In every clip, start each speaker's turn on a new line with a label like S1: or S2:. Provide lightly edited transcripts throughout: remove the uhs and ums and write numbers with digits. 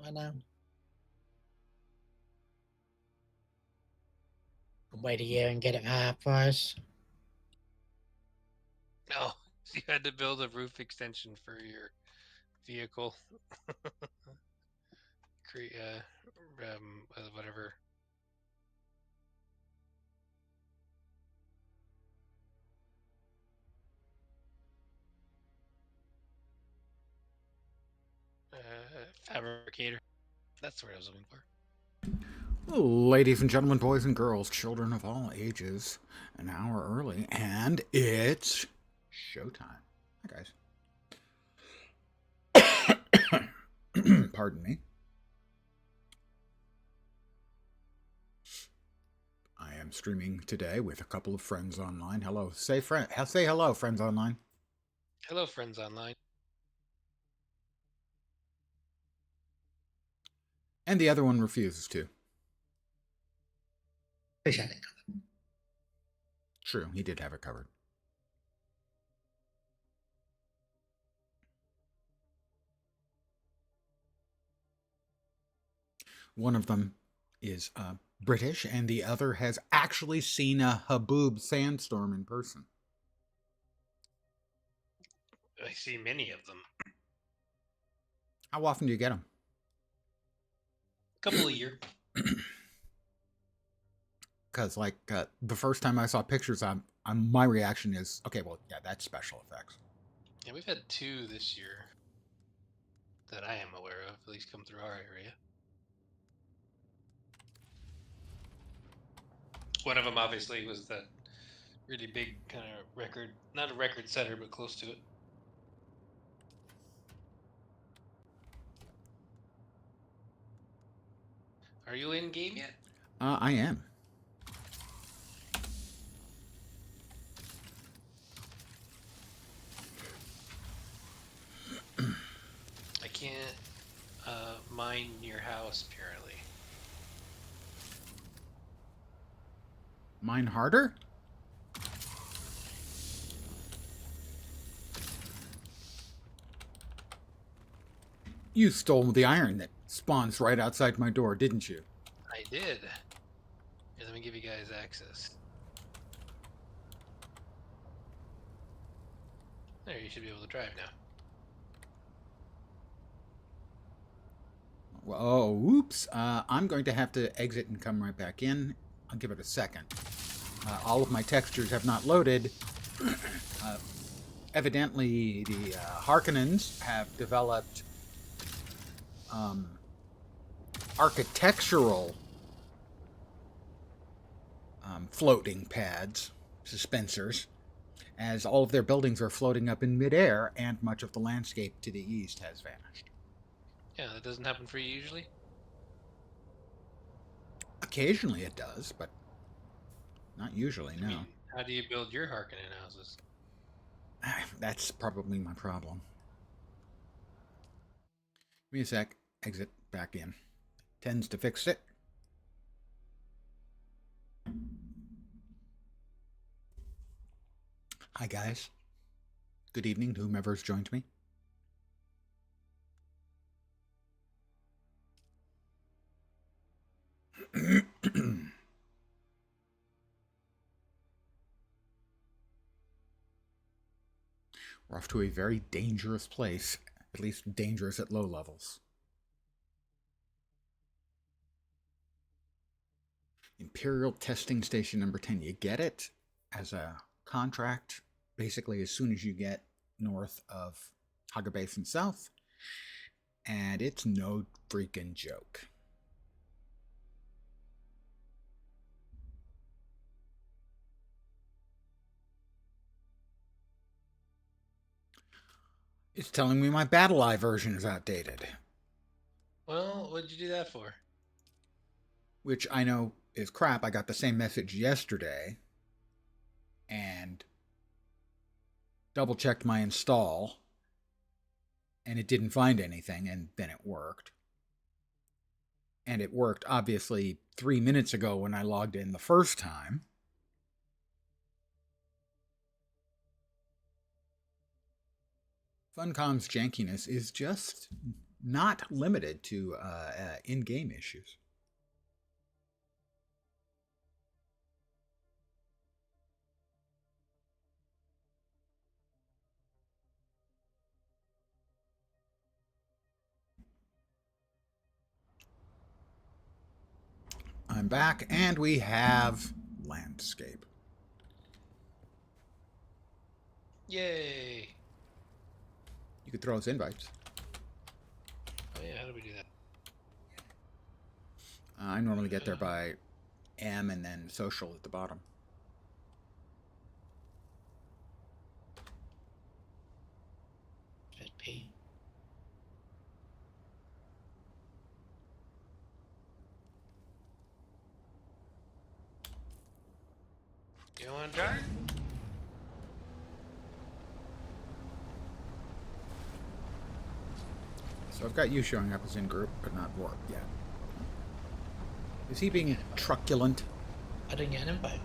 S1: I know. Wait a year and get it for half price.
S2: No, you had to build a roof extension for your vehicle. Create whatever. Fabricator. That's what I was looking for.
S3: Ladies and gentlemen, boys and girls, children of all ages, an hour early, and it's showtime. Hi, guys. Pardon me. I am streaming today with a couple of friends online. Hello. Say hello, friends online.
S2: Hello, friends online.
S3: And the other one refuses to.
S1: Fish had it covered.
S3: True, he did have it covered. One of them is British, and the other has actually seen a Haboob sandstorm in person.
S2: I see many of them.
S3: How often do you get them?
S2: A couple a year.
S3: Because the first time I saw pictures, my reaction is, okay, well, yeah, that's special effects.
S2: Yeah, we've had 2 this year that I am aware of, at least come through our area. One of them obviously was that really big kind of record, not a record setter, but close to it. Are you in game yet?
S3: I am.
S2: I can't mine your house, apparently.
S3: Mine harder? You stole the iron that spawns right outside my door, didn't you?
S2: I did. Here, let me give you guys access. There, you should be able to drive now.
S3: Oh, oops. I'm going to have to exit and come right back in. I'll give it a second. All of my textures have not loaded. Evidently, the Harkonnens have developed architectural floating pads, suspensors, as all of their buildings are floating up in midair and much of the landscape to the east has vanished.
S2: Yeah, that doesn't happen for you usually?
S3: Occasionally it does, but not usually, no.
S2: I mean, how do you build your Harkonnen houses?
S3: That's probably my problem. Give me a sec. Exit back in. Tends to fix it. Hi, guys. Good evening to whomever's joined me. We're off to a very dangerous place, at least dangerous at low levels. Imperial Testing Station number 10. You get it as a contract basically as soon as you get north of Haga Basin South, and it's no freaking joke. It's telling me my Battle Eye version is outdated.
S2: Well, what'd you do that for?
S3: Which I know is crap. I got the same message yesterday and double checked my install, and it didn't find anything, and then it worked. And it worked, obviously, 3 minutes ago when I logged in the first time. Funcom's jankiness is just not limited to in-game issues. I'm back, and we have landscape.
S2: Yay!
S3: You could throw us invites.
S2: Oh yeah, how do we do that?
S3: I normally get there by M and then social at the bottom.
S1: Hit P.
S2: You want to try?
S3: So I've got you showing up as in group, but not Warp yet. Is he being truculent?
S1: I didn't get an invite.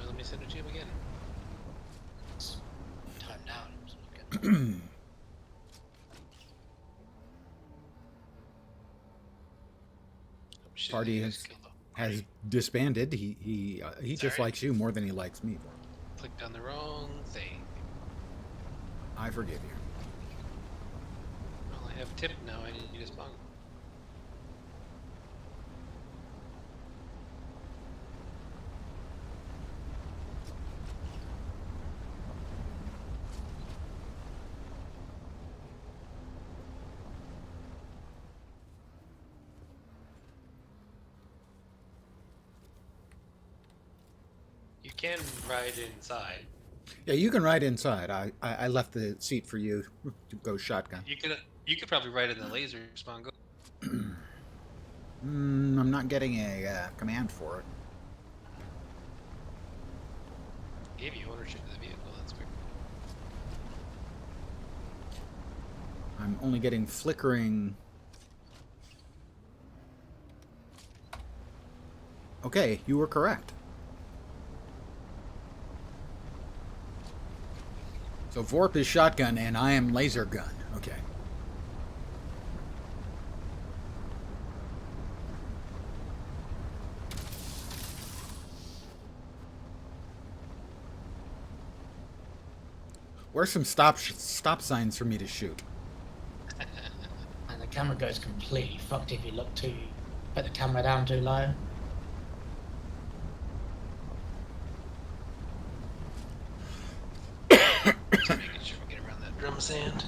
S2: Let me send it to him again.
S1: It's timed out. So I'm
S2: Shit,
S3: Party
S2: you
S3: has
S2: guys killed the
S3: has
S2: party.
S3: disbanded. He just
S2: Sorry.
S3: likes you more than he likes me.
S2: Clicked on the wrong thing.
S3: I forgive you.
S2: Well, I have tip now. I need to spawn. You can ride inside.
S3: Yeah, you can ride inside. I left the seat for you to go shotgun.
S2: You could probably ride in the laser spawn. Go.
S3: I'm not getting a command for it.
S2: Gave you ownership of the vehicle. That's weird.
S3: I'm only getting flickering. Okay, you were correct. So Vorp is shotgun and I am laser gun. Okay. Where's some stop signs for me to shoot?
S1: And the camera goes completely fucked if you look too. Put the camera down too low.
S2: Just making sure we get around that drum sand.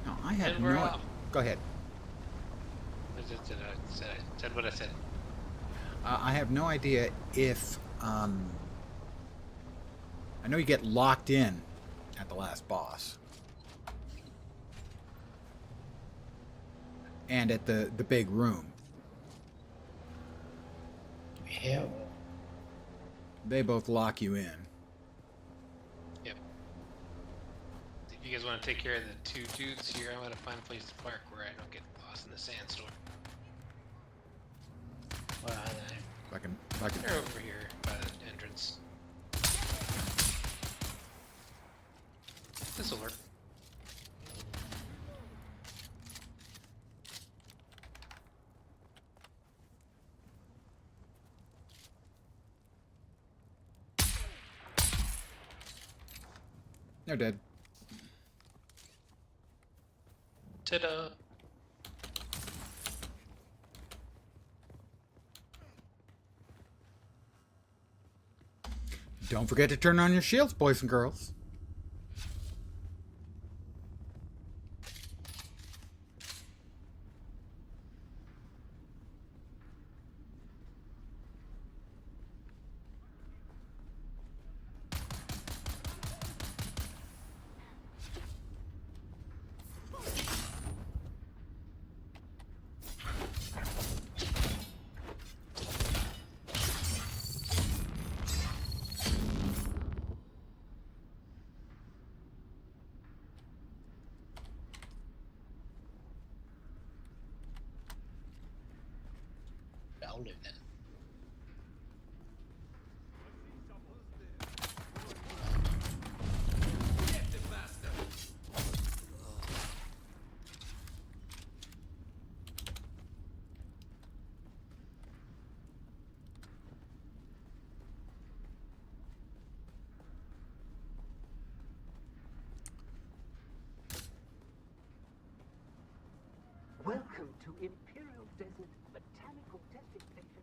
S3: No, I have
S2: And we're
S3: no.
S2: off.
S3: Go ahead.
S2: I said what I said.
S3: I have no idea if. I know you get locked in at the last boss. And at the big room.
S1: Here.
S3: They both lock you in.
S2: Yep. If you guys want to take care of the two dudes here, I'm gonna find a place to park where I don't get lost in the sandstorm.
S1: Where are they?
S3: If I can.
S2: They're over here by the entrance. This'll work.
S3: They're dead.
S2: Ta-da!
S3: Don't forget to turn on your shields, boys and girls.
S1: I'll do that.
S4: Welcome to Imperial Desert Botanical Testing Station.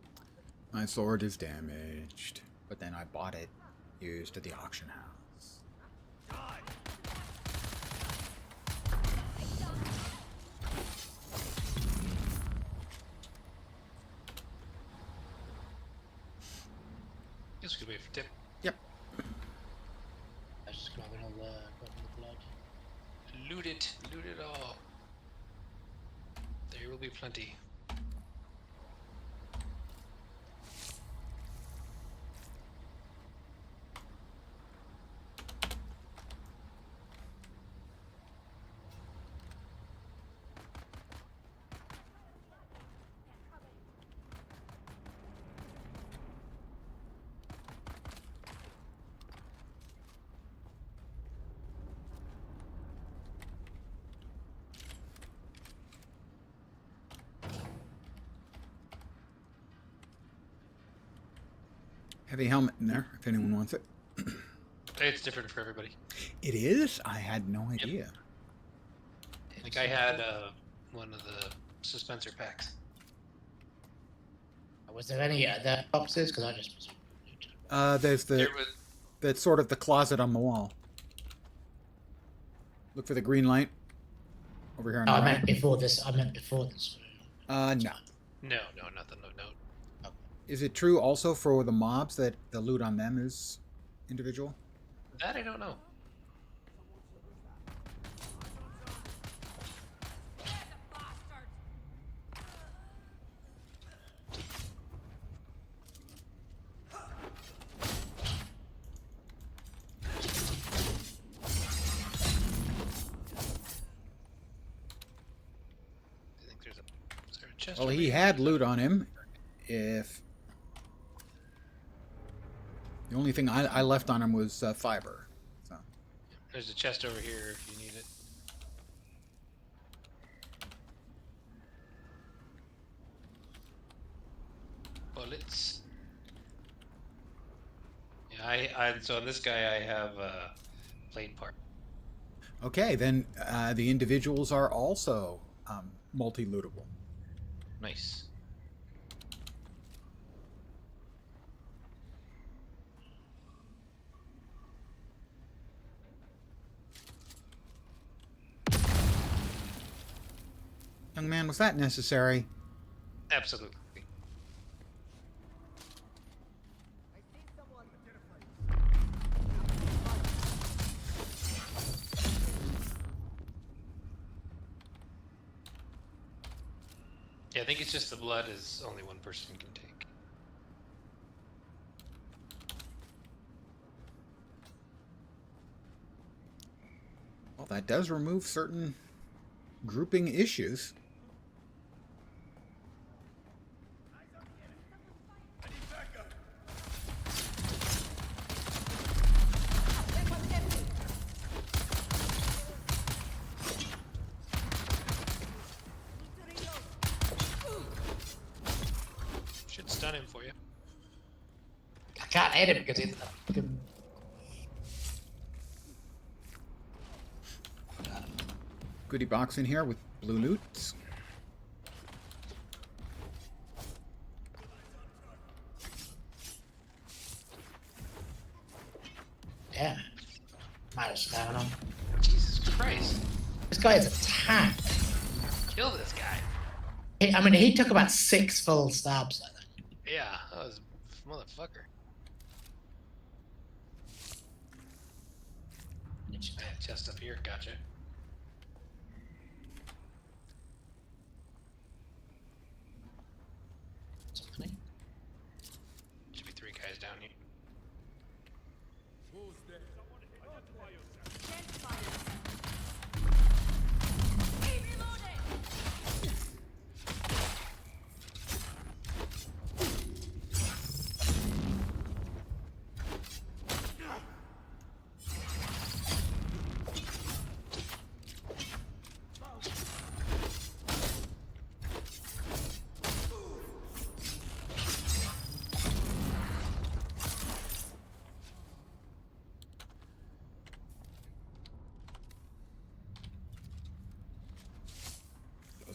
S3: My sword is damaged, but then I bought it used at the auction house.
S2: Guess we could wait for Tip.
S3: Yep.
S1: I was just grabbing all grabbing the blood.
S2: Loot it all. There will be plenty.
S3: Heavy helmet in there, if anyone wants it.
S2: It's different for everybody.
S3: It is? I had no idea.
S2: Like I had one of the dispenser packs.
S1: Was there any other boxes? Because I just was.
S3: There's
S2: There was,
S3: that's sort of the closet on the wall. Look for the green light over here on
S1: No,
S3: the
S1: I
S3: right.
S1: meant before this. I meant before this.
S3: No.
S2: no, nothing. No.
S3: Is it true also for the mobs that the loot on them is individual?
S2: That I don't know. I think is there a chest
S3: Well,
S2: over
S3: he
S2: here?
S3: had loot on him. If the only thing I left on him was fiber. So
S2: There's a chest over here if you need it. Bullets. Yeah, I so on this guy I have plate part.
S3: okay, then the individuals are also multi-lootable.
S2: Nice.
S3: Young man, was that necessary?
S2: Absolutely. Yeah, I think it's just the blood is only one person can take.
S3: Well, that does remove certain grouping issues.
S2: Should stun him for you.
S1: I can't hit him because he's a fucking.
S3: Goodie box in here with blue loots.
S1: Yeah. Might have stamina.
S2: Jesus Christ.
S1: This guy is a tank.
S2: Kill this guy.
S1: I mean, he took about 6 full stabs at that.
S2: Yeah, that was a motherfucker. Yeah, chest up here, gotcha.
S1: Something.
S2: Should be 3 guys down here.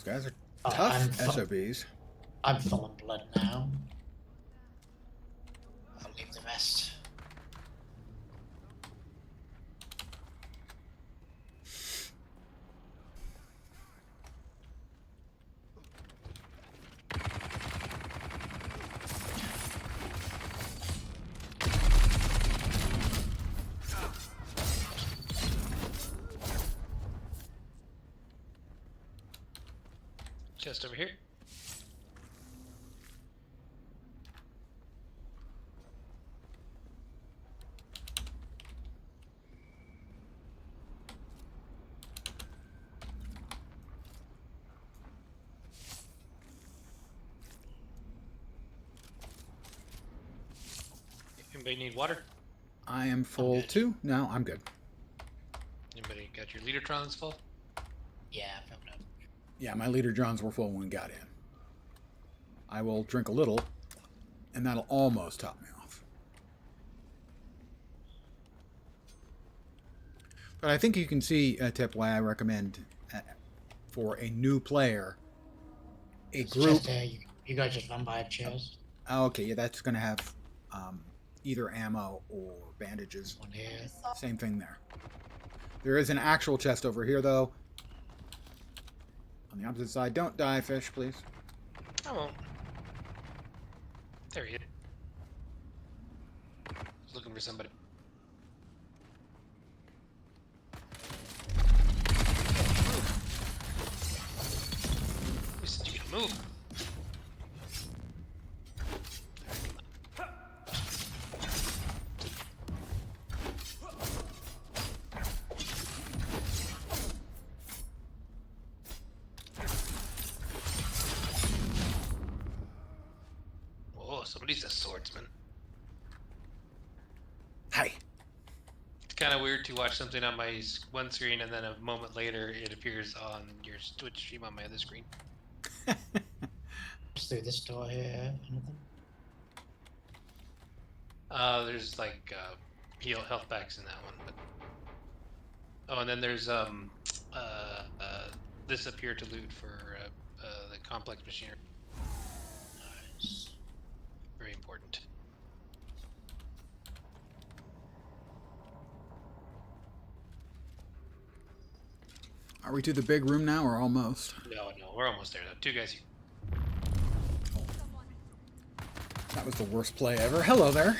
S3: Those guys are Tough
S1: I'm
S3: SOBs.
S1: I'm full of blood now. I'll leave the rest.
S2: Chest over here. Anybody need water?
S3: I am full
S1: good.
S3: too. No, I'm good.
S2: Anybody got your leadertrons full?
S1: Yeah, I filled up.
S3: Yeah, my leader Johns were full when we got in. I will drink a little, and that'll almost top me off. But I think you can see, Tip, why I recommend for a new player, a
S1: It's
S3: group.
S1: just there. You guys just run by a chest.
S3: Oh, okay, yeah, that's going to have either ammo or bandages.
S1: One here.
S3: Same thing there. There is an actual chest over here, though. On the opposite side. Don't die, fish, please.
S2: I won't. There he is. He's looking for somebody. We said you could move. Whoa, somebody's a swordsman.
S3: Hi.
S2: It's kind of weird to watch something on my one screen and then a moment later it appears on your Twitch stream on my other screen.
S1: Just through this door here. Anything?
S2: There's like health packs in that one. But... Oh, and then there's this up here to loot for the complex machinery.
S1: Nice.
S2: Very important.
S3: Are we to the big room now, or almost?
S2: No, we're almost there. Now. Two guys here.
S3: That was the worst play ever. Hello there.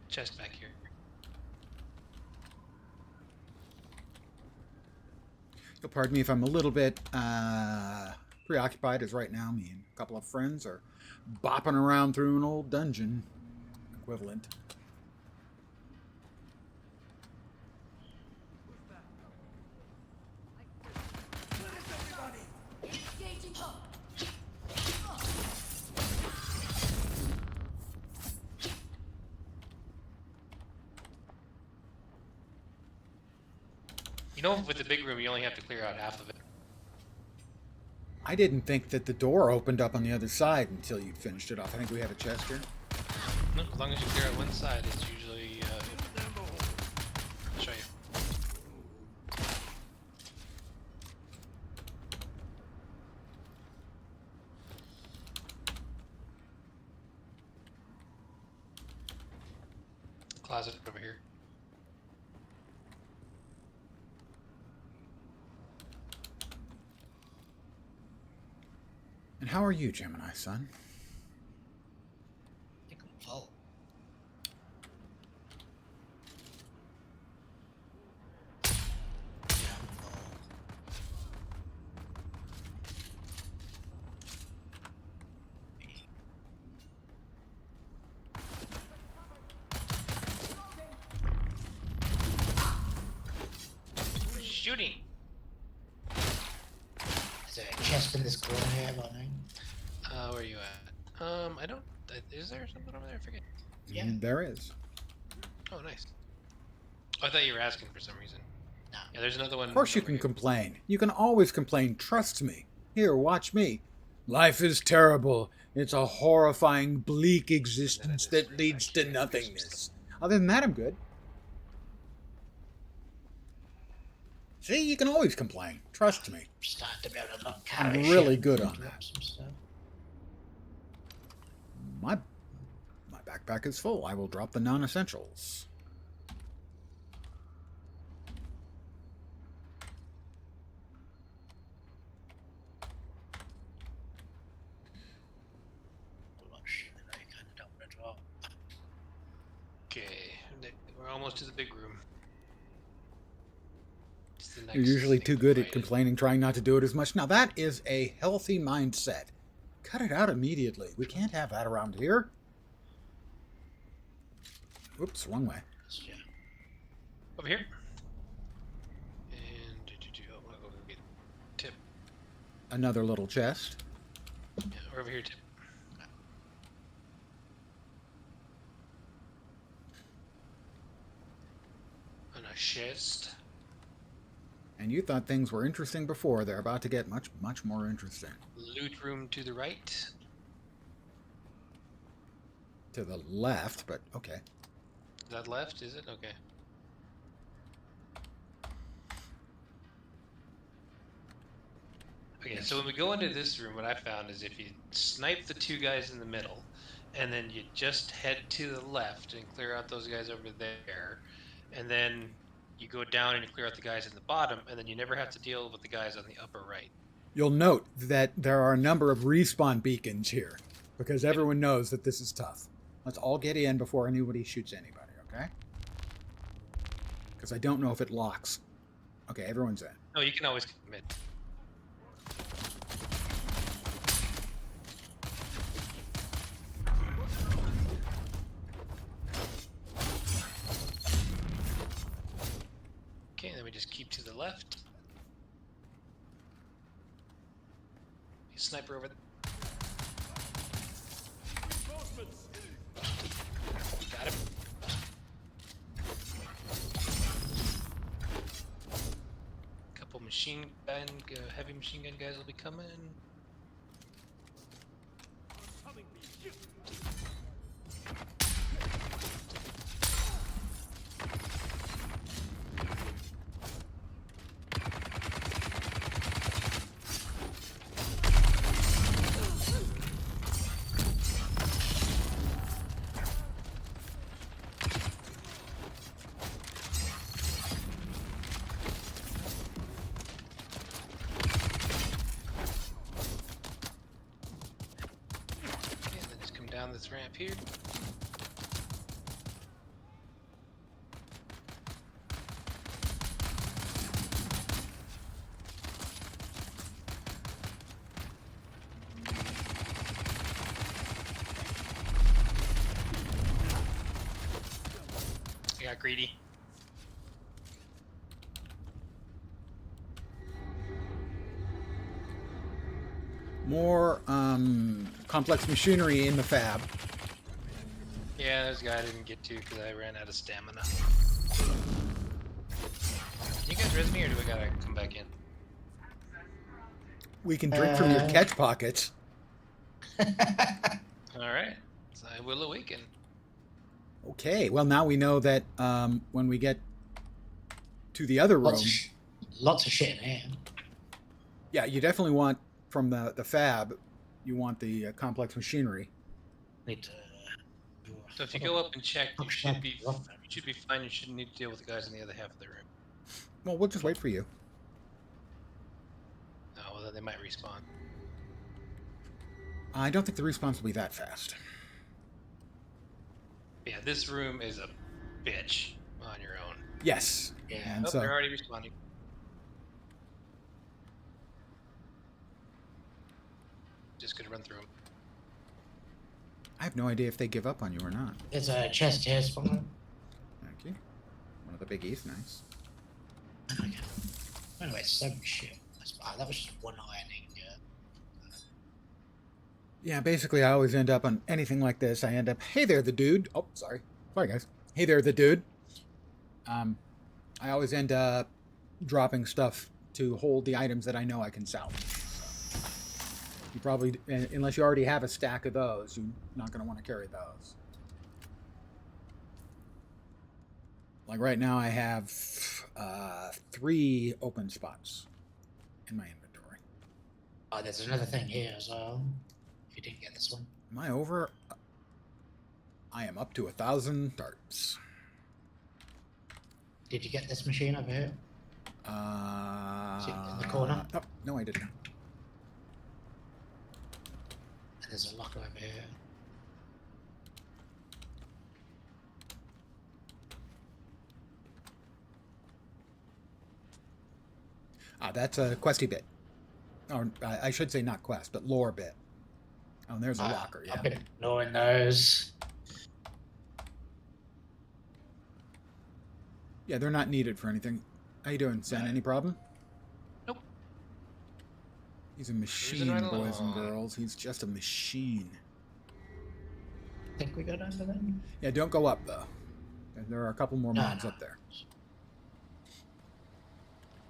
S2: Chest back here.
S3: You'll pardon me if I'm a little bit preoccupied, as right now me and a couple of friends are bopping around through an old dungeon equivalent.
S2: You know, with the big room, you only have to clear out half of it.
S3: I didn't think that the door opened up on the other side until you finished it off. I think we have a chest here.
S2: No, as long as you clear out one side, it's usually I'll show you. Closet over here.
S3: And how are you, Gemini, son?
S1: I think I'm full. Yeah, I'm full.
S2: Who's shooting?
S1: Is there a chest in this corner here, Bonnie?
S2: Where are you at? I don't. Is there something over there? I forget.
S1: Yeah.
S3: There is.
S2: Oh, nice. I thought you were asking for some reason.
S1: No.
S2: Yeah, there's another one.
S3: Of course you
S2: over
S3: can
S2: here.
S3: complain. You can always complain. Trust me. Here, watch me. Life is terrible. It's a horrifying, bleak existence that leads to nothingness. Other than that, I'm good. See, you can always complain. Trust me.
S1: Starting to be able to not
S3: I'm
S1: carry
S3: really
S1: shit
S3: good
S1: and
S3: on
S1: drop
S3: that.
S1: some stuff.
S3: My backpack is full. I will drop the non-essentials.
S1: A lot of shit that I kind of don't want to drop.
S2: Okay, we're almost to the big room. It's the
S3: You're
S2: next
S3: usually
S2: thing
S3: too
S2: to
S3: good at
S2: fight.
S3: complaining, trying not to do it as much. Now, that is a healthy mindset. Cut it out immediately. We can't have that around here. Whoops, wrong way.
S1: Yeah.
S2: Over here. And I'll go get Tip.
S3: Another little chest.
S2: Yeah, we're over here, Tip. On a chest.
S3: And you thought things were interesting before. They're about to get much, much more interesting.
S2: Loot room to the right.
S3: To the left, but okay.
S2: Is that left? Is it? Okay. Okay, so when we go into this room, what I found is if you snipe the two guys in the middle, and then you just head to the left and clear out those guys over there, and then you go down and you clear out the guys in the bottom, and then you never have to deal with the guys on the upper right.
S3: You'll note that there are a number of respawn beacons here, because everyone knows that this is tough. Let's all get in before anybody shoots anybody, okay? Because I don't know if it locks. Okay, everyone's in.
S2: No, you can always commit. Okay, then we just keep to the left. Sniper over there. Got him. Couple machine gun, heavy machine gun guys will be coming. Okay, and then just come down this ramp here. I got greedy.
S3: More complex machinery in the fab.
S2: Yeah, there's a guy I didn't get to because I ran out of stamina. Can you guys res me or do we gotta come back in?
S3: We can drink from your
S1: Uh.
S3: catch pockets.
S2: Alright, so I will awaken.
S3: Okay, well now we know that when we get to the other room,
S1: Lots of shit in here.
S3: yeah, you definitely want from the fab, you want the complex machinery.
S1: Need to.
S2: So if you go up and check, you
S1: Oh,
S2: should be
S1: rough.
S2: fine. You shouldn't need to deal with the guys in the other half of the room.
S3: Well, we'll just wait for you.
S2: Oh, well, then they might respawn.
S3: I don't think the respawns will be that fast.
S2: Yeah, this room is a bitch on your own.
S3: Yes.
S1: Yeah.
S3: And
S2: Oh,
S3: so,
S2: they're already respawning. Just gonna run through them.
S3: I have no idea if they give up on you or not.
S1: There's a chest here somewhere.
S3: Thank you. One of the biggies, nice.
S1: Okay. Anyway, so much shit. That was just one ironing.
S3: Yeah, basically, I always end up on anything like this. I end up, hey there, the dude. Oh, sorry. Sorry, guys. Hey there, the dude. I always end up dropping stuff to hold the items that I know I can salvage. You probably, unless you already have a stack of those, you're not going to want to carry those. Like right now, I have 3 open spots in my inventory.
S1: Oh, there's another thing here as well. If you didn't get this one.
S3: Am I over? I am up to 1,000 darts.
S1: Did you get this machine over here? See it in the corner?
S3: Oh, no, I did not.
S1: And there's a locker over here.
S3: That's a questy bit. Or I should say not quest, but lore bit. Oh, and there's a locker, yeah.
S1: I've been ignoring those.
S3: Yeah, they're not needed for anything. How you doing, Sen?
S1: Right.
S3: Any problem?
S2: Nope.
S3: He's a machine,
S2: right
S3: boys and
S2: along.
S3: girls. He's just a machine.
S1: I think we go down to them.
S3: Yeah, don't go up, though. There are a couple more
S1: No,
S3: mobs
S1: no.
S3: up there.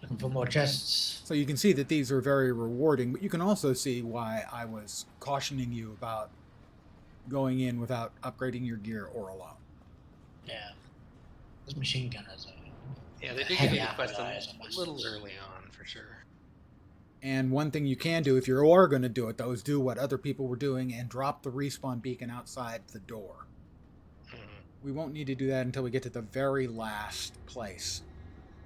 S1: Looking for more chests.
S3: So you can see that these are very rewarding, but you can also see why I was cautioning you about going in without upgrading your gear or alone.
S1: Yeah. Those machine gunners are
S2: Yeah, they did
S1: heavy
S2: give me the quest
S1: allies,
S2: a little early on, for sure.
S3: And one thing you can do, if you are going to do it, though, is do what other people were doing and drop the respawn beacon outside the door.
S2: Mhm.
S3: We won't need to do that until we get to the very last place.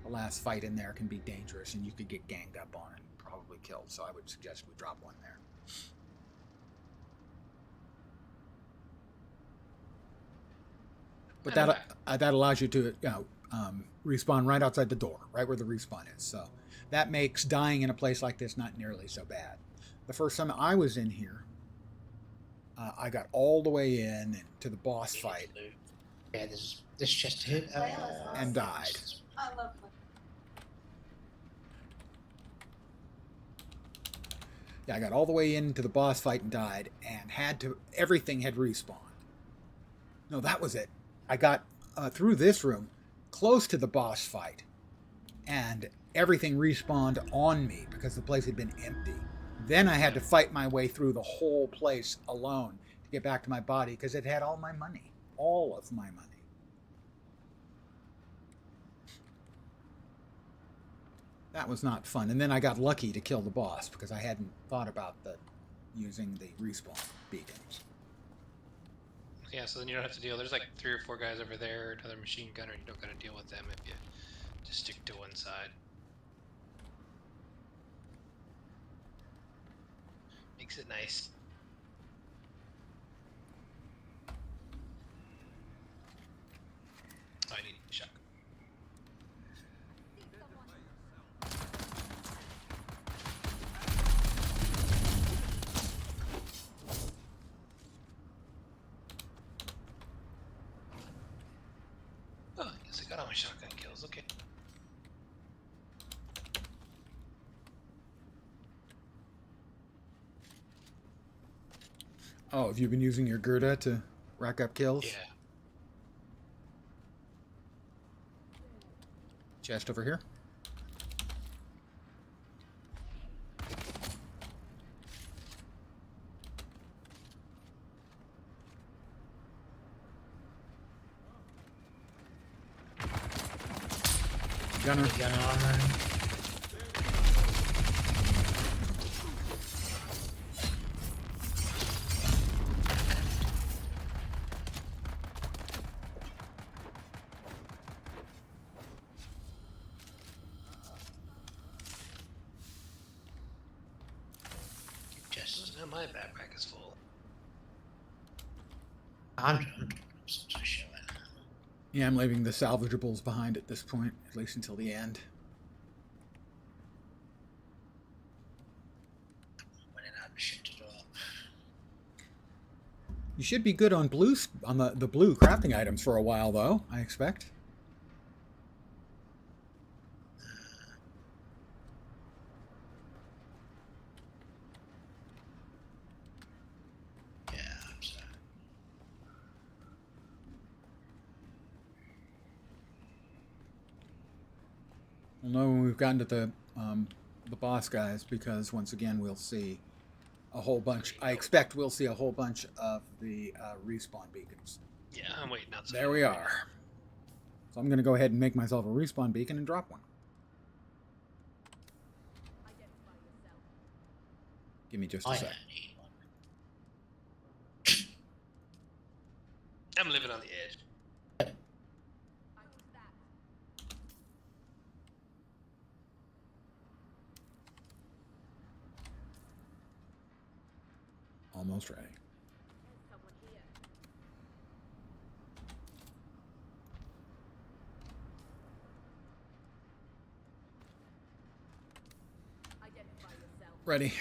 S3: The last fight in there can be dangerous, and you could get ganged up on and probably killed, so I would suggest we drop one there. But that allows you to respawn right outside the door, right where the respawn is. So that makes dying in a place like this not nearly so bad. The first time I was in here, I got all the way in to the boss fight
S1: Yeah, there's this chest here.
S3: and died.
S5: I love it.
S3: Yeah, I got all the way into the boss fight and died, and everything had respawned. No, that was it. I got through this room, close to the boss fight, and everything respawned on me because the place had been empty. Then I had to fight my way through the whole place alone to get back to my body because it had all my money. All of my money. That was not fun. And then I got lucky to kill the boss because I hadn't thought about using the respawn beacons.
S2: Yeah, so then you don't have to deal. There's like 3 or 4 guys over there, another machine gunner. You don't got to deal with them if you just stick to one side. Makes it nice. Oh, I need a shotgun. Oh, I guess I got all my shotgun kills. Okay.
S3: Oh, have you been using your Gerda to rack up kills?
S2: Yeah.
S3: Chest over here. Gunner.
S1: Gunner armor. Just
S2: Now my backpack is full.
S1: 100 for sure.
S3: Yeah, I'm leaving the salvageables behind at this point, at least until the end.
S1: Running out of shit to drop.
S3: You should be good on the blue crafting items for a while, though, I expect.
S1: Yeah, I'm sorry.
S3: We'll know when we've gotten to the boss guys, because once again we'll see a whole bunch. I expect we'll see a whole bunch of the respawn beacons.
S2: Yeah, I'm waiting outside.
S3: There we are. So I'm going to go ahead and make myself a respawn beacon and drop one. Give me just a
S1: I
S3: sec.
S1: don't need one.
S2: I'm living on the edge.
S3: Almost ready. Ready.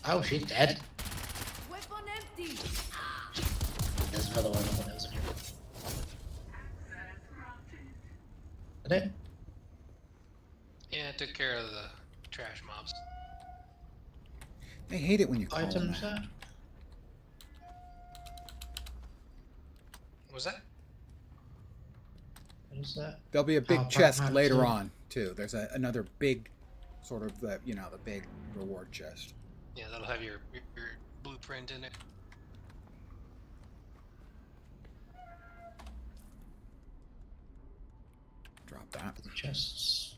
S1: Oh, she's dead.
S5: Weapon empty.
S1: There's another one. I thought there was a new one. Did it?
S2: Yeah, I took care of the trash mobs.
S3: I hate it when you call them
S1: Items
S3: that.
S1: there?
S2: What was that?
S1: What is that?
S3: There'll be a big
S1: Oh,
S3: chest
S1: Batman
S3: later
S1: 2.
S3: on, too. There's another big, sort of, the big reward chest.
S2: Yeah, that'll have your blueprint in it.
S3: Drop that.
S1: The chests.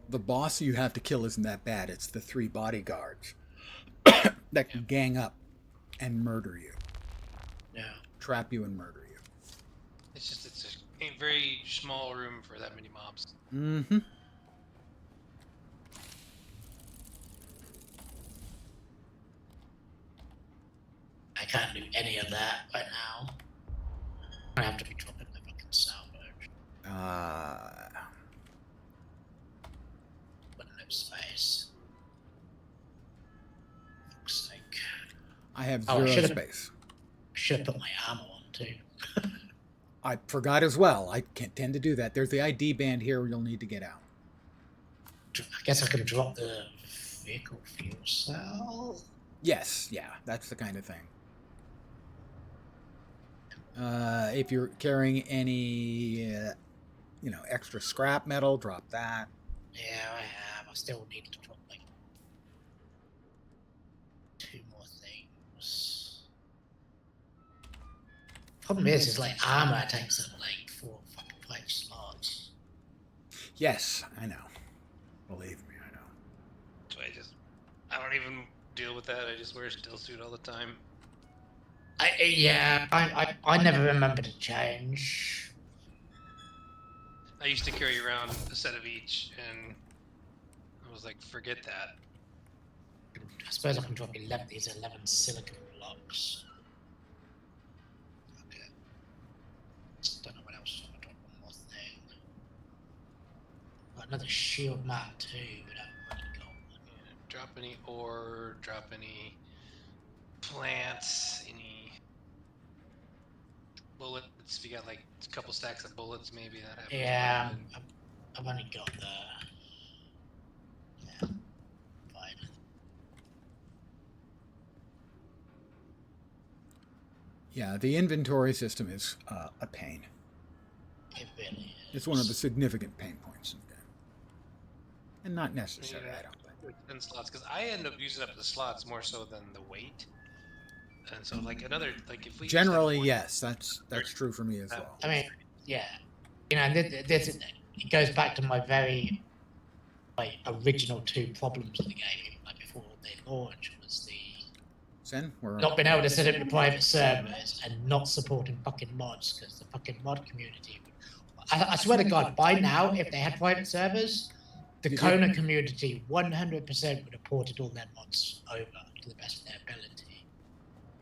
S3: The boss you have to kill isn't that bad. It's the 3 bodyguards that can gang up and murder you.
S1: Yeah.
S3: Trap you and murder you.
S2: It's a very small room for that many mobs.
S3: Mm-hmm.
S1: I can't do any of that right now. I have to be dropping the fucking salvage. But no space. Fuck's sake.
S3: I have
S1: Oh, I
S3: 0
S1: should've-
S3: space.
S1: Should have put my armor on too.
S3: I forgot as well. I can't tend to do that. There's the ID band here you'll need to get out.
S1: I guess I can drop the vehicle fuel cell.
S3: Yes, yeah, that's the kind of thing. If you're carrying any, extra scrap metal, drop that.
S1: Yeah, I have. I still need to drop like 2 more things. Problem is like armor takes up like 4 fucking 5 slots.
S3: Yes, I know. Believe me, I know.
S2: So I don't even deal with that. I just wear a still suit all the time.
S1: I never remember to change.
S2: I used to carry around a set of each, and I was like, forget that.
S1: I suppose I can drop 11. These 11 silicon blocks. Okay. Just don't know what else. I'm gonna drop one more thing. Got another shield mat too, but I've already got one.
S2: Yeah, drop any ore, drop any plants, any bullets. If you got like a couple stacks of bullets, maybe that happens.
S1: Yeah, I've only got the. Yeah, fine.
S3: Yeah, the inventory system is a pain.
S1: It really is.
S3: It's one of the significant pain points in the game. And not necessary, I don't think.
S2: 10 slots, because I end up using up the slots more so than the weight. And so, like if we
S3: Generally, yes, that's true for me as well.
S1: I mean, yeah, this it goes back to my very original 2 problems of the game, like before they launched, was the
S3: Sen, we're
S1: not being able to set up the private servers and not supporting fucking mods because the fucking mod community. I swear to God, by now, if they had private servers, the Kona community 100% would have ported all their mods over to the best of their ability.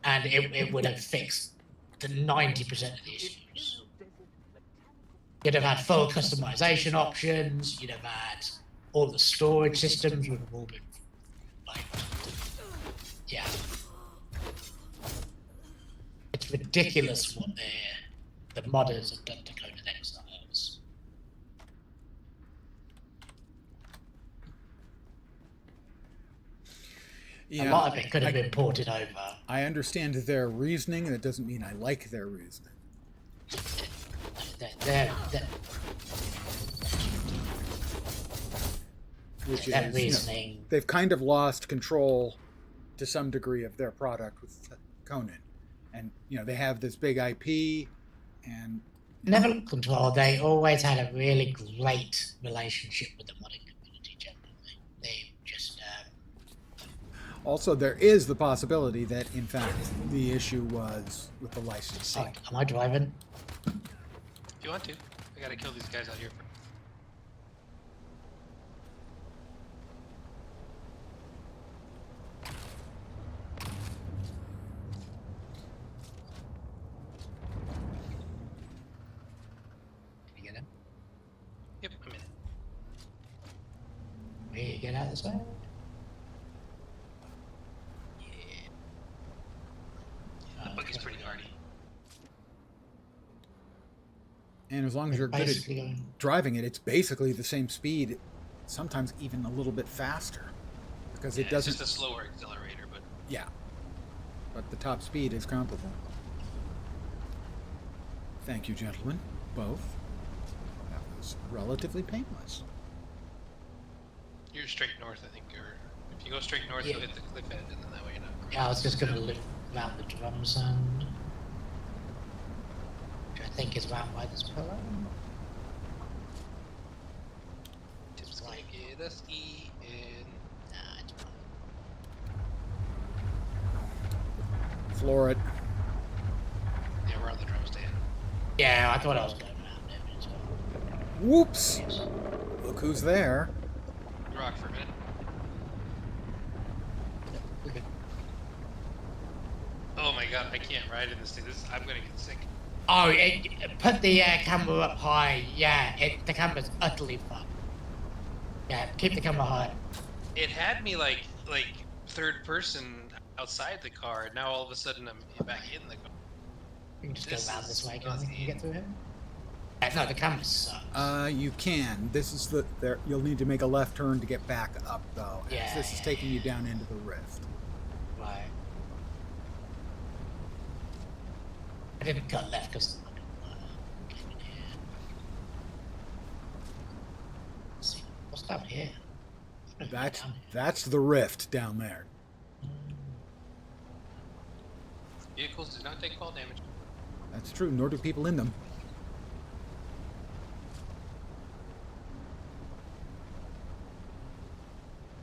S1: And it would have fixed the 90% of the issues. You'd have had full customization options, you'd have had all the storage systems would have all been yeah. It's ridiculous what the modders have done to Conan Exiles. A lot of it could have been ported over.
S3: I understand their reasoning. That doesn't mean I like their reasoning.
S1: That
S3: Which
S1: that
S3: is,
S1: reasoning.
S3: they've kind of lost control to some degree of their product with Conan, and they have this big IP, and
S1: Never lost control. They always had a really great relationship with the modding community. Generally, they just
S3: also there is the possibility that in fact the issue was with the licensee.
S1: am I driving?
S2: If you want to, I gotta kill these guys out here.
S1: Can you get him?
S2: Yep, I'm in it.
S1: Will you get out this way?
S2: The buggy's pretty hardy.
S3: And as long as you're good at
S1: Basically going.
S3: driving it, it's basically the same speed, sometimes even a little bit faster, because it doesn't.
S2: It's just a slower accelerator, but
S3: Yeah, but the top speed is comparable. Thank you, gentlemen, both. That was relatively painless.
S2: you're straight north, I think, or if you go straight north,
S1: Yeah.
S2: you'll hit the cliff edge, and then that way you're not.
S1: Yeah, I was just gonna look around the drums and which I think is around by this pillar.
S2: Tips gonna get us eaten.
S1: Nah, it's fine.
S3: Floor it.
S2: Yeah, we're on the drum stand.
S1: Yeah, I thought I was going around it. But
S3: Whoops!
S1: it's
S3: Look who's there.
S2: Rock for a minute.
S1: okay.
S2: Oh my god, I can't ride in this thing. I'm gonna get sick.
S1: Oh, put the camera up high. Yeah, the camera's utterly fucked. Yeah, keep the camera high.
S2: It had me like third person outside the car, and now all of a sudden I'm back in the car.
S1: You can just
S2: This
S1: go around this
S2: is
S1: way. Can you
S2: nothing.
S1: get through here? No, the camera sucks.
S3: You can. This is there. You'll need to make a left turn to get back up, though. as
S1: Yeah,
S3: this is
S1: yeah,
S3: taking you down into the rift.
S1: Right. I didn't cut left because came in here. Let's see, what's down here? I've never been down here.
S3: That's the rift down there.
S2: Vehicles do not take fall damage.
S3: That's true. Nor do people in them.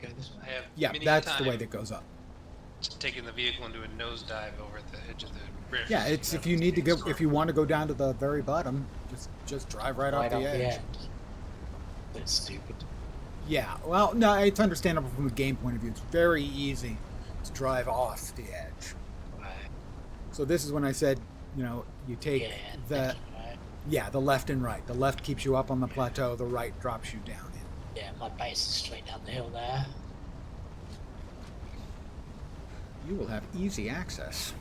S1: Go this way.
S2: I have
S3: Yeah,
S2: many
S3: that's
S2: time
S3: the way that goes up.
S2: taking the vehicle into a nosedive over at the edge of the rift.
S3: Yeah, it's if you need to go, if you want to go down to the very bottom, just drive right off the edge.
S1: That's stupid.
S3: Yeah, well, no, it's understandable from the game point of view. It's very easy to drive off the edge.
S1: Right.
S3: So this is when I said, you take
S1: Yeah,
S3: the
S1: that's right.
S3: the left and right. The left keeps you up on the plateau. The right drops you down in.
S1: Yeah, my base is straight down the hill there.
S3: You will have easy access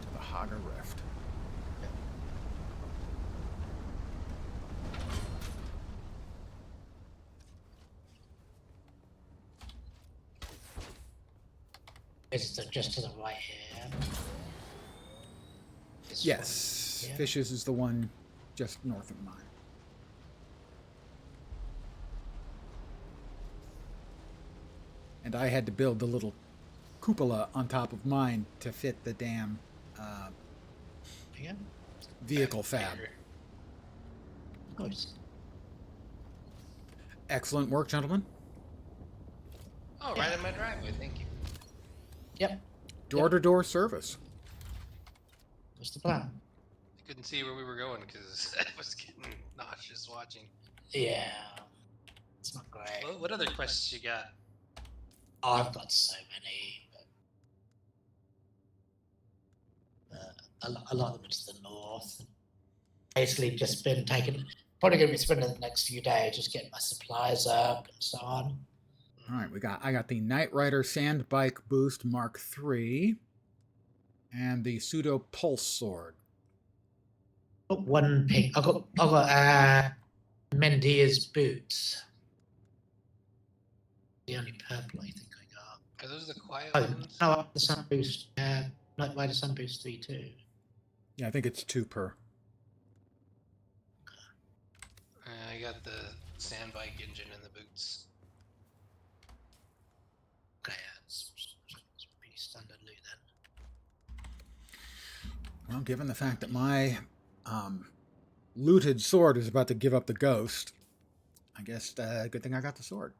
S3: to the Haga Rift.
S1: It's just to the right here. This
S3: Yes,
S1: one here.
S3: Fishes is the one just north of mine. And I had to build the little cupola on top of mine to fit the damn
S1: Yeah.
S3: vehicle fab.
S1: Of course.
S3: Excellent work, gentlemen.
S2: Oh, right in my driveway. Thank you.
S1: Yep.
S3: Door-to-door service.
S1: What's the plan?
S2: I couldn't see where we were going because I was getting nauseous watching.
S1: Yeah. It's not great.
S2: Well, what other quests you got?
S1: Oh, I've got so many. A lot of them are to the north. Basically, just been taking. Probably going to be spending the next few days just getting my supplies up and so on.
S3: All right, I got the Knight Rider Sand Bike Boost Mark III and the Pseudo Pulse Sword.
S1: Got one pink. I got Mendia's boots. The only purple I think I got.
S2: Are those the quiet
S1: Oh
S2: ones?
S1: no, the Sun Boost. Night Rider Sun Boost 3 too.
S3: Yeah, I think it's 2 per.
S2: got the sand bike engine in the boots.
S1: Okay, it's pretty standard loot then.
S3: Well, given the fact that my looted sword is about to give up the ghost, I guess good thing I got the sword.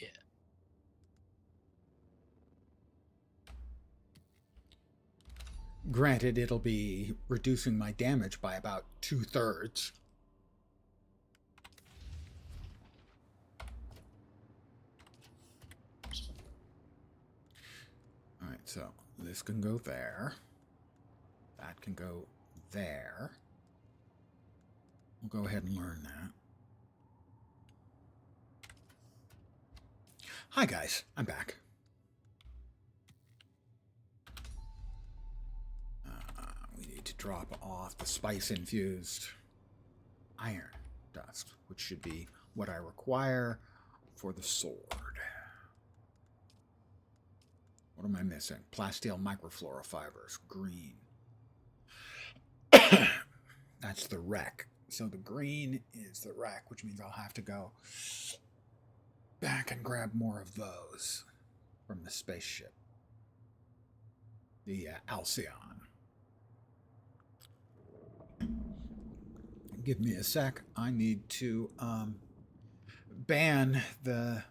S1: Yeah.
S3: Granted, it'll be reducing my damage by about 2/3. Alright, so this can go there. That can go there. We'll go ahead and learn that. Hi guys, I'm back. We need to drop off the spice-infused iron dust, which should be what I require for the sword. What am I missing? Plasteel microflora fibers, green. That's the wreck. So the green is the wreck, which means I'll have to go back and grab more of those from the spaceship. The Alcyon. Give me a sec. I need to ban the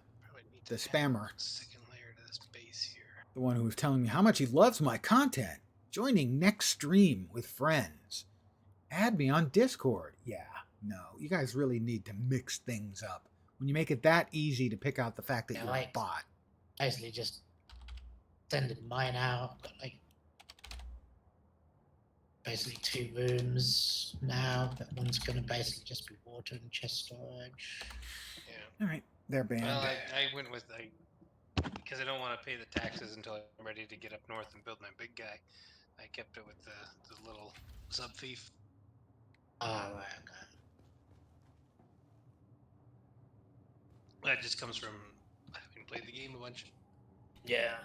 S3: spammer.
S2: Second layer to this base here.
S3: The one who was telling me how much he loves my content. Joining next stream with friends. Add me on Discord. Yeah, no. You guys really need to mix things up. When you make it that easy to pick out the fact that
S1: Yeah,
S3: you're a bot.
S1: Basically just extended mine out. Got like basically 2 rooms now, but one's gonna basically just be water and chest storage.
S2: Yeah.
S3: All right, they're banned.
S2: Well, I went with because I don't want to pay the taxes until I'm ready to get up north and build my big guy. I kept it with the little sub thief.
S1: Ah, right, okay.
S2: That just comes from having played the game a bunch.
S1: Yeah.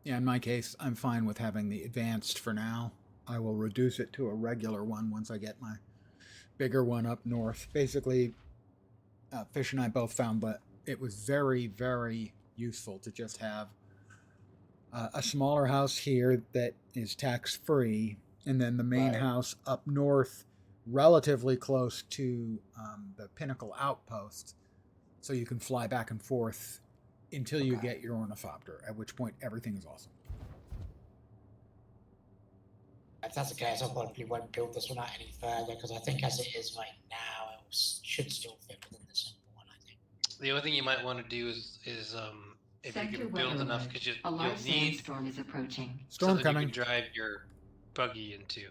S3: Yeah, in my case, I'm fine with having the advanced for now. I will reduce it to a regular one once I get my bigger one up north. Basically, Fish and I both found that it was very, very useful to just have a smaller house here that is tax-free, and then the main
S1: Right.
S3: house up north, relatively close to the Pinnacle Outpost, so you can fly back and forth until you
S1: Okay.
S3: get your ornithopter, at which point everything is awesome.
S1: If that's the case, I probably won't build this one out any further because I think as it is right now, it should still fit within the simple one. I think.
S2: The only thing you might want to do is if you
S6: Sector
S2: can build
S6: weather
S2: enough,
S6: alert.
S2: because
S6: A large
S2: you'll need
S6: sandstorm is approaching.
S3: Storm
S2: something
S3: coming.
S2: you can drive your buggy into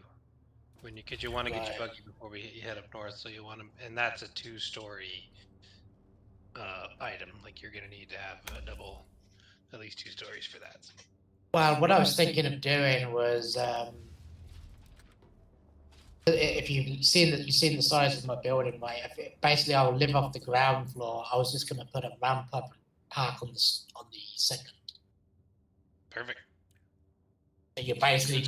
S2: because you want to get your
S1: Right.
S2: buggy before you head up north. So you want to, and that's a 2-story item. Like you're gonna need to have at least 2 stories for that.
S1: Well, what I was thinking of doing was, if you've seen the size of my building, right? Basically, I will live off the ground floor. I was just going to put a ramp up and park on the second.
S2: Perfect.
S1: So you're basically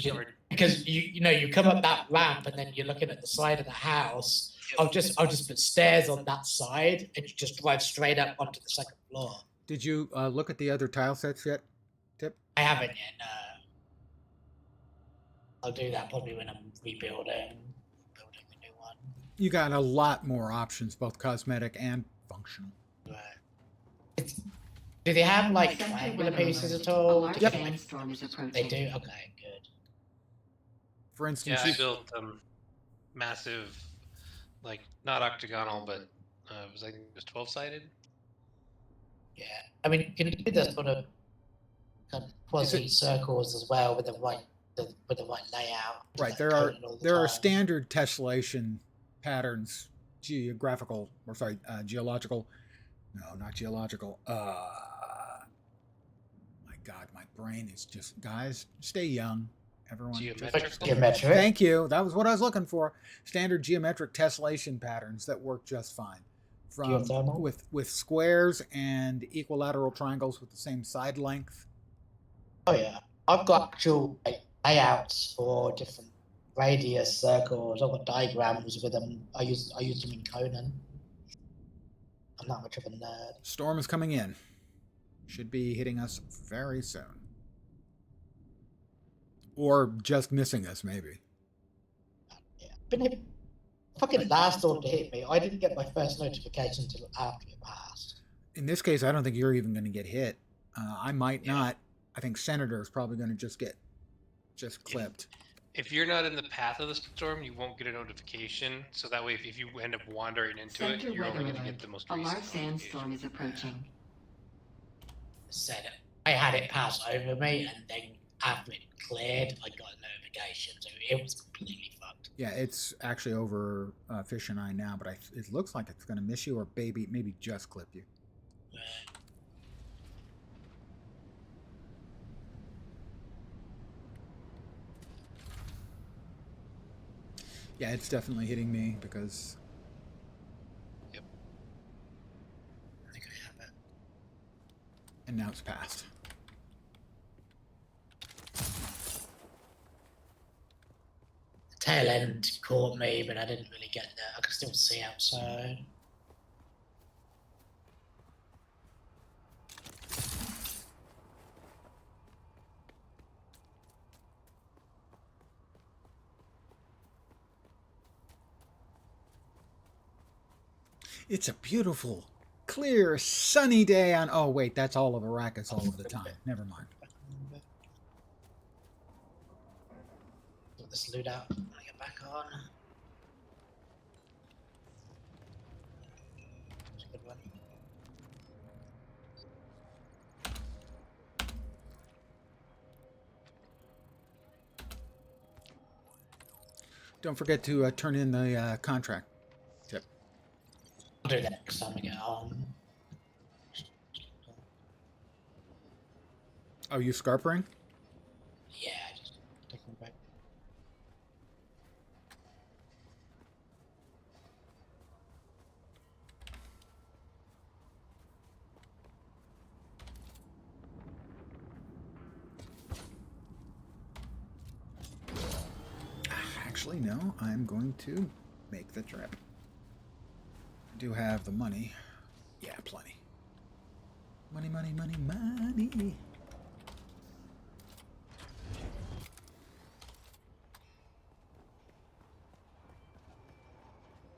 S1: because you come up that ramp and then you're looking at the side of the house. I'll just put stairs on that side and you just drive straight up onto the second floor.
S3: Did you look at the other tile sets yet, Tip?
S1: I haven't yet. No. I'll do that probably when I'm building the new one.
S3: You got a lot more options, both cosmetic and functional.
S1: Right. Do they have like
S6: Sector
S1: triangular
S6: weather
S1: pieces
S6: alert.
S1: at all?
S6: A large
S1: Yep.
S6: sandstorm is approaching.
S1: They do? Okay, good.
S3: For instance,
S2: Yeah, I built massive, like not octagonal, but I think it was 12-sided.
S1: Yeah. I mean, you can do the sort of quasi circles as well with the right layout.
S3: right,
S1: That code all the
S3: there are
S1: time.
S3: standard tessellation patterns, geological. No, not geological. My God, my brain is just, guys, stay young, everyone.
S2: Geometric.
S1: Geometric.
S3: Thank you. That was what I was looking for. Standard geometric tessellation patterns that work just fine. From
S1: Geothermal?
S3: with squares and equilateral triangles with the same side length.
S1: Oh yeah. I've got actual layouts for different radius, circles. I've got diagrams with them. I use them in Conan. I'm not much of a nerd.
S3: Storm is coming in. Should be hitting us very soon. Or just missing us, maybe.
S1: Yeah, been hit. Fucking last storm to hit me. I didn't get my first notification until after it passed.
S3: In this case, I don't think you're even going to get hit. I might not. I think Senator is probably going to just get clipped.
S2: If you're not in the path of the storm, you won't get a notification. So that way, if you end up wandering into
S6: Center
S2: it, you're
S6: weather
S2: only going to
S6: alert.
S2: get the most
S6: A
S2: recent
S6: large sandstorm is
S2: notification.
S6: approaching.
S1: Said it. I had it pass over me, and then after it cleared, I got a notification. So it was completely fucked.
S3: Yeah, it's actually over Fish and I now, but it looks like it's going to miss you or maybe just clip you. Yeah, it's definitely hitting me because...
S2: Yep.
S1: I think I have it.
S3: And now it's passed.
S1: The tail end caught me, but I didn't really get there. I could still see outside.
S3: It's a beautiful, clear, sunny day on... Oh, wait, that's all of Arrakis all of the time. Never mind.
S1: Get this loot out when I get back on. It's a good one.
S3: Don't forget to turn in the contract. Tip.
S1: I'll do that next time I get on.
S3: Oh, you scarpering?
S1: Yeah, just take them back.
S3: Actually, no. I'm going to make the trip. I do have the money. Yeah, plenty. Money, money, money, money.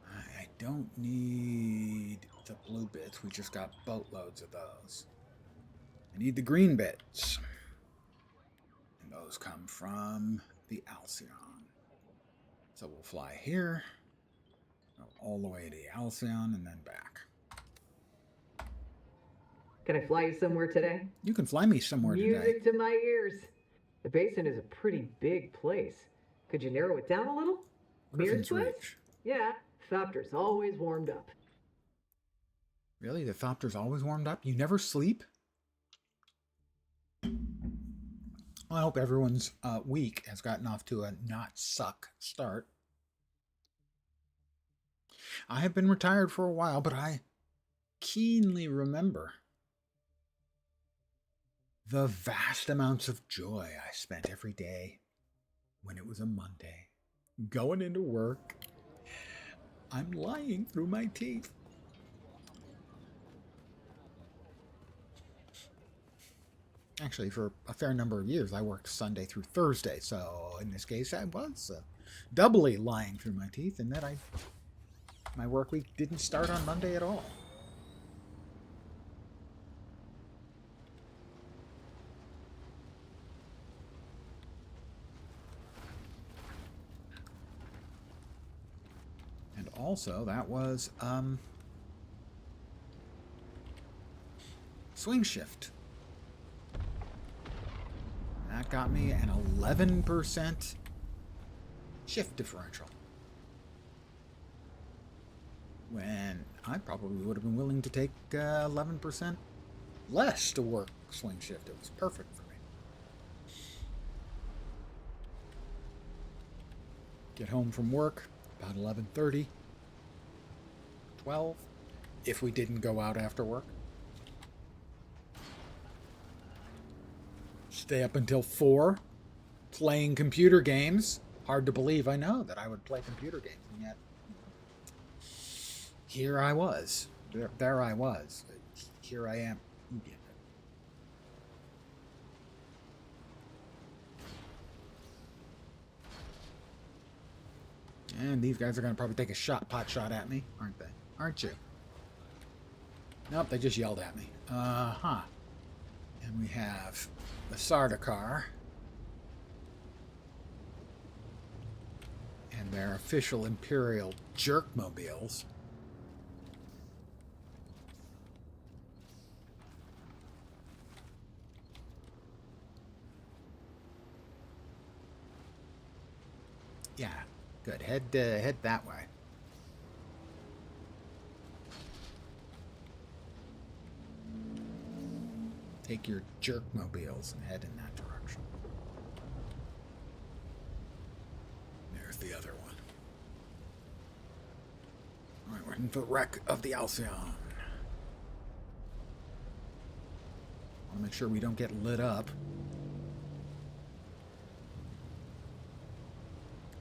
S3: I don't need the blue bits. We just got boatloads of those. I need the green bits. And those come from the Alcyon. So we'll fly here, go all the way to the Alcyon, and then back.
S7: Can I fly you somewhere today?
S3: You can fly me somewhere today.
S7: Music to my ears. The basin is a pretty big place. Could you narrow it down a little?
S3: Griffin's
S7: Beard's place?
S3: Reach.
S7: Yeah, Thopter's always warmed up.
S3: Really? The Thopter's always warmed up? You never sleep? I hope everyone's week has gotten off to a not suck start. I have been retired for a while, but I keenly remember the vast amounts of joy I spent every day when it was a Monday. Going into work, I'm lying through my teeth. Actually, for a fair number of years, I worked Sunday through Thursday. So in this case, I was doubly lying through my teeth, and that my work week didn't start on Monday at all. And also, that was swing shift. That got me an 11% shift differential. When I probably would have been willing to take 11% less to work swing shift. It was perfect for me. Get home from work about 11:30, 12, if we didn't go out after work. Stay up until 4, playing computer games Hard to believe, I know, that I would play computer games, and yet here I was. There I was. Here I am. And these guys are going to probably take a pot shot at me, aren't they? Aren't you? Nope, they just yelled at me. Uh-huh. And we have the Sardaukar. And their official Imperial jerkmobiles. Yeah, good. Head that way. Take your jerkmobiles and head in that direction. There's the other one. Alright, we're in the wreck of the Alcyon. I want to make sure we don't get lit up.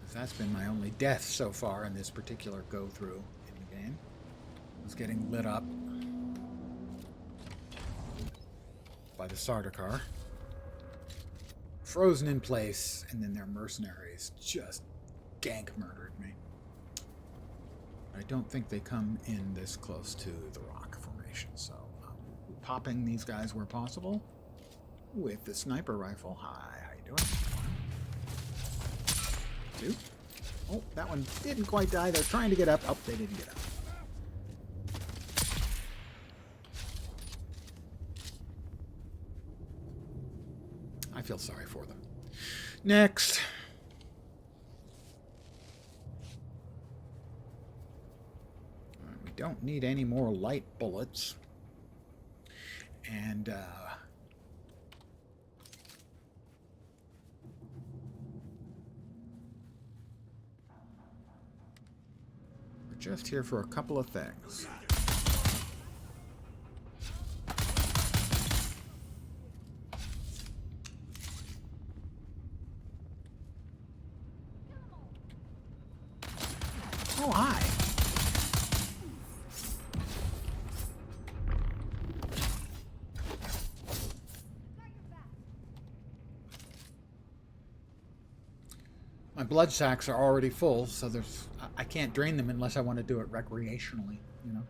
S3: Because that's been my only death so far in this particular go-through in the game. Was getting lit up by the Sardaukar. Frozen in place, and then their mercenaries just gank murdered me. I don't think they come in this close to the rock formation, so popping these guys where possible with the sniper rifle. Hi, how you doing? Two. Oh, that one didn't quite die. They're trying to get up. Oh, they didn't get up. I feel sorry for them. Next. We don't need any more light bullets. And, we're just here for a couple of things. Oh, hi. My blood sacks are already full, so I can't drain them unless I want to do it recreationally, you know.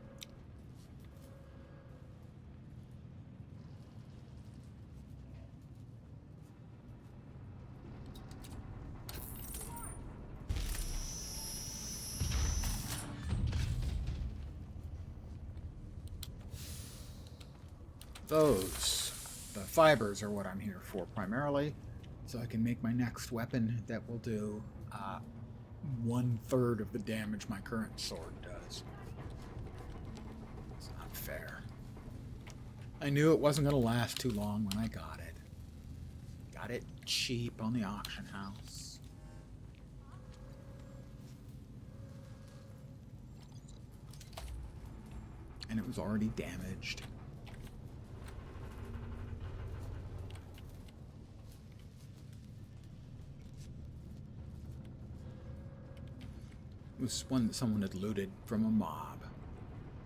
S3: The fibers are what I'm here for primarily, so I can make my next weapon that will do 1/3 of the damage my current sword does. It's not fair. I knew it wasn't going to last too long when I got it. Got it cheap on the auction house. And it was already damaged. It was one that someone had looted from a mob.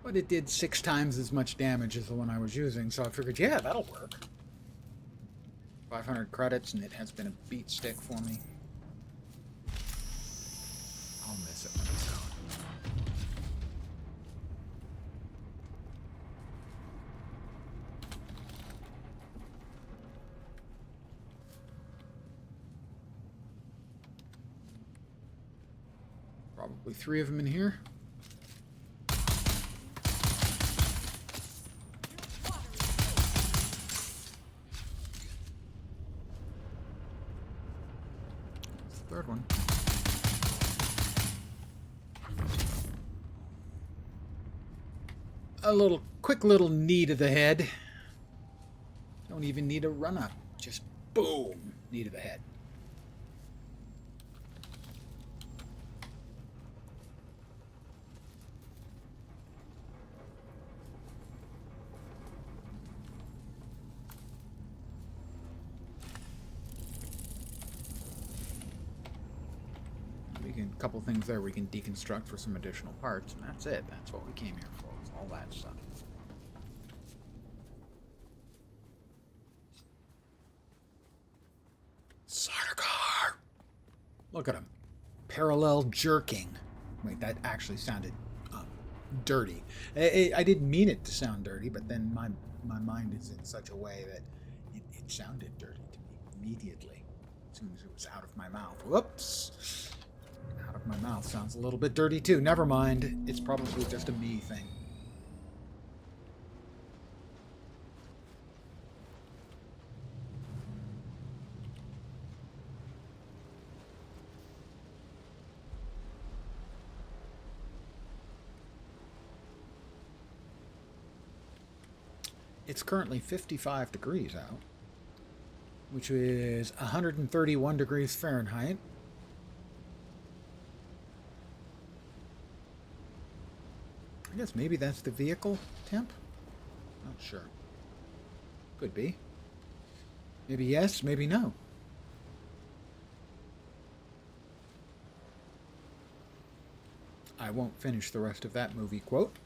S3: But it did 6 times as much damage as the one I was using, so I figured, yeah, that'll work. 500 credits, and it has been a beat stick for me. I'll miss it when it's gone. Probably 3 of them in here. That's the 3rd one. A quick little knee to the head. Don't even need a run up. Just boom, knee to the head. you can a couple things there we can deconstruct for some additional parts, and that's it. That's what we came here for. Is all that stuff. Sarkar! Look at him. Parallel jerking. Wait, that actually sounded dirty. I didn't mean it to sound dirty, but then my mind is in such a way that it sounded dirty to me immediately. As soon as it was out of my mouth. Whoops! Out of my mouth sounds a little bit dirty too. Never mind. It's probably just a me thing. It's currently 55 degrees out, which is 131 degrees Fahrenheit. I guess maybe that's the vehicle temp? Not sure. Could be. Maybe yes, maybe no. I won't finish the rest of that movie quote.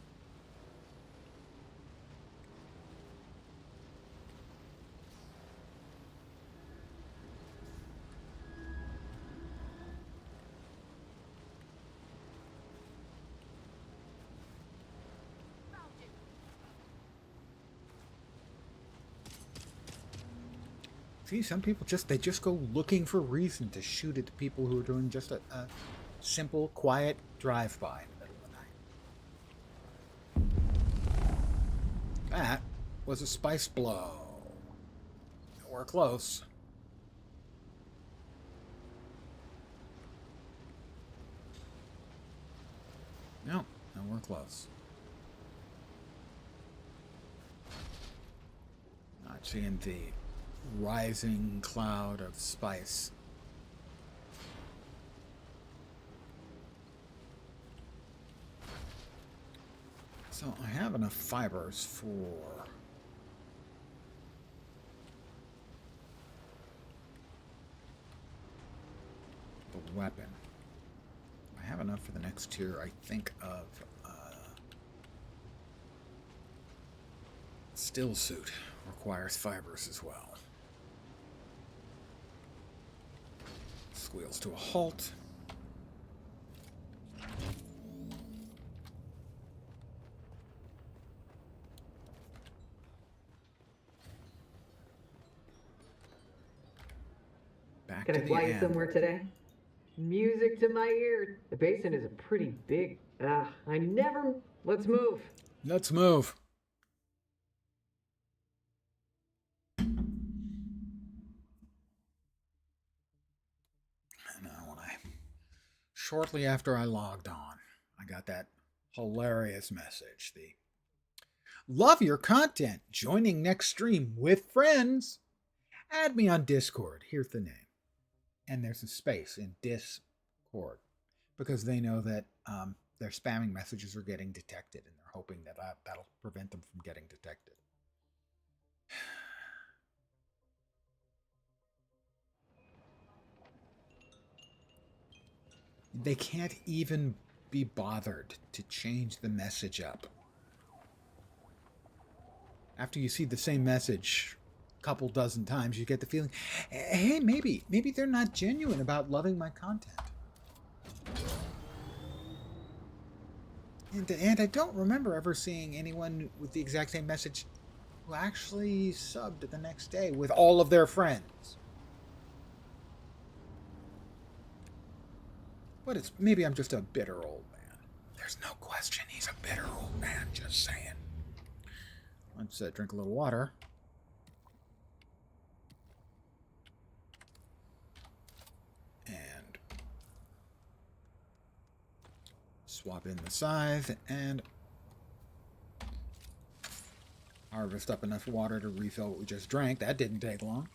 S3: See, some people they just go looking for reason to shoot at the people who are doing just a simple, quiet drive-by in the middle of the night. That was a spice blow. We're close. No, we're close. Not seeing the rising cloud of spice. So I have enough fibers for the weapon. I have enough for the next tier. I think of still suit requires fibers as well. Squeals to a halt. Back
S7: Can
S3: to
S7: I
S3: the
S7: fly you
S3: end.
S7: somewhere today? Music to my ear. The basin is a pretty big. I never. Let's move.
S3: Let's move. Shortly after I logged on, I got that hilarious message. Love your content. Joining next stream with friends. Add me on Discord. Here's the name. And there's a space in Discord. Because they know that their spamming messages are getting detected. And they're hoping that that'll prevent them from getting detected. They can't even be bothered to change the message up. After you see the same message a couple dozen times, you get the feeling, hey, maybe they're not genuine about loving my content. And I don't remember ever seeing anyone with the exact same message who actually subbed the next day with all of their friends. But maybe I'm just a bitter old man. There's no question he's a bitter old man, just saying. Let's drink a little water. And swap in the scythe and harvest up enough water to refill what we just drank. That didn't take long.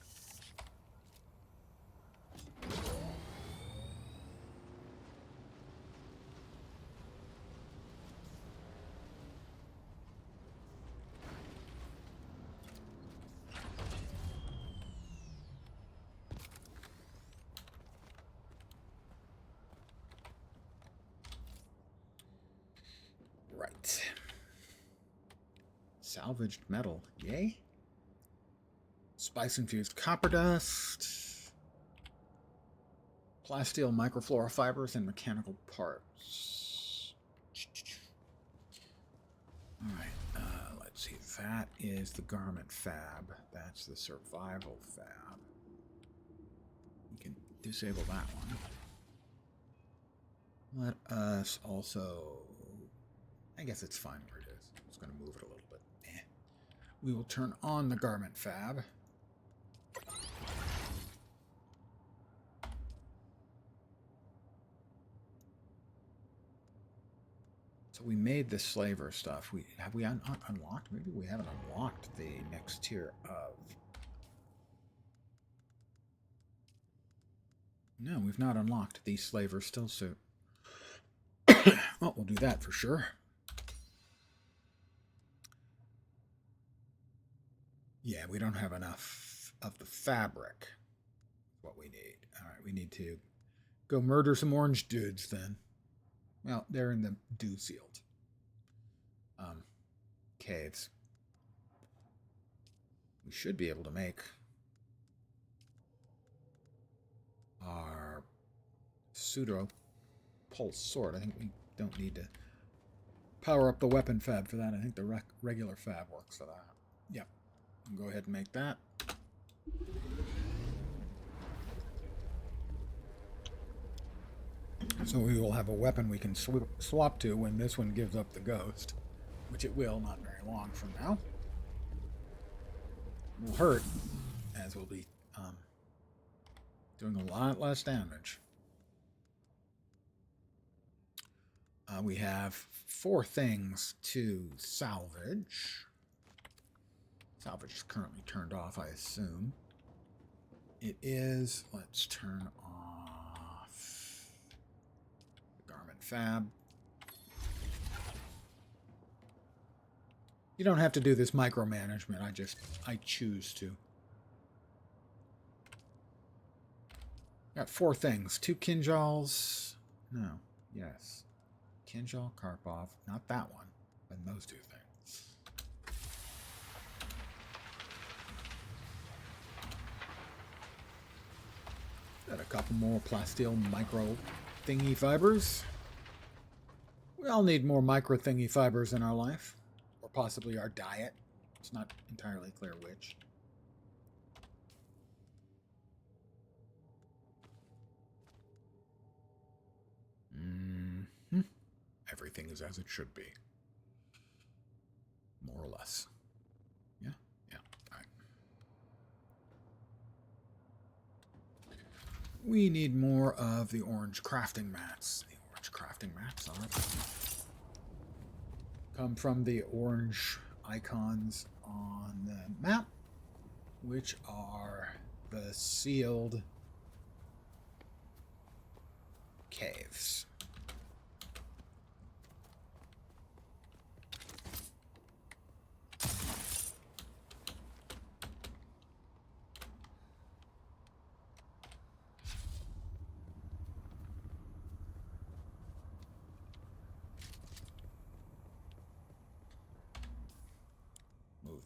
S3: Salvaged metal. Yay. Spice-infused copper dust. Plasteel microflora fibers and mechanical parts. Alright, let's see. That is the garment fab. That's the survival fab. We can disable that one. Let us also... I guess it's fine where it is. I'm just going to move it a little bit. We will turn on the garment fab. So we made the slaver stuff. Have we unlocked? Maybe we haven't unlocked the next tier of... No, we've not unlocked the slaver still suit. Well, we'll do that for sure. Yeah, we don't have enough of the fabric. What we need. Alright, we need to go murder some orange dudes then. Well, they're in the dew-sealed caves. We should be able to make our pseudo pulse sword. I think we don't need to power up the weapon fab for that. I think the regular fab works for that. Yep. Go ahead and make that. So we will have a weapon we can swap to when this one gives up the ghost, which it will not very long from now. It will hurt, as we'll be doing a lot less damage. We have 4 things to salvage. Salvage is currently turned off, I assume. It is. Let's turn off the garment fab. You don't have to do this micromanagement. I choose to. Got 4 things. 2 Kinjals. No. Yes. Kinjal, Karpov. Not that one, but those 2 things. Got a couple more plasteel micro thingy fibers. We all need more micro thingy fibers in our life. Or possibly our diet. It's not entirely clear which. Everything is as it should be. More or less. Yeah? Yeah. Alright. We need more of the orange crafting mats. The orange crafting mats come from the orange icons on the map, which are the sealed caves.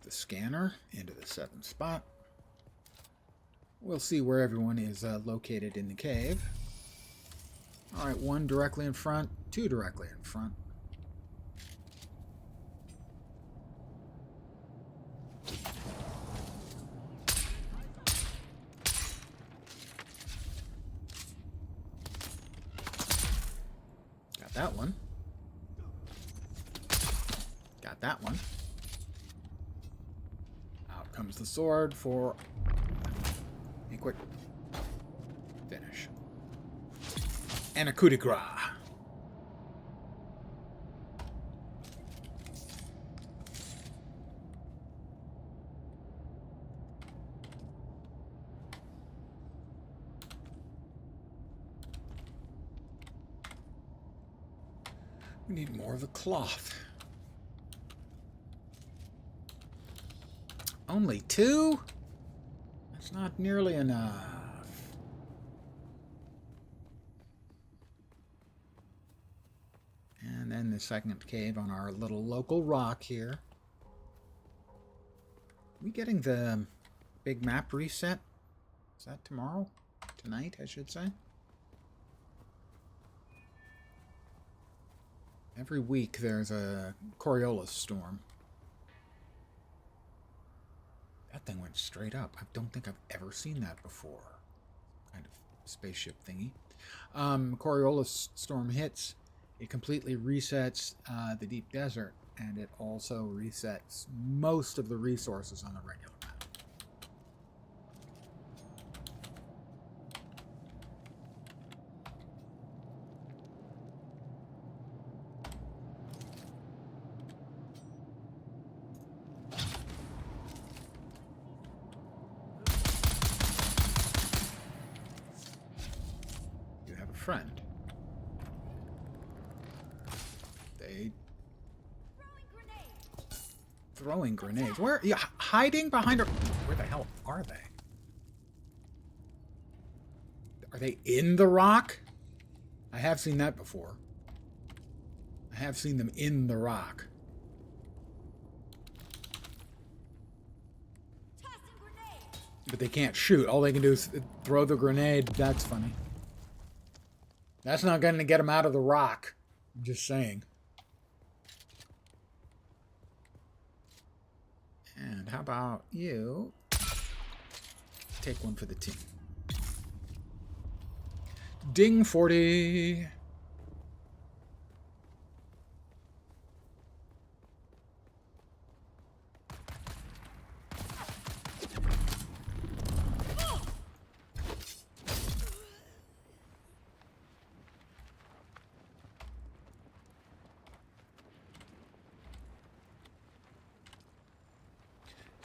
S3: The scanner into the 7th spot. We'll see where everyone is located in the cave. Alright, 1 directly in front, 2 directly in front. Got that one. Got that one. Comes the sword for a quick finish. And a coup de grace. We need more of the cloth. Only 2? That's not nearly enough. And then the second cave on our little local rock here. we getting the big map reset? Is that tomorrow? Tonight, I should say. Every week there's a Coriolis storm. That thing went straight up. I don't think I've ever seen that before. Kind of spaceship thingy. Coriolis storm hits. It completely resets the deep desert, and it also resets most of the resources on the regular map. You have a friend. They throwing grenades. Where? Yeah, hiding behind her. Where the hell are they? Are they in the rock? I have seen that before. I have seen them in the rock. But they can't shoot. All they can do is throw the grenade. That's funny. That's not going to get them out of the rock. I'm just saying. And how about you take one for the team? Ding 40.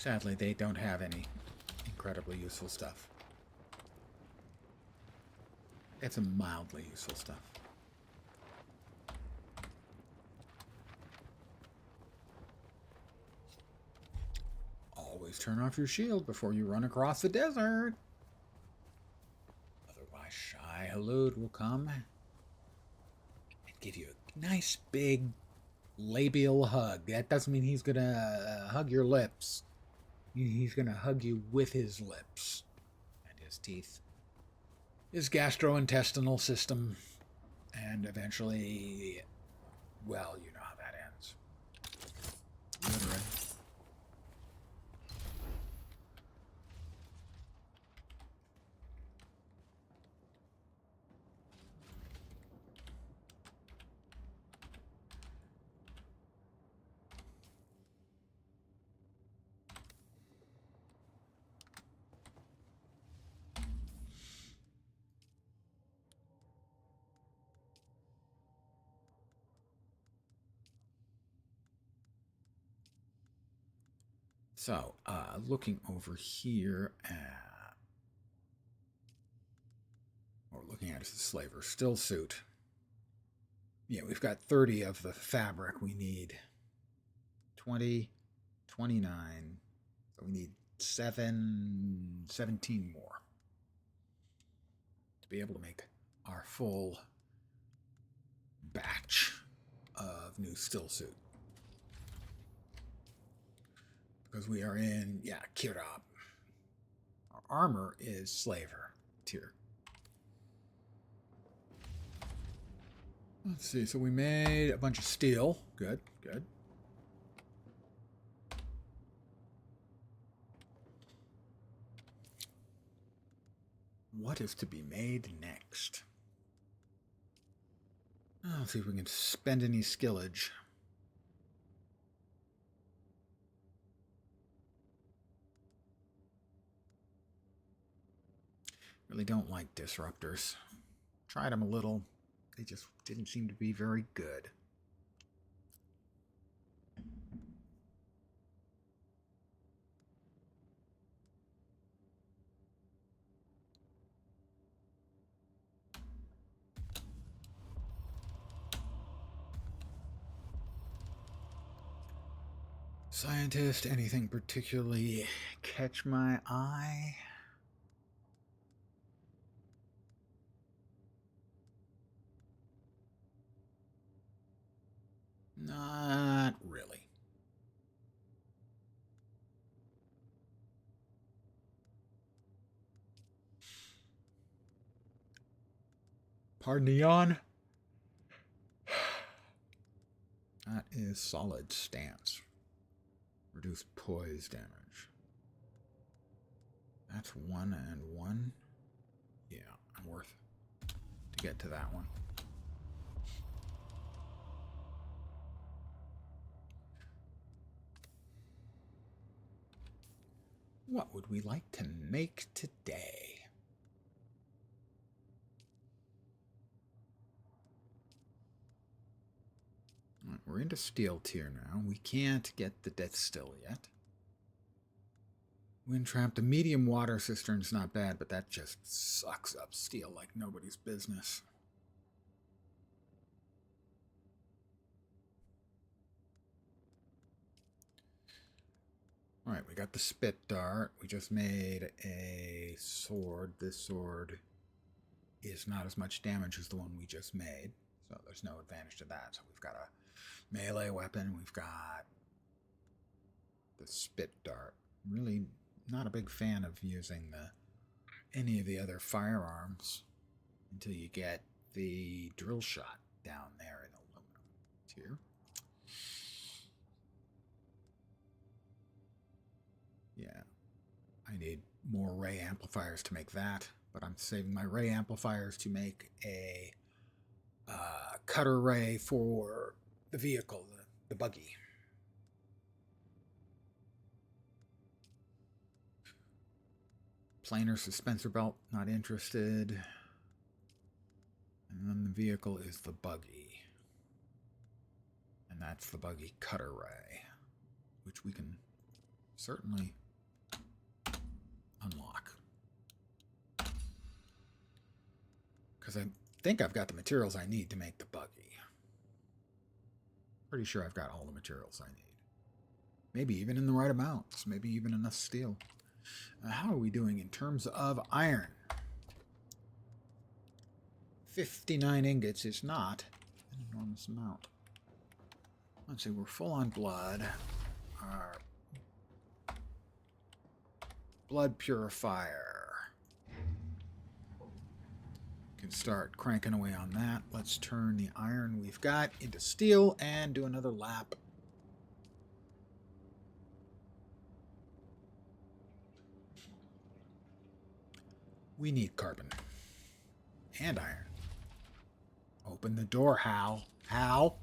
S3: Sadly, they don't have any incredibly useful stuff. It's a mildly useful stuff. Always turn off your shield before you run across the desert. Otherwise, Shai Halud will come and give you a nice big labial hug. That doesn't mean he's gonna hug your lips. He's gonna hug you with his lips and his teeth, his gastrointestinal system, and eventually, well, you know how that ends. Literally. So, looking over here at, what we're looking at is the slaver still suit. Yeah, we've got 30 of the fabric we need. 20, 29. So we need 17 more to be able to make our full batch of new still suit. Because we are in, Kirab. Our armor is slaver tier. Let's see, so we made a bunch of steel. Good, good. What is to be made next? Let's see if we can spend any skillage. Really don't like disruptors. Tried them a little. They just didn't seem to be very good. Scientist, anything particularly catch my eye? Not really. Pardon the yawn. That is solid stance. Reduce poise damage. That's 1 and 1. Yeah, worth to get to that one. What would we like to make today? Right, we're into steel tier now. We can't get the death still yet. Wind trap, the medium water cistern's not bad, but that just sucks up steel like nobody's business. Alright, we got the spit dart. We just made a sword. This sword is not as much damage as the one we just made, so there's no advantage to that. So we've got a melee weapon. We've got the spit dart. Really not a big fan of using any of the other firearms until you get the drill shot down there in aluminum tier. Yeah, I need more ray amplifiers to make that, but I'm saving my ray amplifiers to make a cutter ray for the vehicle, the buggy. Planar suspensor belt, not interested. And then the vehicle is the buggy. And that's the buggy cutter ray, which we can certainly unlock. Because I think I've got the materials I need to make the buggy. Pretty sure I've got all the materials I need. Maybe even in the right amounts. Maybe even enough steel. How are we doing in terms of iron? 59 ingots is not an enormous amount. Let's see, we're full on blood. Our blood purifier can start cranking away on that. Let's turn the iron we've got into steel and do another lap. We need carbon and iron. Open the door, Hal. Hal?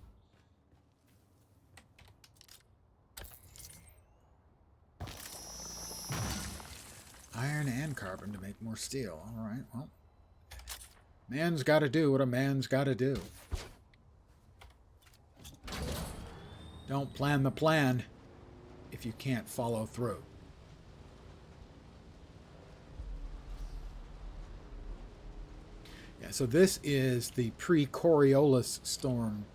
S3: Iron and carbon to make more steel. All right, well. Man's got to do what a man's got to do. Don't plan the plan if you can't follow through. Yeah, so this is the pre-Coriolis storm.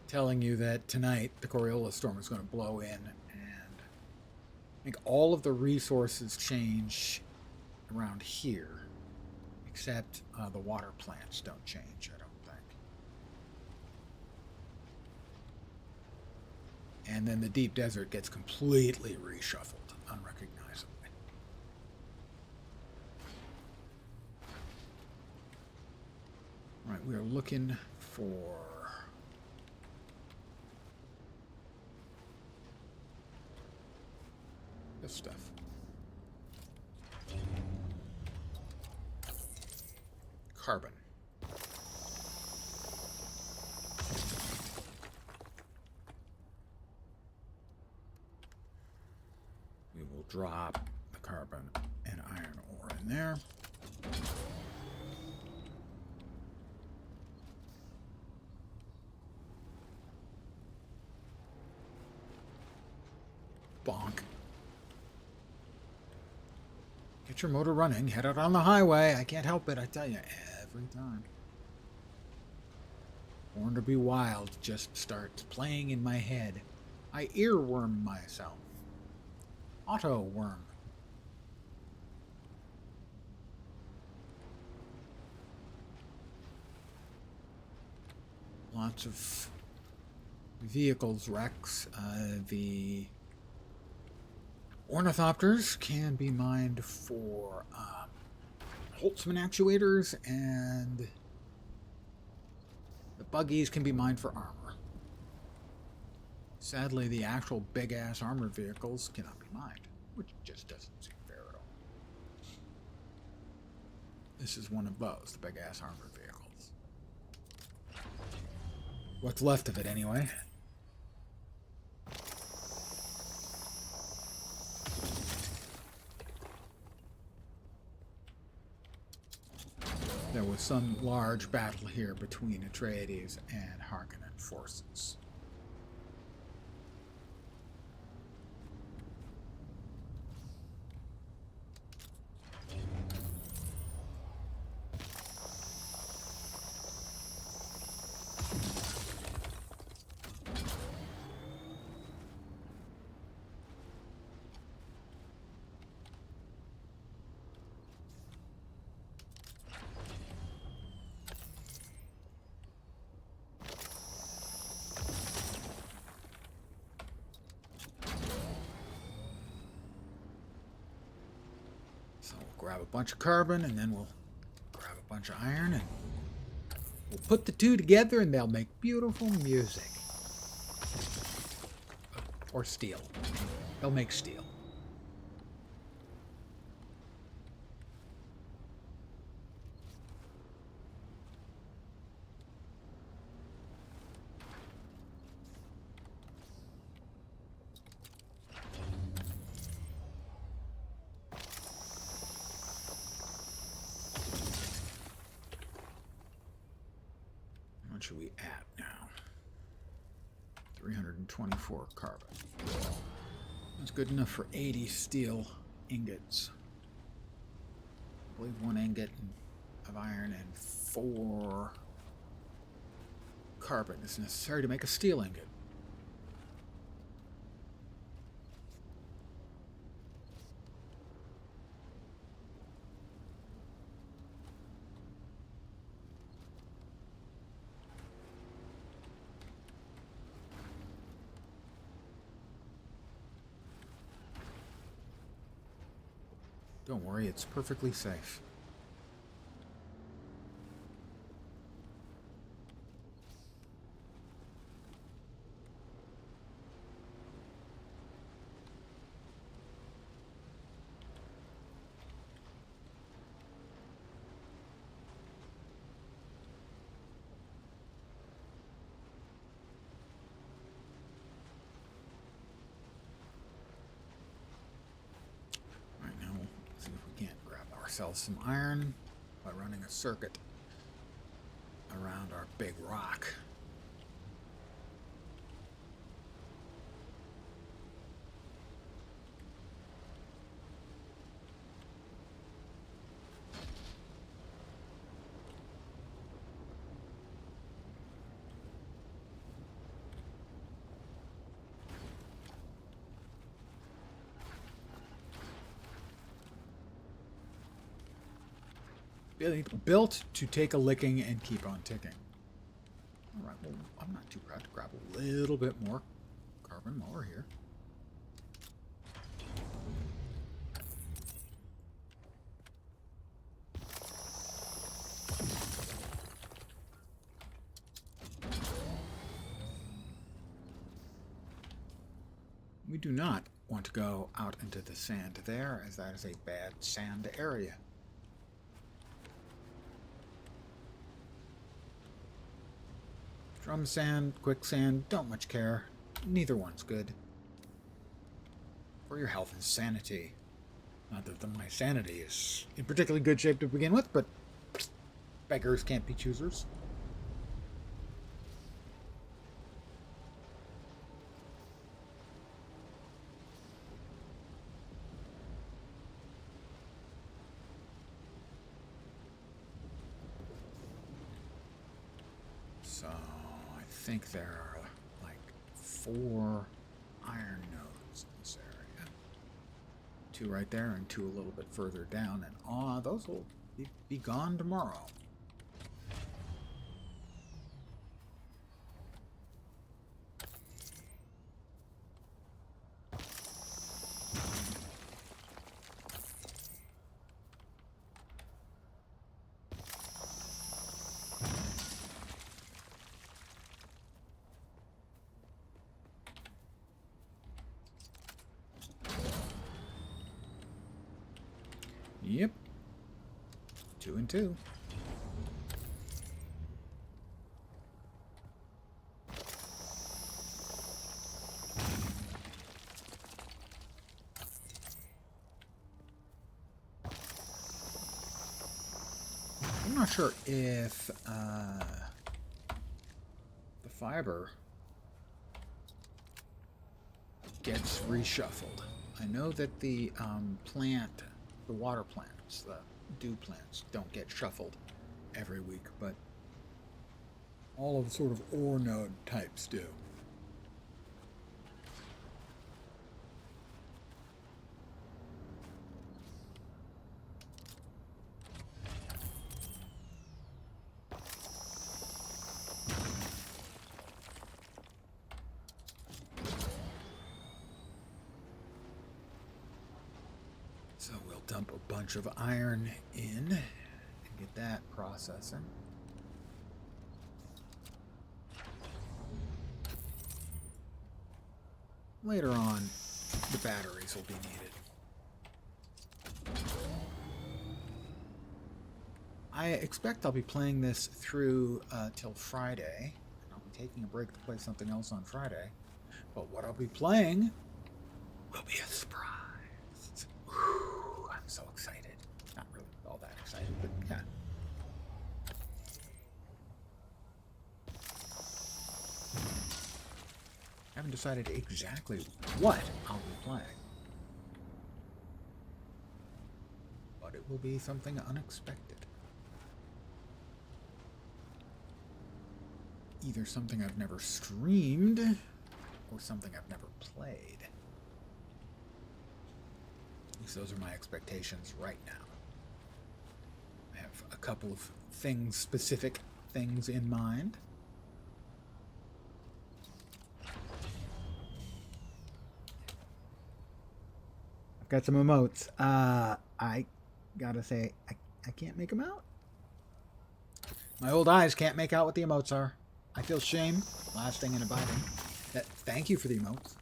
S3: Telling you that tonight the Coriolis storm is going to blow in, and I think all of the resources change around here, except the water plants don't change, I don't think. And then the deep desert gets completely reshuffled, unrecognizably. Right, we are looking for this stuff. Carbon. We will drop the carbon and iron ore in there. Bonk. Get your motor running. Head out on the highway. I can't help it. I tell you, every time. Born to be Wild just starts playing in my head. I earworm myself. Auto worm. Lots of vehicles wrecks. The ornithopters can be mined for Holtzman actuators, and the buggies can be mined for armor. Sadly, the actual big-ass armored vehicles cannot be mined, which just doesn't seem fair at all. This is one of those, the big-ass armored vehicles. What's left of it, anyway. There was some large battle here between Atreides and Harkonnen forces. So we'll grab a bunch of carbon, and then we'll grab a bunch of iron, and we'll put the two together, and they'll make beautiful music. Or steel. They'll make steel. What should we add now? 324 carbon. That's good enough for 80 steel ingots. I believe 1 ingot of iron and 4 carbon is necessary to make a steel ingot. Don't worry, it's perfectly safe. Ourselves some iron by running a circuit around our big rock. Built to take a licking and keep on ticking. Alright, well, I'm not too proud to grab a little bit more carbon while we're here. We do not want to go out into the sand there, as that is a bad sand area. Drum sand, quicksand, don't much care. Neither one's good. For your health and sanity. Not that my sanity is in particularly good shape to begin with, but beggars can't be choosers. So I think there are like 4 iron nodes in this area. 2 right there and 2 a little bit further down, and those will be gone tomorrow. Yep. 2 and 2. I'm not sure if the fiber gets reshuffled. I know that the plant, the water plants, the dew plants, don't get shuffled every week, but all of the sort of ore node types do. So we'll dump a bunch of iron in and get that processing. Later on, the batteries will be needed. I expect I'll be playing this through till Friday. And I'll be taking a break to play something else on Friday. But what I'll be playing will be a surprise. Whew, I'm so excited. Not really all that excited, but yeah. I haven't decided exactly what I'll be playing. But it will be something unexpected. Either something I've never streamed, or something I've never played. At least those are my expectations right now. I have a couple of things, specific things in mind. I've got some emotes. I gotta say, I can't make them out. My old eyes can't make out what the emotes are. I feel shame, lasting and abiding. Thank you for the emotes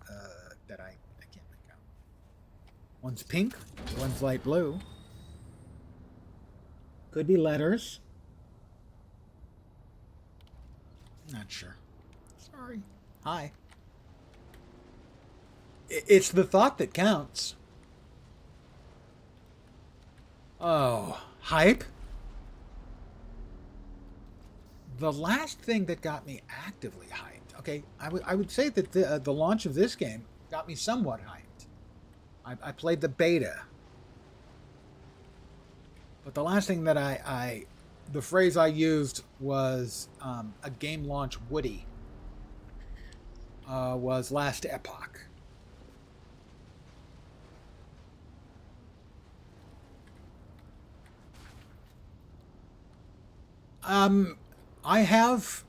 S3: that I can't make out. One's pink, one's light blue. Could be letters. Not sure. Sorry. Hi. It's the thought that counts. Oh, hype? The last thing that got me actively hyped, okay, I would say that the launch of this game got me somewhat hyped. I played the beta. But the last thing that the phrase I used was a game launch Woody, was Last Epoch. I have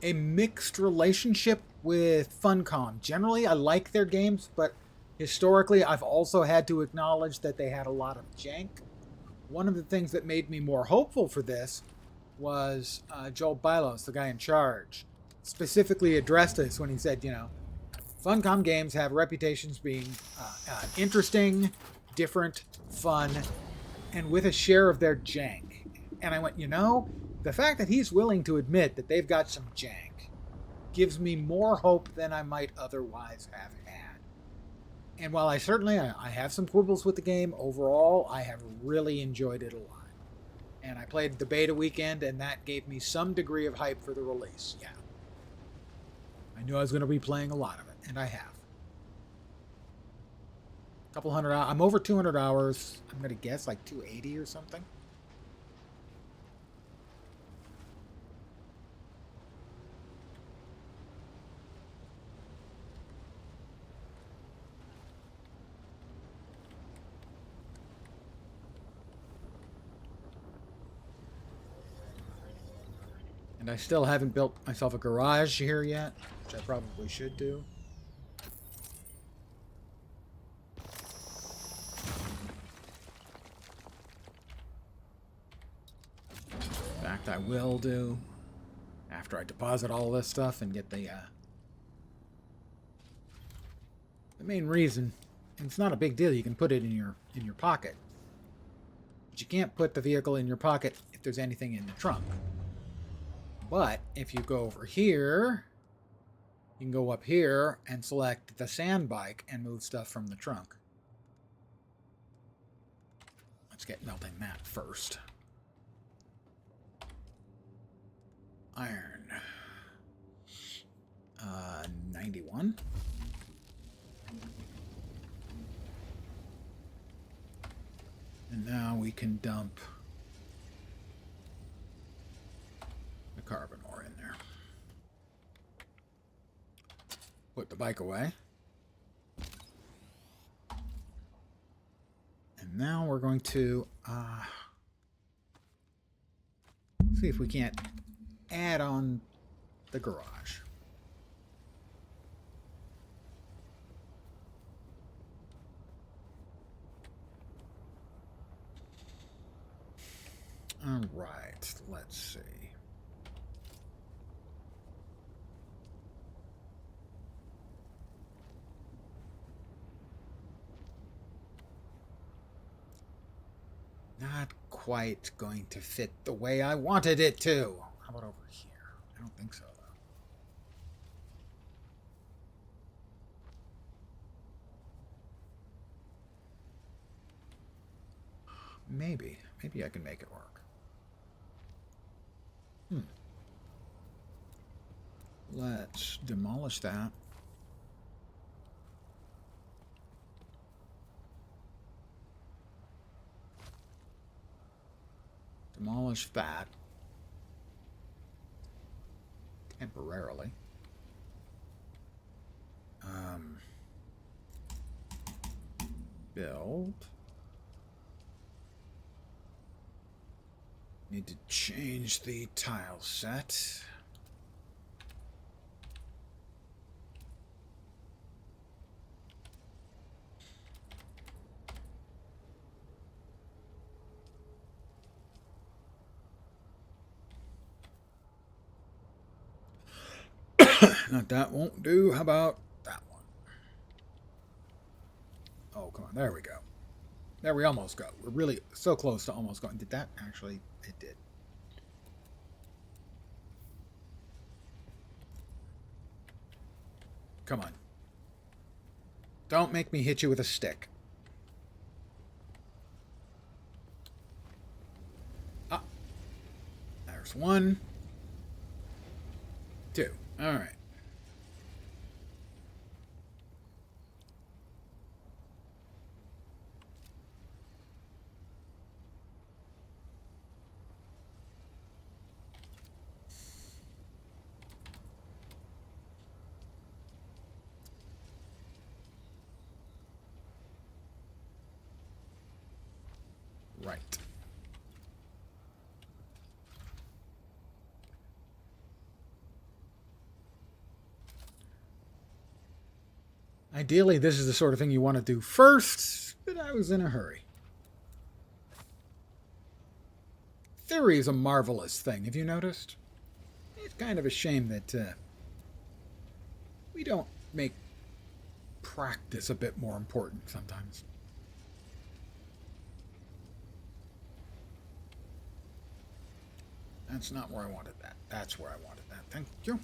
S3: a mixed relationship with Funcom. Generally, I like their games, but historically, I've also had to acknowledge that they had a lot of jank. One of the things that made me more hopeful for this was Joel Bylos, the guy in charge, specifically addressed this when he said, Funcom games have reputations being interesting, different, fun, and with a share of their jank. And I went, the fact that he's willing to admit that they've got some jank gives me more hope than I might otherwise have had. And while I have some quibbles with the game, overall, I have really enjoyed it a lot. And I played the beta weekend, and that gave me some degree of hype for the release. Yeah. I knew I was going to be playing a lot of it, and I have. A couple hundred hours. I'm over 200 hours. I'm going to guess like 280 or something. And I still haven't built myself a garage here yet, which I probably should do. In fact, I will do after I deposit all this stuff and get the main reason. And it's not a big deal. You can put it in your pocket. But you can't put the vehicle in your pocket if there's anything in the trunk. But if you go over here, you can go up here and select the sand bike and move stuff from the trunk. Let's get melting that first. Iron. 91. And now we can dump the carbon ore in there. Put the bike away. And now we're going to see if we can't add on the garage. All right, let's see. Not quite going to fit the way I wanted it to. How about over here? I don't think so, though. Maybe I can make it work. Let's demolish that. Demolish that. Temporarily. Build. Need to change the tile set. Not that won't do. How about that one? Oh, come on. There we go. There we almost go. We're really so close to almost going. Did that actually? It did. Come on. Don't make me hit you with a stick. Ah. There's one. Two. All right. Right. Ideally, this is the sort of thing you want to do first, but I was in a hurry. Theory is a marvelous thing, have you noticed? It's kind of a shame that we don't make practice a bit more important sometimes. That's not where I wanted that. That's where I wanted that. Thank you.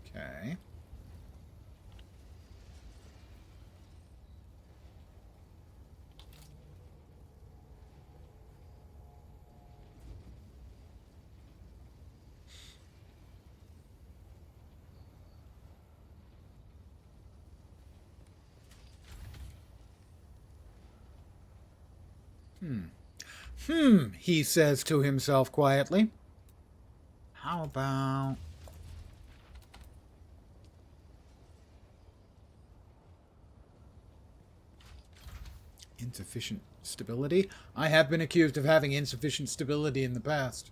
S3: Okay. He says to himself quietly. How about... insufficient stability? I have been accused of having insufficient stability in the past.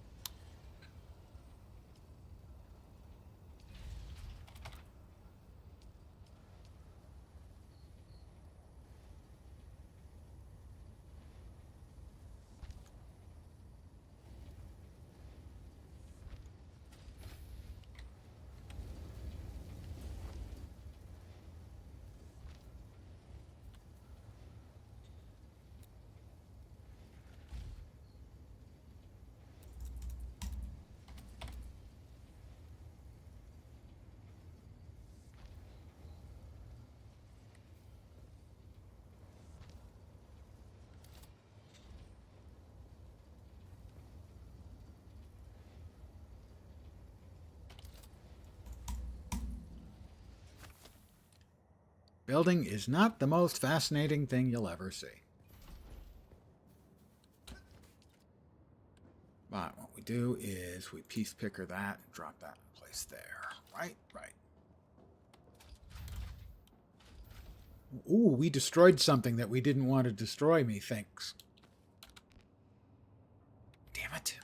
S3: Building is not the most fascinating thing you'll ever see. But what we do is we piece picker that and drop that in place there. Right. Ooh, we destroyed something that we didn't want to destroy, methinks. Damn it.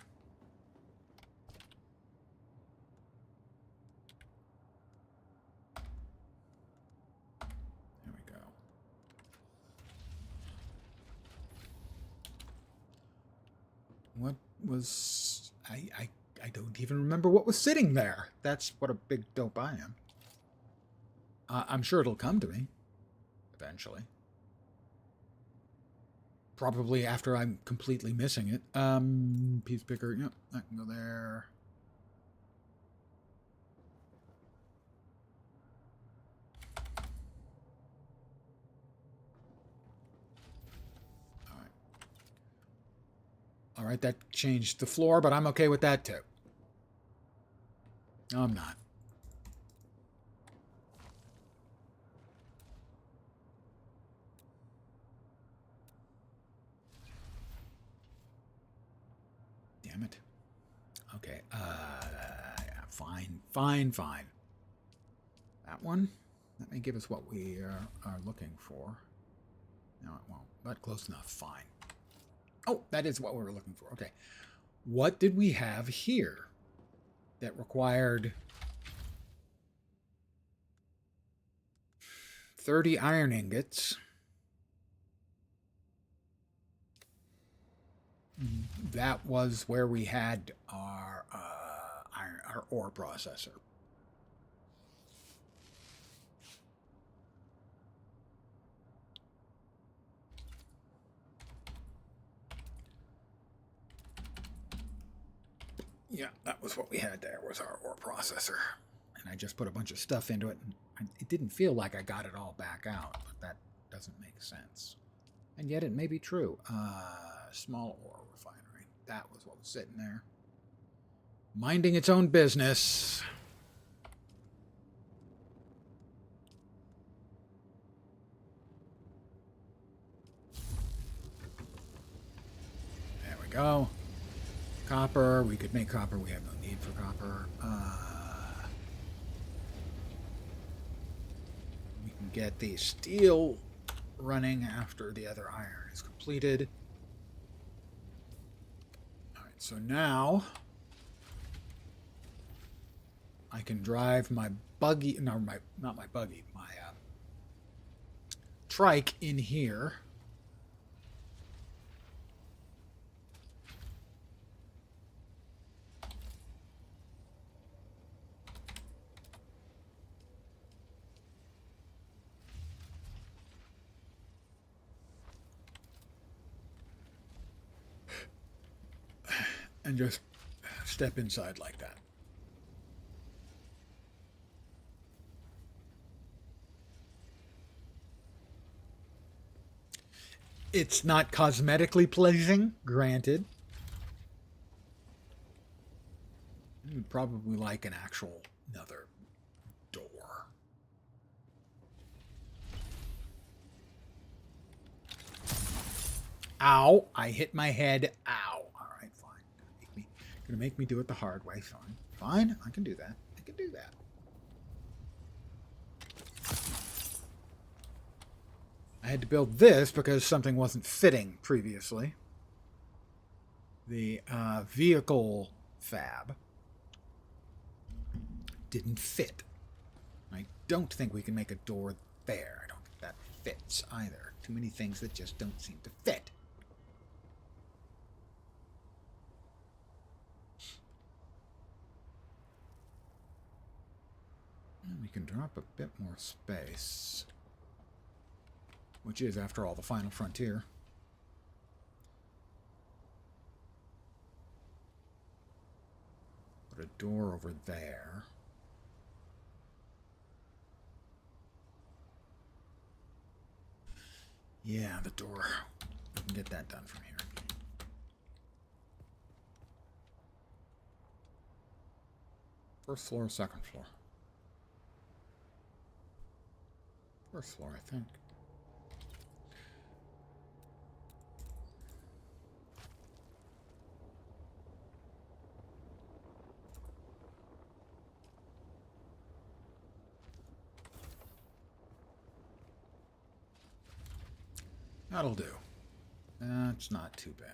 S3: There we go. What was... I don't even remember what was sitting there. That's what a big dope I am. I'm sure it'll come to me. Eventually. Probably after I'm completely missing it. Piece picker. Yep, I can go there. All right, that changed the floor, but I'm okay with that too. No, I'm not. Damn it. Okay, yeah, fine. That one? That may give us what we are looking for. No, it won't, but close enough. Fine. Oh, that is what we were looking for. Okay. What did we have here that required 30 iron ingots? That was where we had our ore processor. Yeah, that was what we had there, was our ore processor. And I just put a bunch of stuff into it, and it didn't feel like I got it all back out, but that doesn't make sense. And yet it may be true. Small ore refinery. That was what was sitting there. Minding its own business. There we go. Copper. We could make copper. We have no need for copper. We can get the steel running after the other iron is completed. All right, so now I can drive my buggy, no, not my buggy, my trike in here. And just step inside like that. It's not cosmetically pleasing, granted. You would probably like an actual another door. Ow! I hit my head. Ow! All right, fine. Gonna make me do it the hard way. Fine. I can do that. I had to build this because something wasn't fitting previously. The vehicle fab didn't fit. I don't think we can make a door there. I don't think that fits either. Too many things that just don't seem to fit. And we can drop a bit more space. Which is, after all, the final frontier. Put a door over there. Yeah, the door. We can get that done from here. First floor, second floor. First floor, I think. That'll do. That's not too bad.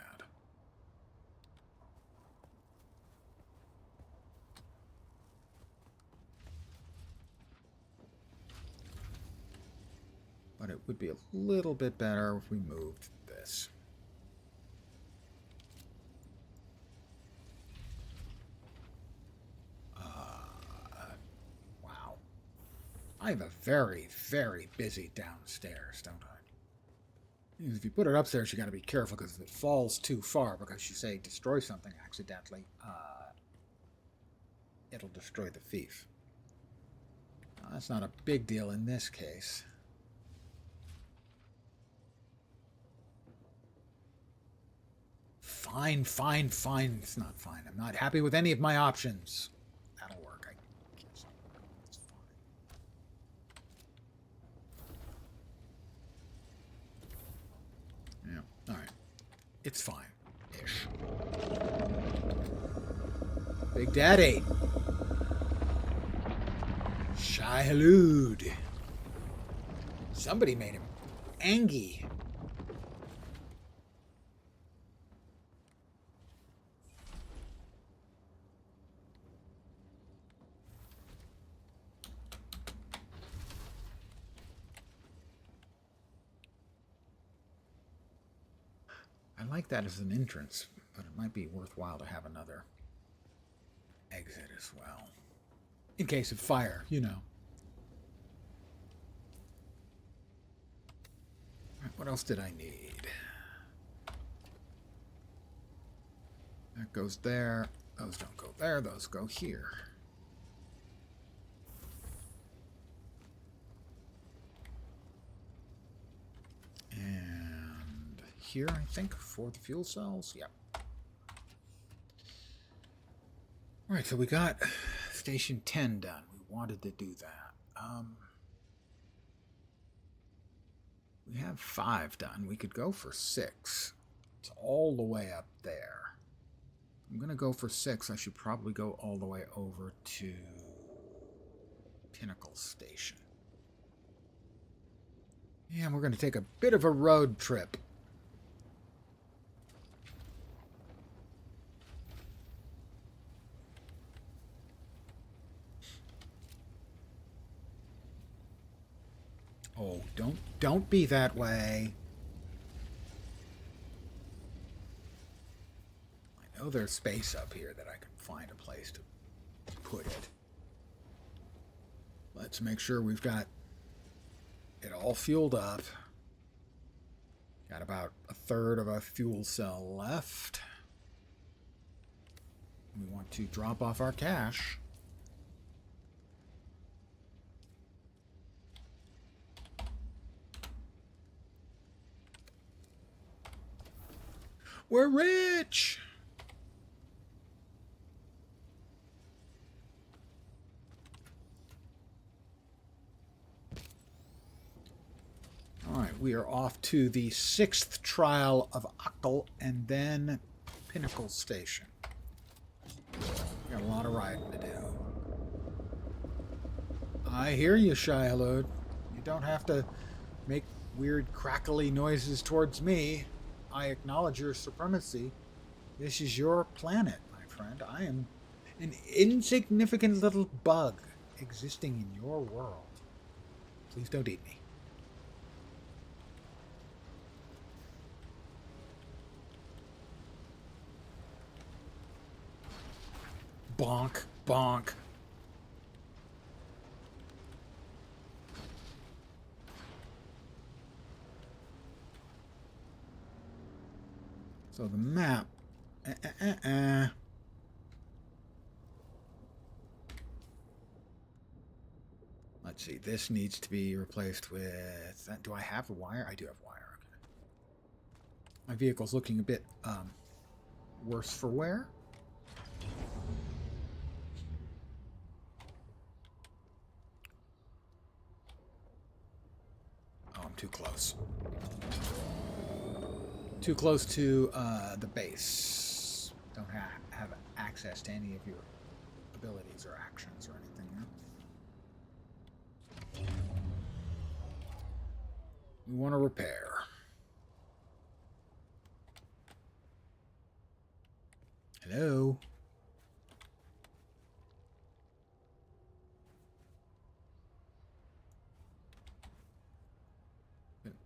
S3: But it would be a little bit better if we moved this. Wow. I have a very, very busy downstairs, don't I? If you put it upstairs, you got to be careful because if it falls too far, because you say destroy something accidentally, it'll destroy the thief. That's not a big deal in this case. Fine, fine, fine. It's not fine. I'm not happy with any of my options. That'll work. I guess. It's fine. Yeah. All right. It's fine. Ish. Big Daddy. Shai Halud. Somebody made him angry. I like that as an entrance, but it might be worthwhile to have another exit as well. In case of fire, you know. What else did I need? That goes there. Those don't go there. Those go here. And here, I think, for the fuel cells. Yep. All right, so we got Station 10 done. We wanted to do that. We have 5 done. We could go for 6. It's all the way up there. I'm going to go for 6. I should probably go all the way over to Pinnacle Station. Yeah, we're going to take a bit of a road trip. Oh, don't be that way. I know there's space up here that I can find a place to put it. Let's make sure we've got it all fueled up. Got about a third of a fuel cell left. We want to drop off our cash. We're rich! All right, we are off to the 6th trial of Akal and then Pinnacle Station. Got a lot of riding to do. I hear you, Shai Halud. You don't have to make weird crackly noises towards me. I acknowledge your supremacy. This is your planet, my friend. I am an insignificant little bug existing in your world. Please don't eat me. Bonk, bonk. So the map. Let's see. This needs to be replaced with. Do I have a wire? I do have wire. Okay. My vehicle's looking a bit worse for wear. too close. Too close to the base. Don't have access to any of your abilities or actions or anything here. We want to repair. Hello?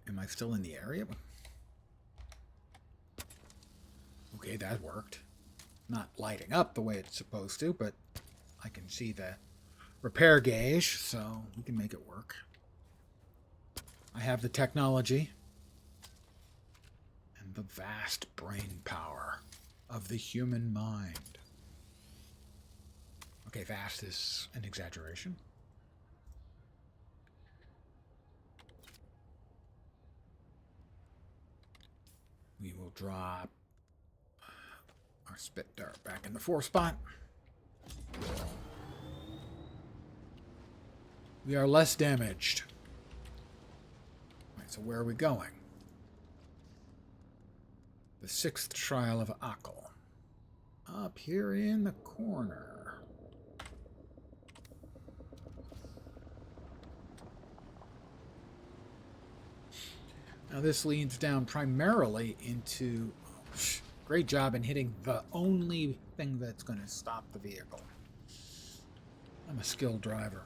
S3: Am I still in the area? Okay, that worked. Not lighting up the way it's supposed to, but I can see the repair gauge, so we can make it work. I have the technology and the vast brain power of the human mind. Okay, vast is an exaggeration. We will drop our spit dart back in the 4 spot. We are less damaged. Right, so where are we going? The 6th trial of Akal. Up here in the corner. Now this leads down primarily into... great job in hitting the only thing that's going to stop the vehicle. I'm a skilled driver.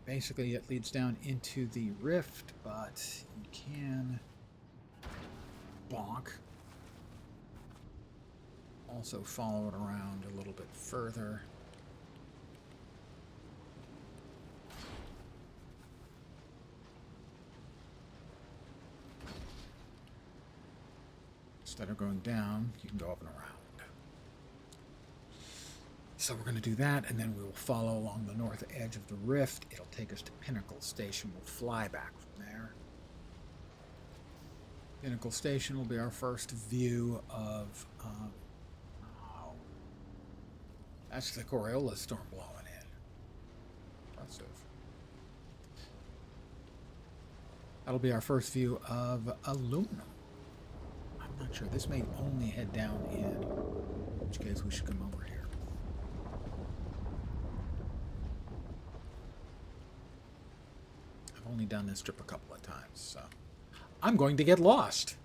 S3: Basically, it leads down into the rift, but you can bonk. Also follow it around a little bit further. Instead of going down, you can go up and around. So we're going to do that, and then we will follow along the north edge of the rift. It'll take us to Pinnacle Station. We'll fly back from there. Pinnacle Station will be our first view of... oh, that's the Coriolis storm blowing in. Impressive. That'll be our first view of aluminum. I'm not sure. This may only head down in which case we should come over here. I've only done this trip a couple of times, so I'm going to get lost.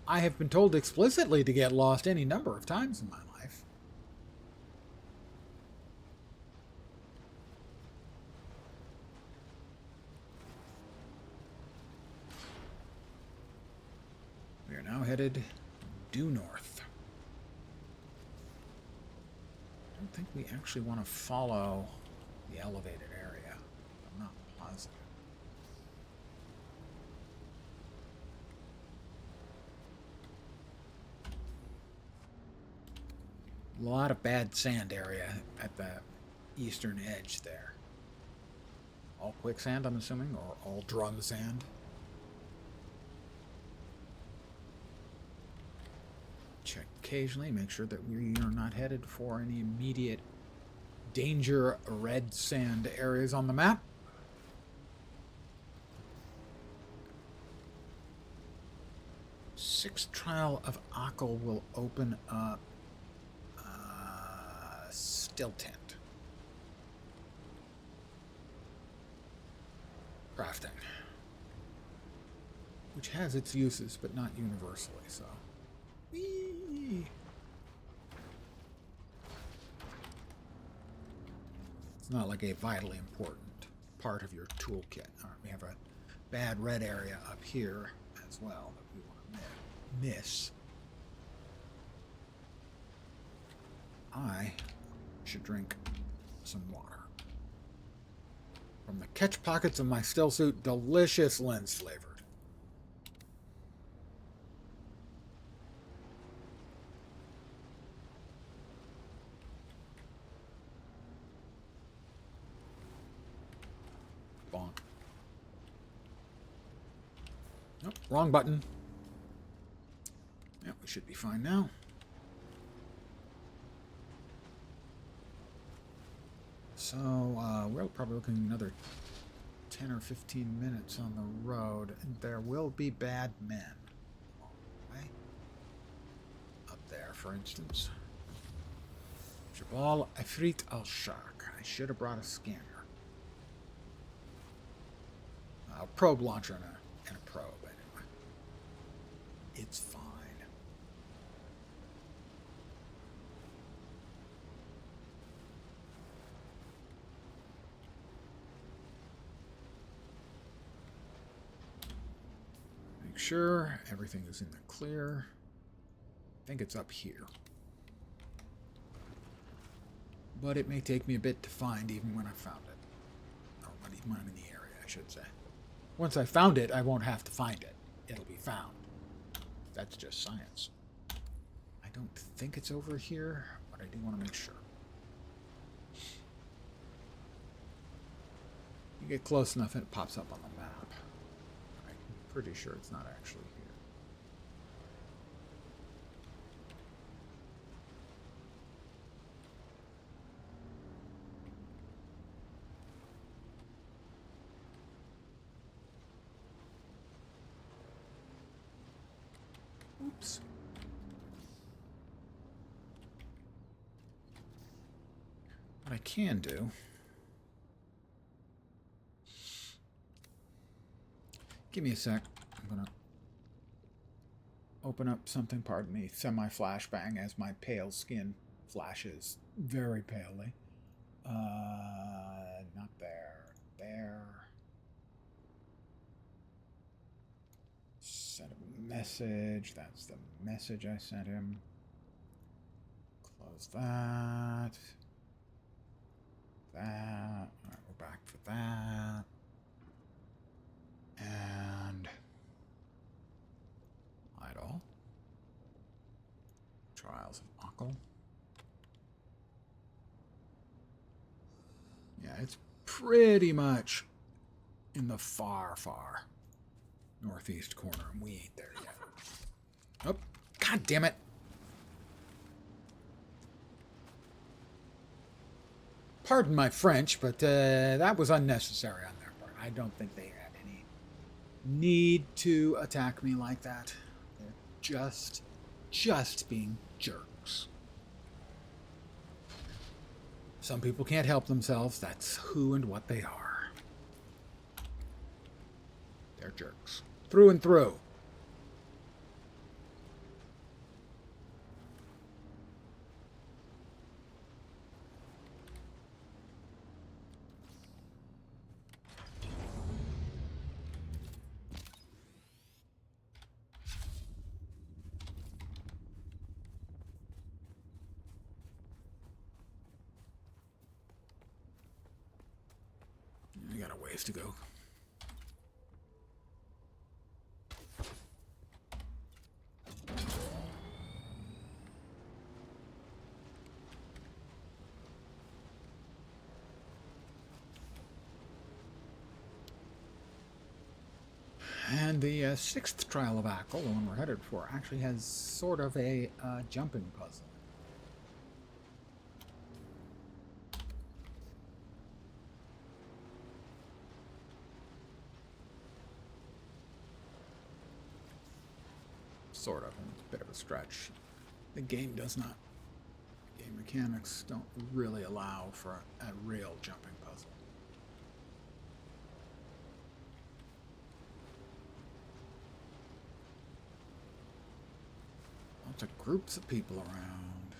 S3: I have been told explicitly to get lost any number of times in my life. We are now headed due north. I don't think we actually want to follow the elevated area. I'm not positive. A lot of bad sand area at the eastern edge there. All quicksand, I'm assuming, or all drum sand. Check occasionally, make sure that we are not headed for any immediate danger red sand areas on the map. Sixth trial of Akal will open up still tent. Crafting. Which has its uses, but not universally, so. Whee! It's not like a vitally important part of your toolkit. All right, we have a bad red area up here as well that we want to miss. I should drink some water. From the catch pockets of my still suit, delicious lens flavored. Bonk. Nope, wrong button. Yep, we should be fine now. So, we're probably looking at another 10 or 15 minutes on the road, and there will be bad men. Right? Up there, for instance. Jabal Ifrit al-Shak. I should have brought a scanner. A probe launcher and a probe, anyway. It's fine. Make sure everything is in the clear. I think it's up here. But it may take me a bit to find even when I found it. Or when I'm in the area, I should say. Once I found it, I won't have to find it. It'll be found. That's just science. I don't think it's over here, but I do want to make sure. You get close enough and it pops up on the map. I'm pretty sure it's not actually here. Oops. What I can do... Give me a sec. I'm going to open up something, pardon me, semi-flashbang as my pale skin flashes very palely. Not there. There. Send a message. That's the message I sent him. Close that. That. Alright, we're back for that. And hide all. Trials of Akal. Yeah, it's pretty much in the far, far northeast corner, and we ain't there yet. Oh, god damn it. Pardon my French, but that was unnecessary on their part. I don't think they had any need to attack me like that. They're just being jerks. Some people can't help themselves. That's who and what they are. They're jerks. Through and through. I got a ways to go. And the sixth trial of Akal, the one we're headed for, actually has sort of a jumping puzzle. Sort of, and it's a bit of a stretch. The game does not. Game mechanics don't really allow for a real jumping puzzle. Lots of groups of people around.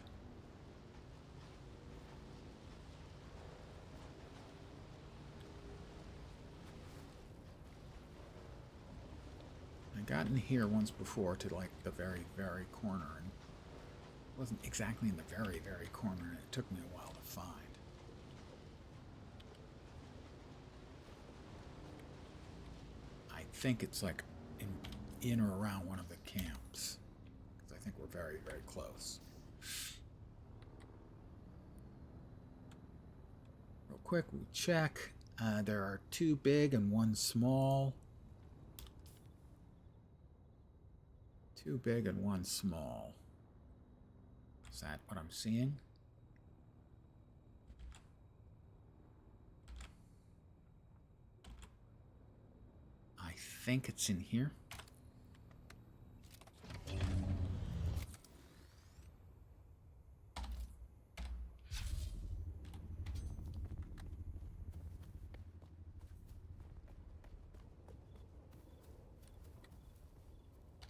S3: I got in here once before to like the very, very corner, and it wasn't exactly in the very, very corner, and it took me a while to find. I think it's like in or around one of the camps. I think we're very, very close. Real quick, we check. There are 2 big and 1 small. 2 big and 1 small. Is that what I'm seeing? think it's in here.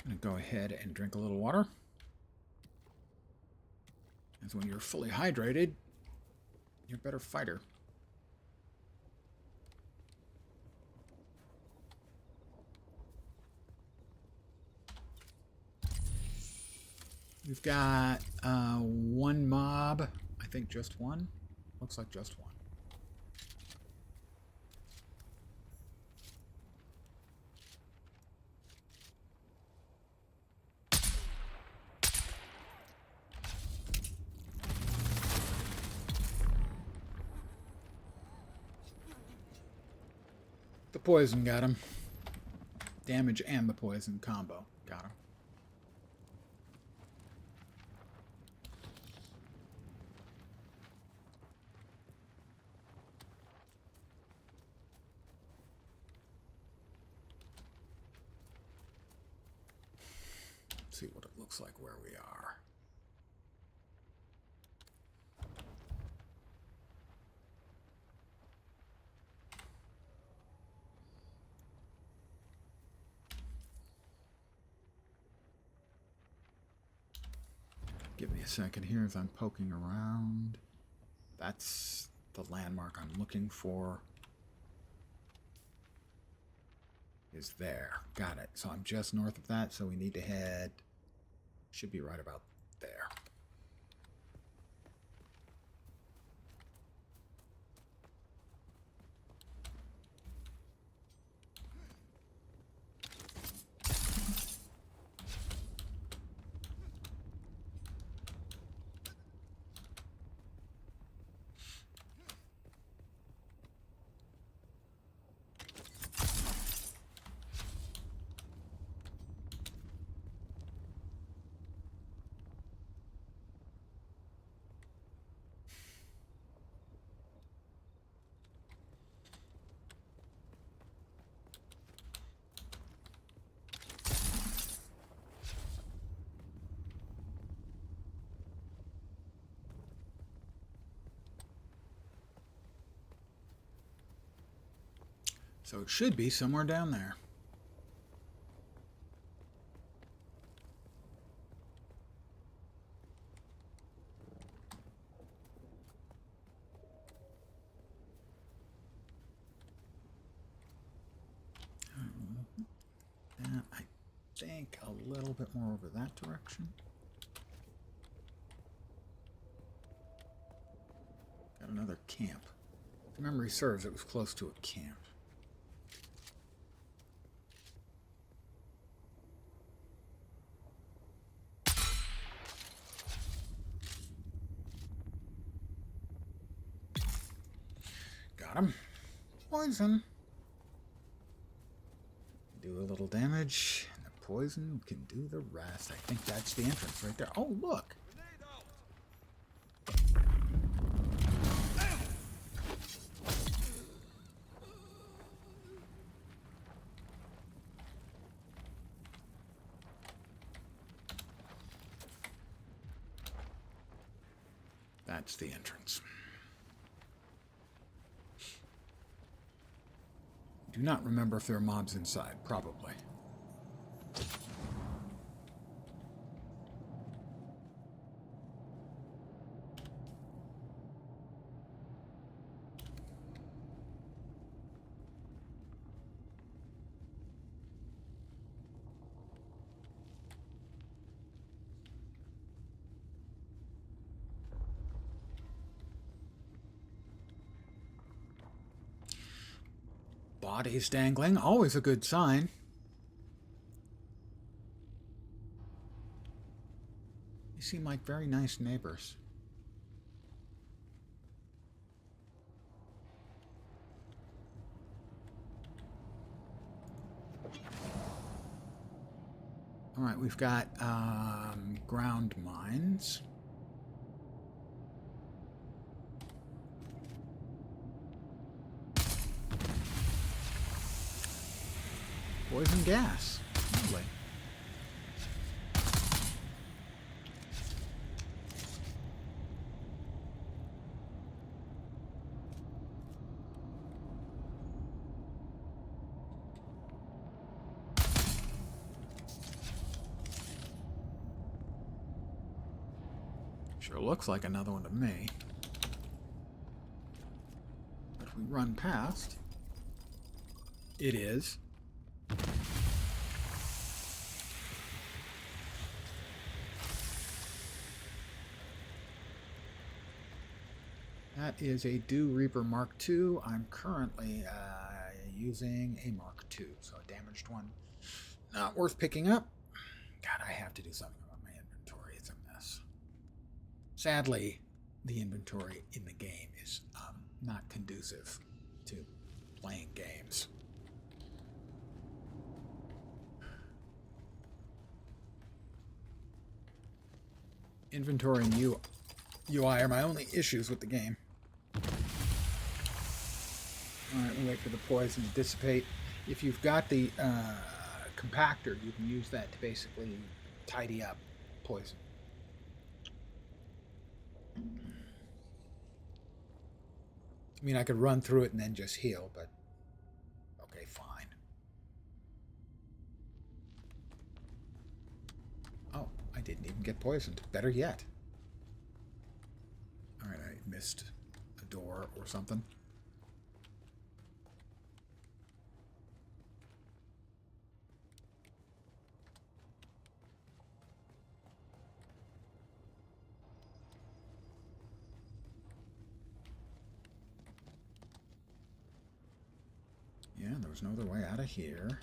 S3: I'm going to go ahead and drink a little water. As when you're fully hydrated, you're a better fighter. We've got one mob. I think just one. Looks like just one. The poison got him. Damage and the poison combo got him. Let's see what it looks like where we are. Give me a second here as I'm poking around. That's the landmark I'm looking for. Is there. Got it. So I'm just north of that, so we need to head. Should be right about there. So it should be somewhere down there. I think a little bit more over that direction. Got another camp. If memory serves, it was close to a camp. Got him. Poison. Do a little damage, and the poison can do the rest. I think that's the entrance right there. Oh, look. That's the entrance. Do not remember if there are mobs inside. Probably. Bodies dangling, always a good sign. They seem like very nice neighbors. All right, we've got ground mines. Poison gas. Lovely. Sure looks like another one to me. But if we run past, it is. That is a Dew Reaper Mark II. I'm currently using a Mark II, so a damaged one. Not worth picking up. God, I have to do something about my inventory. It's a mess. Sadly, the inventory in the game is not conducive to playing games. Inventory and UI are my only issues with the game. Alright, we'll wait for the poison to dissipate. If you've got the compactor, you can use that to basically tidy up poison. I mean, I could run through it and then just heal, but okay, fine. Oh, I didn't even get poisoned. Better yet. Alright, I missed a door or something. Yeah, there was no other way out of here.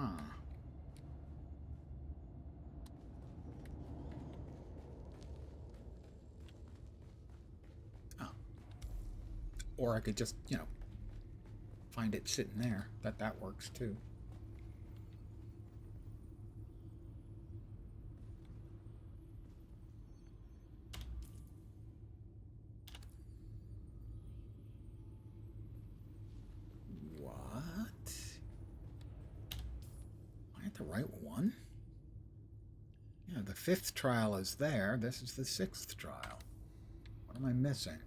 S3: Oh. Or I could just, find it sitting there. That works too. What? Am I at the right one? Yeah, the 5th trial is there. This is the 6th trial. What am I missing?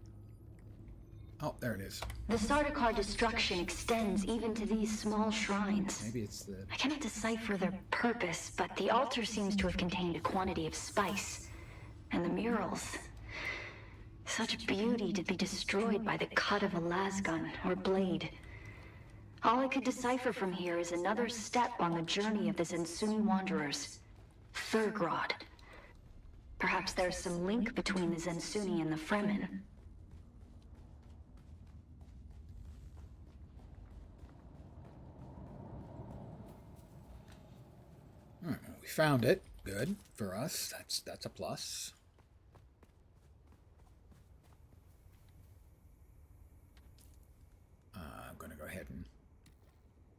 S3: Oh, there it is.
S6: The Sardaukar destruction extends even to these small shrines.
S3: Maybe it's the...
S6: I cannot decipher their purpose, but the altar seems to have contained a quantity of spice. And the murals... such beauty to be destroyed by the cut of a lasgun or blade. All I could decipher from here is another step on the journey of the Zensuni wanderers. Thurgrod. Perhaps there's some link between the Zensuni and the Fremen.
S3: Alright, well, we found it. Good for us. That's a plus. I'm going to go ahead and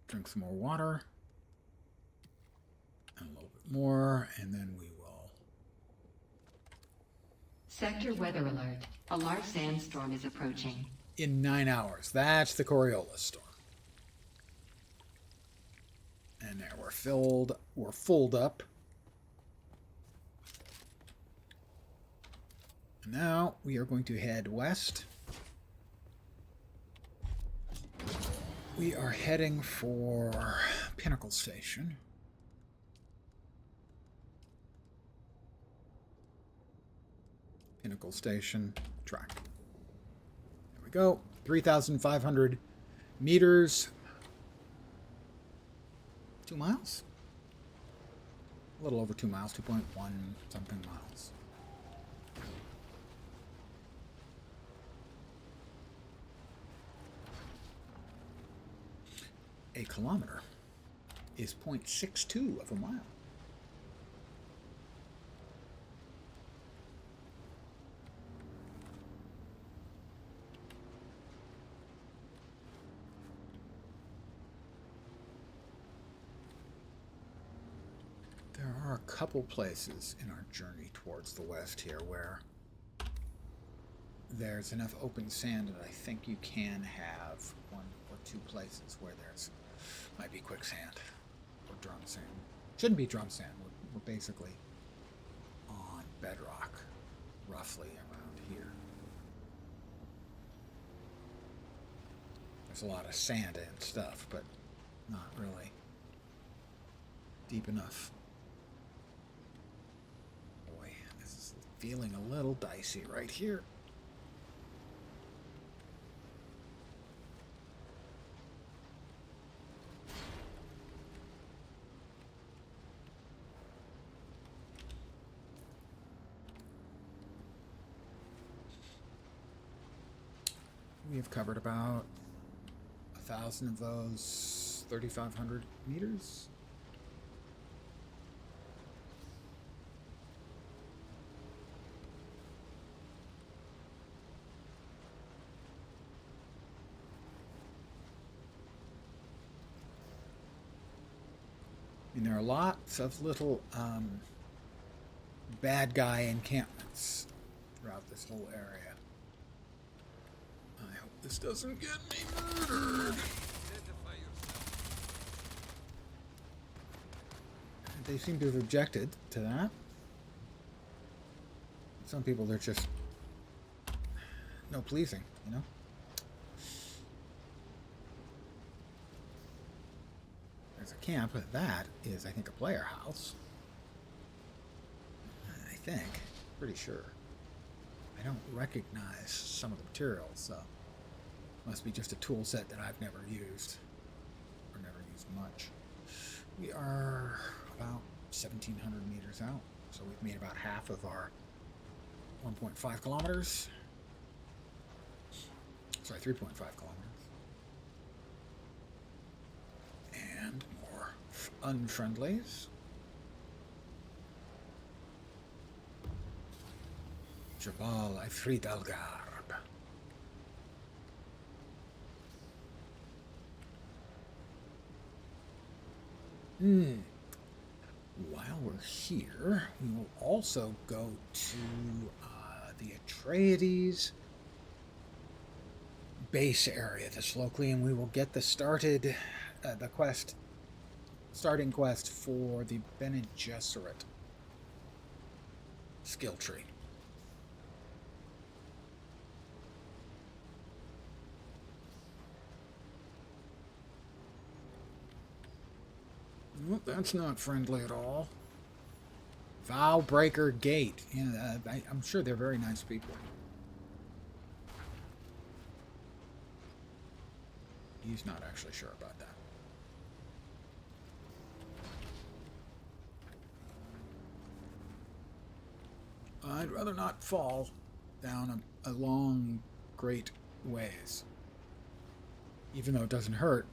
S3: drink some more water. And a little bit more, and then we will...
S8: Sector weather alert. A large sandstorm is approaching.
S3: In 9 hours. That's the Coriolis storm. And there, we're filled up. And now we are going to head west. We are heading for Pinnacle Station. Pinnacle Station track. There we go. 3,500 meters. 2 miles? A little over 2 miles, 2.1 something miles. A kilometer is 0.62 of a mile. couple places in our journey towards the west here where there's enough open sand that I think you can have one or two places where there's might be quicksand or drum sand. Shouldn't be drum sand. We're basically on bedrock, roughly around here. There's a lot of sand and stuff, but not really deep enough. Boy, this is feeling a little dicey right here. We have covered about 1,000 of those 3,500 meters. I mean, there are lots of little bad guy encampments throughout this whole area. I hope this doesn't get me murdered. They seem to have objected to that. Some people, they're just no pleasing, you know? There's a camp. That is, I think, a player house. I think. Pretty sure. I don't recognize some of the materials, so must be just a tool set that I've never used, or never used much. We are about 1,700 meters out, so we've made about half of our 1.5 kilometers. Sorry, 3.5 kilometers. And more unfriendlies. Jabal Ifrit al-Garb. While we're here, we will also go to the Atreides base area that's locally, and we will get the starting quest for the Bene Gesserit skill tree. Well, that's not friendly at all. Vowbreaker Gate. Yeah, I'm sure they're very nice people. He's not actually sure about that. I'd rather not fall down a long, great ways. Even though it doesn't hurt.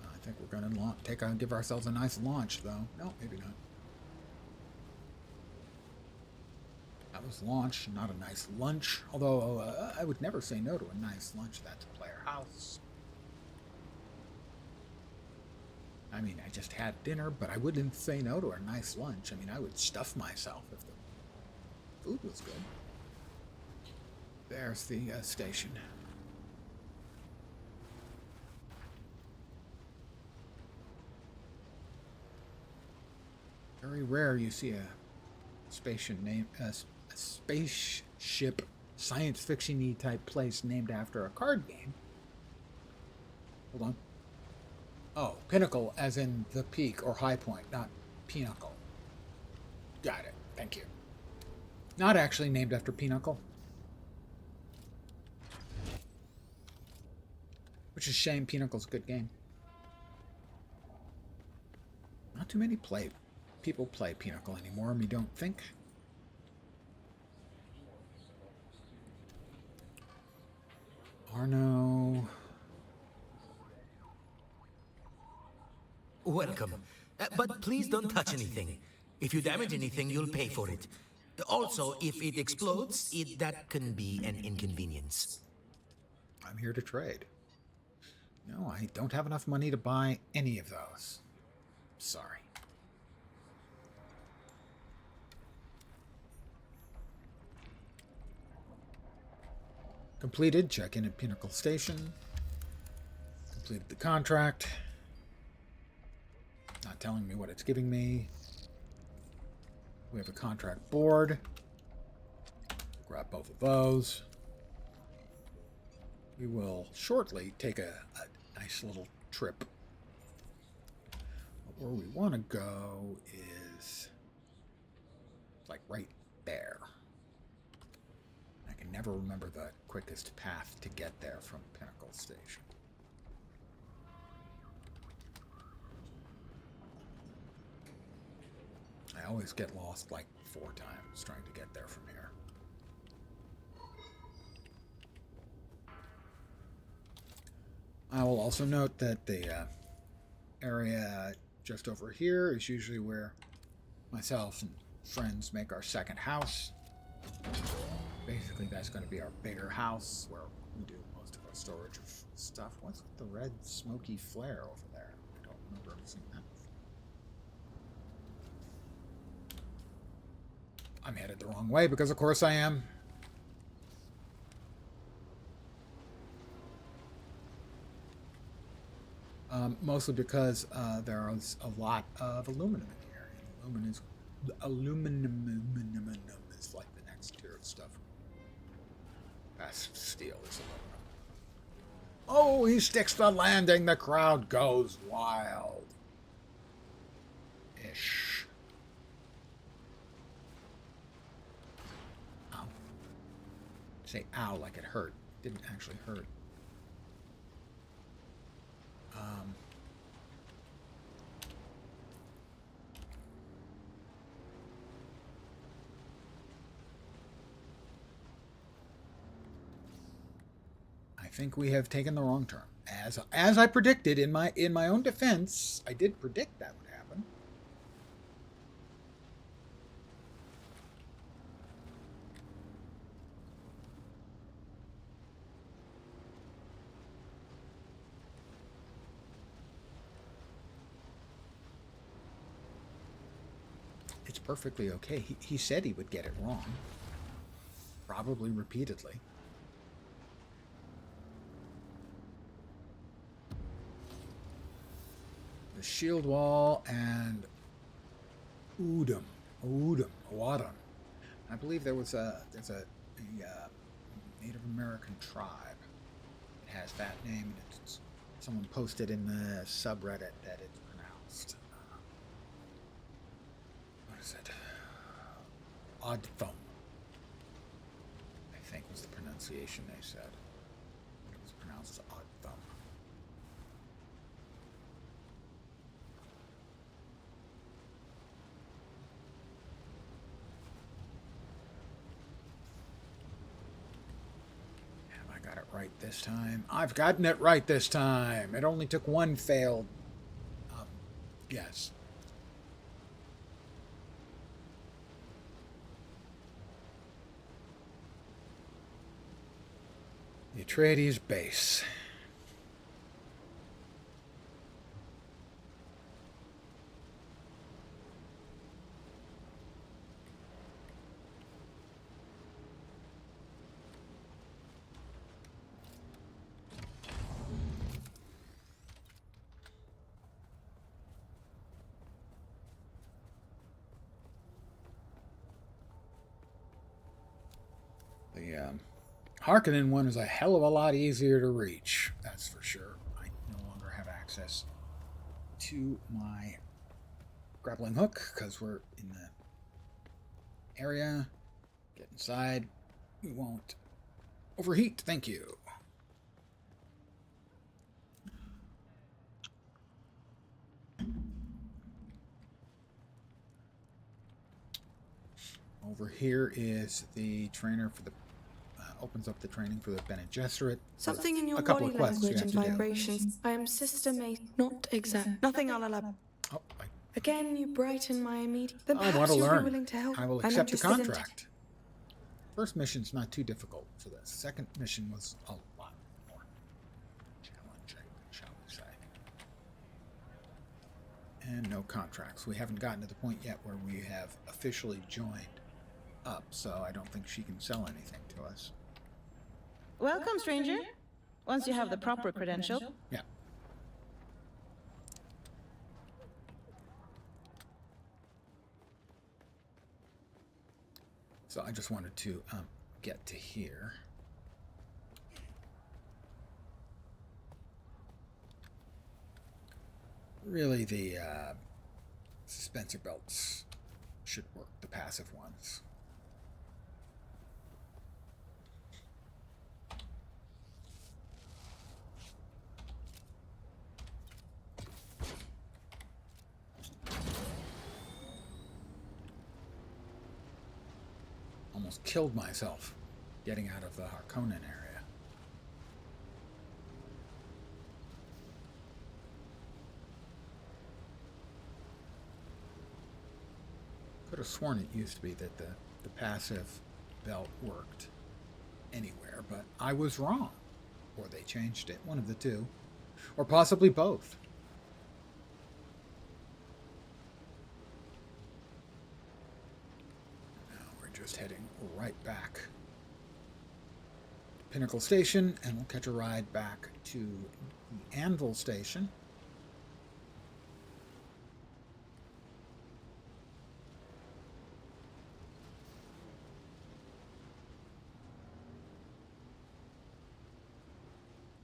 S3: I think we're going to give ourselves a nice launch, though. No, maybe not. That was launch, not a nice lunch. Although I would never say no to a nice lunch. That's a player house. I mean, I just had dinner, but I wouldn't say no to a nice lunch. I mean, I would stuff myself if the food was good. There's the station. Very rare you see a spaceship science fiction-y type place named after a card game. Hold on. Oh, Pinnacle as in the peak or high point, not Pinnacle. Got it. Thank you. Not actually named after Pinnacle. Which is a shame. Pinnacle's a good game. Not too many people play Pinnacle anymore, we don't think. Arno.
S9: Welcome. But please don't touch anything. If you damage anything, you'll pay for it. Also, if it explodes, that can be an inconvenience.
S3: I'm here to trade. No, I don't have enough money to buy any of those. Sorry. Completed. Check in at Pinnacle Station. Completed the contract. Not telling me what it's giving me. We have a contract board. Grab both of those. We will shortly take a nice little trip. Where we want to go is like right there. I can never remember the quickest path to get there from Pinnacle Station. I always get lost like 4 times trying to get there from here. I will also note that the area just over here is usually where myself and friends make our second house. Basically, that's going to be our bigger house where we do most of our storage of stuff. What's with the red smoky flare over there? I don't remember ever seeing that before. I'm headed the wrong way because, of course, I am. Mostly because there is a lot of aluminum in here. Aluminum is like the next tier of stuff. Past steel is aluminum. Oh, he sticks the landing. The crowd goes wild. Ish. Ow. Say ow like it hurt. Didn't actually hurt. I think we have taken the wrong turn. As I predicted in my own defense, I did predict that would happen. It's perfectly okay. He said he would get it wrong. Probably repeatedly. The shield wall and Udum. I believe there's a Native American tribe. It has that name, and someone posted in the subreddit that it's pronounced. What is it? Oddthum, I think was the pronunciation they said. It was pronounced Oddthum. Got it right this time. I've gotten it right this time. It only took one failed guess. The Atreides base. The Harkonnen one is a hell of a lot easier to reach, that's for sure. I no longer have access to my grappling hook because we're in the area. Get inside. We won't overheat, thank you. Over here is the trainer for the opens up the training for the Bene Gesserit.
S10: Something in your
S3: a couple
S10: body
S3: of quests
S10: language
S3: you
S10: and
S3: have to do.
S10: vibrations. I am sister mate, not exact. Nothing I'll allow.
S3: Oh,
S10: Again, you brighten my immediate. Then
S3: I
S10: perhaps
S3: want to
S10: you'll
S3: learn.
S10: be willing to help.
S3: I will
S10: I'm
S3: accept the
S10: interested in
S3: contract. First mission's not too difficult for this. Second mission was a lot more challenging. And no contracts. We haven't gotten to the point yet where we have officially joined up, so I don't think she can sell anything to us.
S11: Welcome, stranger. Once you have the proper credential.
S3: Yeah. So I just wanted to get to here. Really, the suspensor belts should work, the passive ones. Almost killed myself getting out of the Harkonnen area. Could have sworn it used to be that the passive belt worked anywhere, but I was wrong. Or they changed it, one of the two. Or possibly both. Now we're just heading right back to Pinnacle Station, and we'll catch a ride back to the Anvil Station.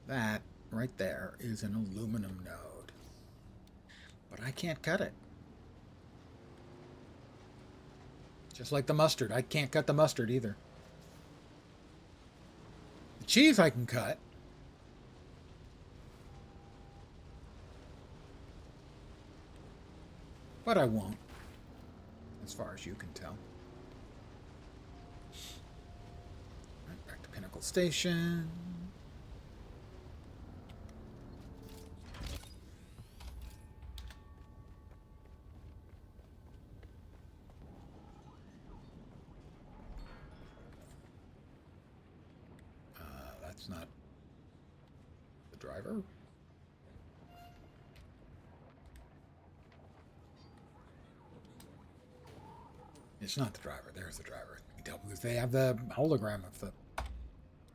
S3: That right there is an aluminum node. But I can't cut it. Just like the mustard. I can't cut the mustard either. The cheese I can cut. But I won't. As far as you can tell. Right, back to Pinnacle Station. That's not the driver. It's not the driver. There's the driver. You can tell because they have the hologram of the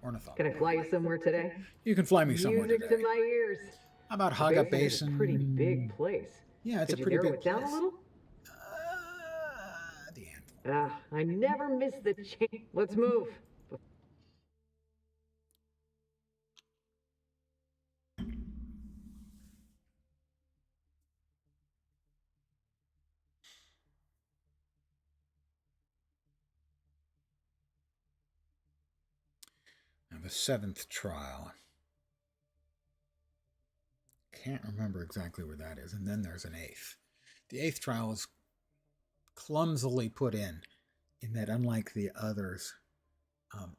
S3: ornithopter.
S7: Can I fly you somewhere today?
S3: You can fly me somewhere
S7: Music
S3: today.
S7: to my ears.
S3: How about
S7: The
S3: Haga
S7: Basin is
S3: Basin?
S7: a pretty big place.
S3: Yeah, it's
S7: Could
S3: a pretty
S7: you narrow
S3: big
S7: it down
S3: place.
S7: a little?
S3: The Anvil.
S7: I never miss the chance. Let's move.
S3: Now the 7th trial. Can't remember exactly where that is. And then there's an 8th. The 8th trial is clumsily put in that unlike the others,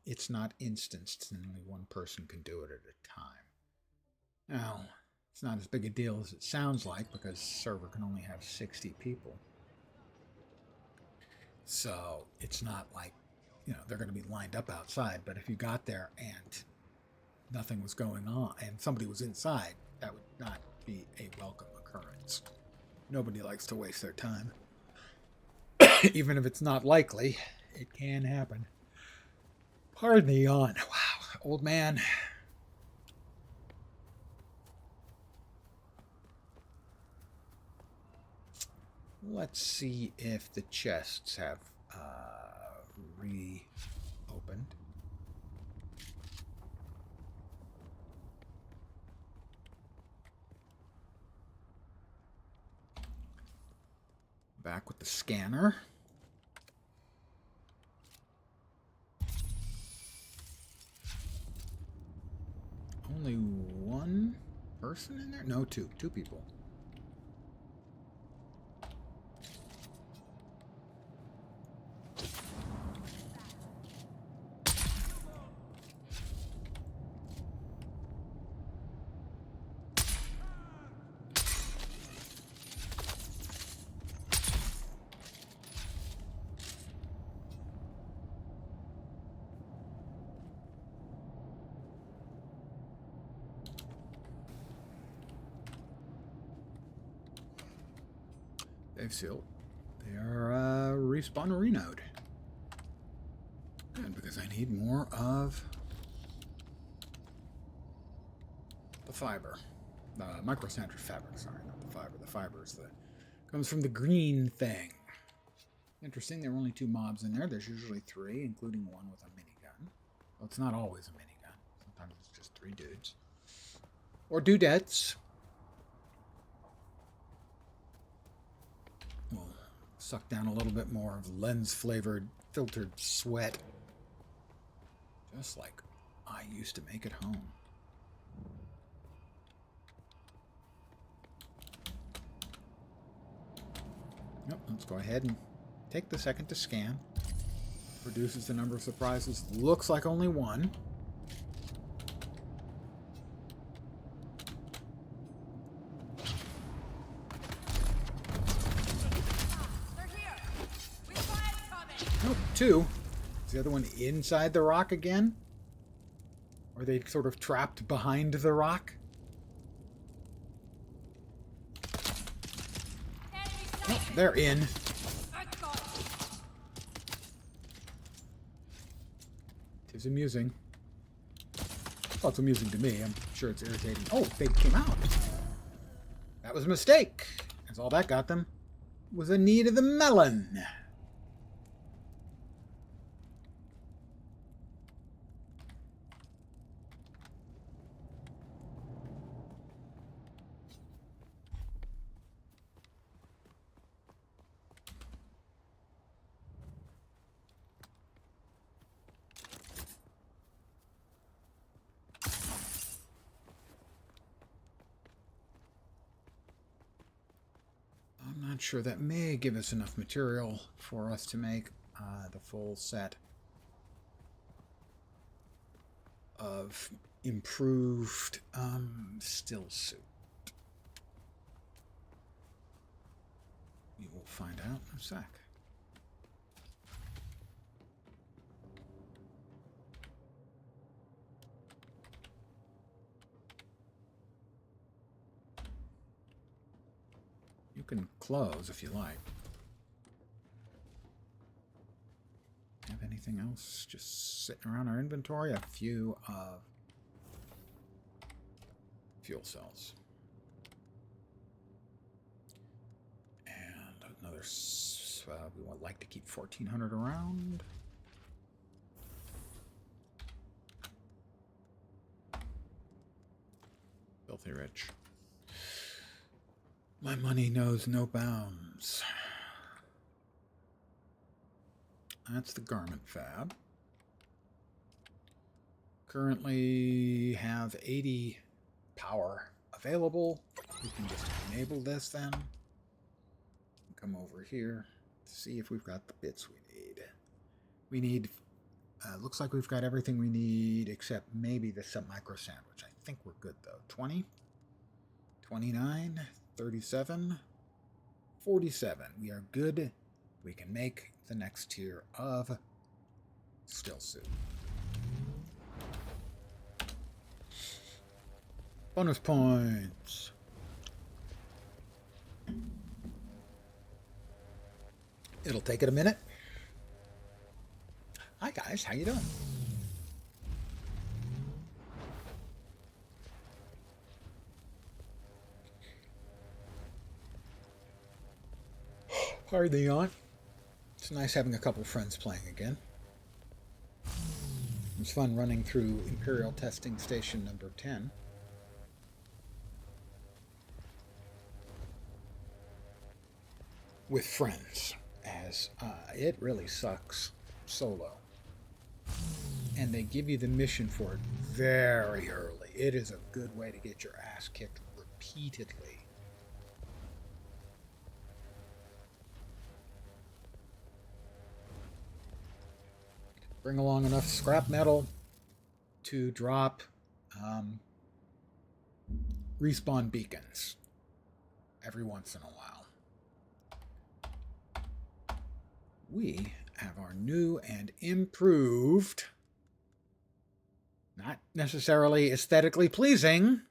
S3: it's not instanced and only one person can do it at a time. Now, it's not as big a deal as it sounds like because the server can only have 60 people. So it's not like, they're going to be lined up outside, but if you got there and nothing was going on and somebody was inside, that would not be a welcome occurrence. Nobody likes to waste their time. Even if it's not likely, it can happen. Pardon the yawn. Wow, old man. Let's see if the chests have reopened. Back with the scanner. Only one person in there? No, two. Two people. They've sealed. They are respawn renode. And because I need more of the fiber. The microsandwich fabric, sorry, not the fiber. The fiber is comes from the green thing. Interesting, there were only 2 mobs in there. There's usually 3, including one with a minigun. Well, it's not always a minigun. Sometimes it's just 3 dudes. Or dudettes. We'll suck down a little bit more of lens-flavored, filtered sweat. Just like I used to make at home. Yep, let's go ahead and take the second to scan. Reduces the number of surprises. Looks like only 1. Nope, 2. Is the other one inside the rock again? Or are they sort of trapped behind the rock? Nope, they're in. Tis amusing. Well, it's amusing to me. I'm sure it's irritating. Oh, they came out. That was a mistake. That's all that got them. Was a need of the melon. I'm not sure. That may give us enough material for us to make the full set of improved still suit. We will find out in a sec. You can close if you like. Have anything else just sitting around our inventory? A few of fuel cells. And another, we would like to keep 1,400 around. Filthy rich. My money knows no bounds. That's the garment fab. Currently have 80 power available. We can just enable this then. Come over here. See if we've got the bits we need. We need, looks like we've got everything we need except maybe the micro sandwich. I think we're good though. 20, 29, 37, 47. We are good. We can make the next tier of still suit. Bonus points. It'll take it a minute. Hi guys, how you doing? Pardon the yawn. It's nice having a couple friends playing again. It was fun running through Imperial Testing Station number 10. With friends, as it really sucks solo. And they give you the mission for it very early. It is a good way to get your ass kicked repeatedly. Bring along enough scrap metal to drop respawn beacons every once in a while. We have our new and improved, not necessarily aesthetically pleasing,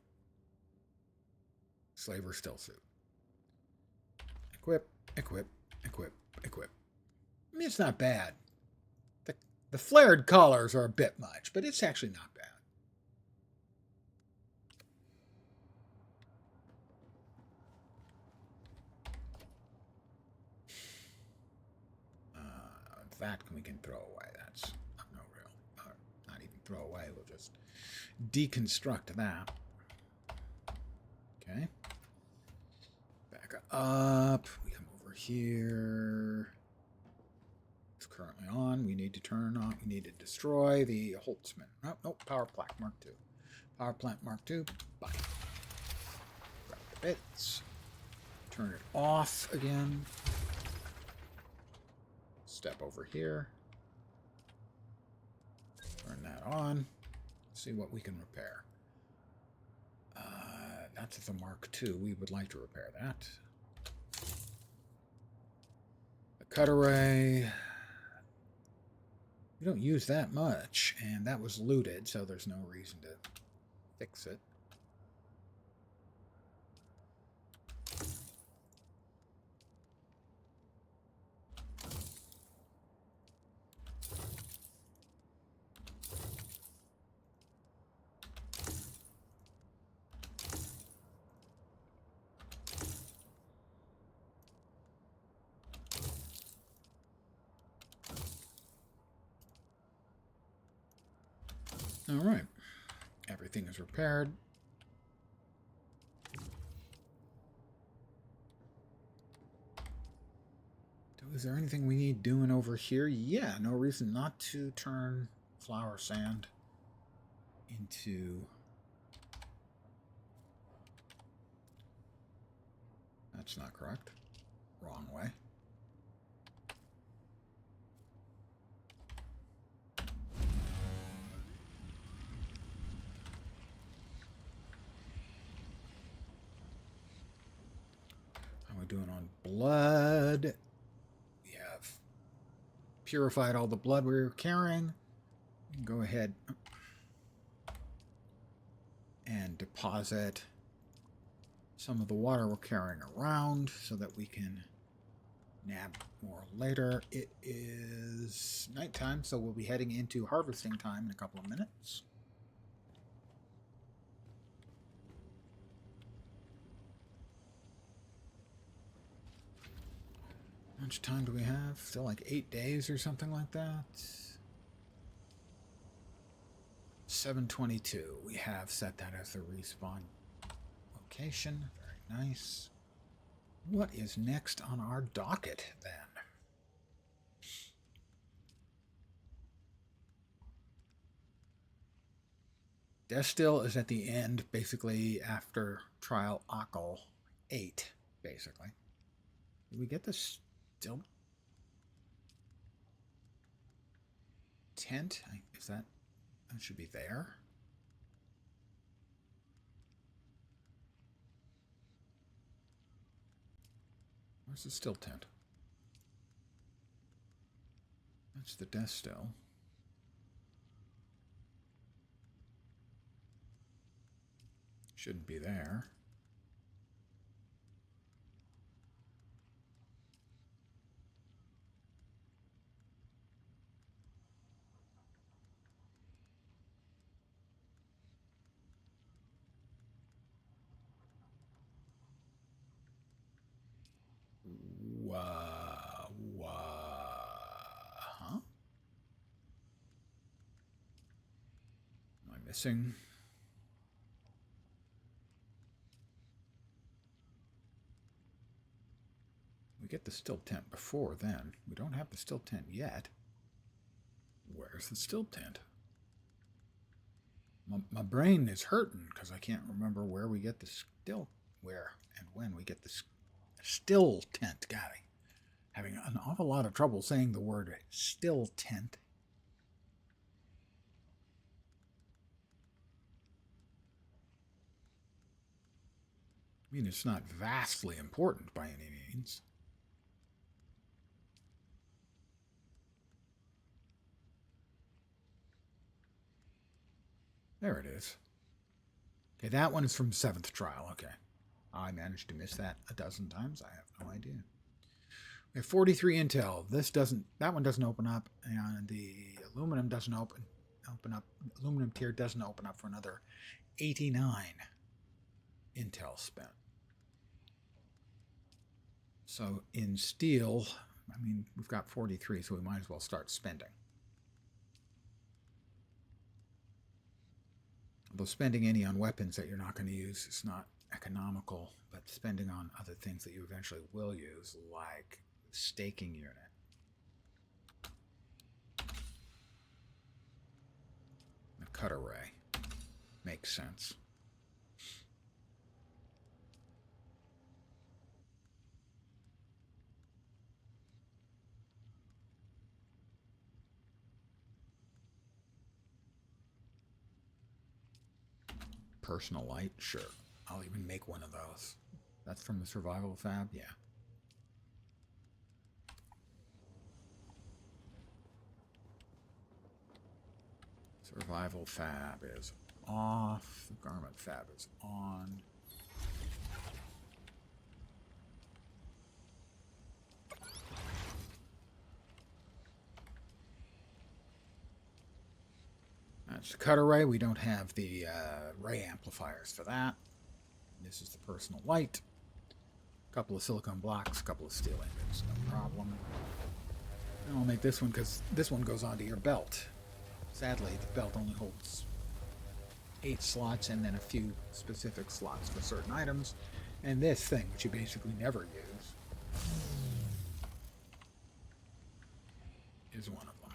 S3: Slaver still suit. Equip. equip, equip, equip. I mean, it's not bad. The flared colors are a bit much, but it's actually not bad. That we can throw away. That's no real, not even throw away. We'll just deconstruct that. Okay. Back up. We come over here. It's currently on. We need to turn on. We need to destroy the Holtzman. Oh, nope. Power plant Mark II. Power plant Mark II. Bye. Grab the bits. Turn it off again. Step over here. Turn that on. See what we can repair. That's the Mark II. We would like to repair that. The cut array. We don't use that much, and that was looted, so there's no reason to fix it. All right. Everything is repaired. Is there anything we need doing over here? Yeah, no reason not to turn flour sand into... That's not correct. Wrong way. How are we doing on blood? We have purified all the blood we were carrying. Go ahead and deposit some of the water we're carrying around so that we can nab more later. It is nighttime, so we'll be heading into harvesting time in a couple of minutes. How much time do we have? Still like 8 days or something like that. 7:22. We have set that as the respawn location. Very nice. What is next on our docket then? Destil is at the end, basically after trial Akal 8, basically. Did we get this still? Tent? Is that should be there? Where's the still tent? That's the death still. Shouldn't be there. Huh? Am I missing? We get the still tent before then. We don't have the still tent yet. Where's the still tent? My brain is hurting because I can't remember where we get the still, where and when we get the still tent. God, I'm having an awful lot of trouble saying the word still tent. I mean, it's not vastly important by any means. There it is. Okay, that one is from 7th trial. Okay. I managed to miss that a dozen times. I have no idea. We have 43 intel. That one doesn't open up, and the aluminum doesn't open up. Aluminum tier doesn't open up for another 89 intel spent. So in steel, I mean, we've got 43, so we might as well start spending. Although spending any on weapons that you're not going to use is not economical, but spending on other things that you eventually will use, like staking unit. The cut array makes sense. Personal light, sure. I'll even make one of those. That's from the survival fab, yeah. Survival fab is off. The garment fab is on. That's the cut array. We don't have the ray amplifiers for that. This is the personal light. A couple of silicone blocks, a couple of steel ingots, no problem. And I'll make this one because this one goes onto your belt. Sadly, the belt only holds 8 slots and then a few specific slots for certain items. And this thing, which you basically never use, is one of them.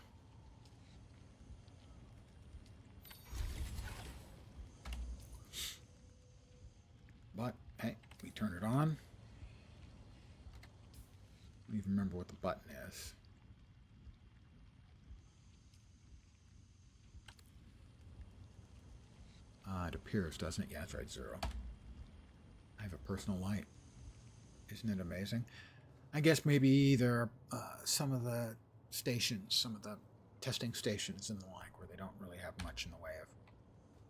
S3: But, hey, we turn it on. I don't even remember what the button is. It appears, doesn't it? Yeah, that's right, 0. I have a personal light. Isn't it amazing? I guess maybe either some of the stations, some of the testing stations and the like, where they don't really have much in the way of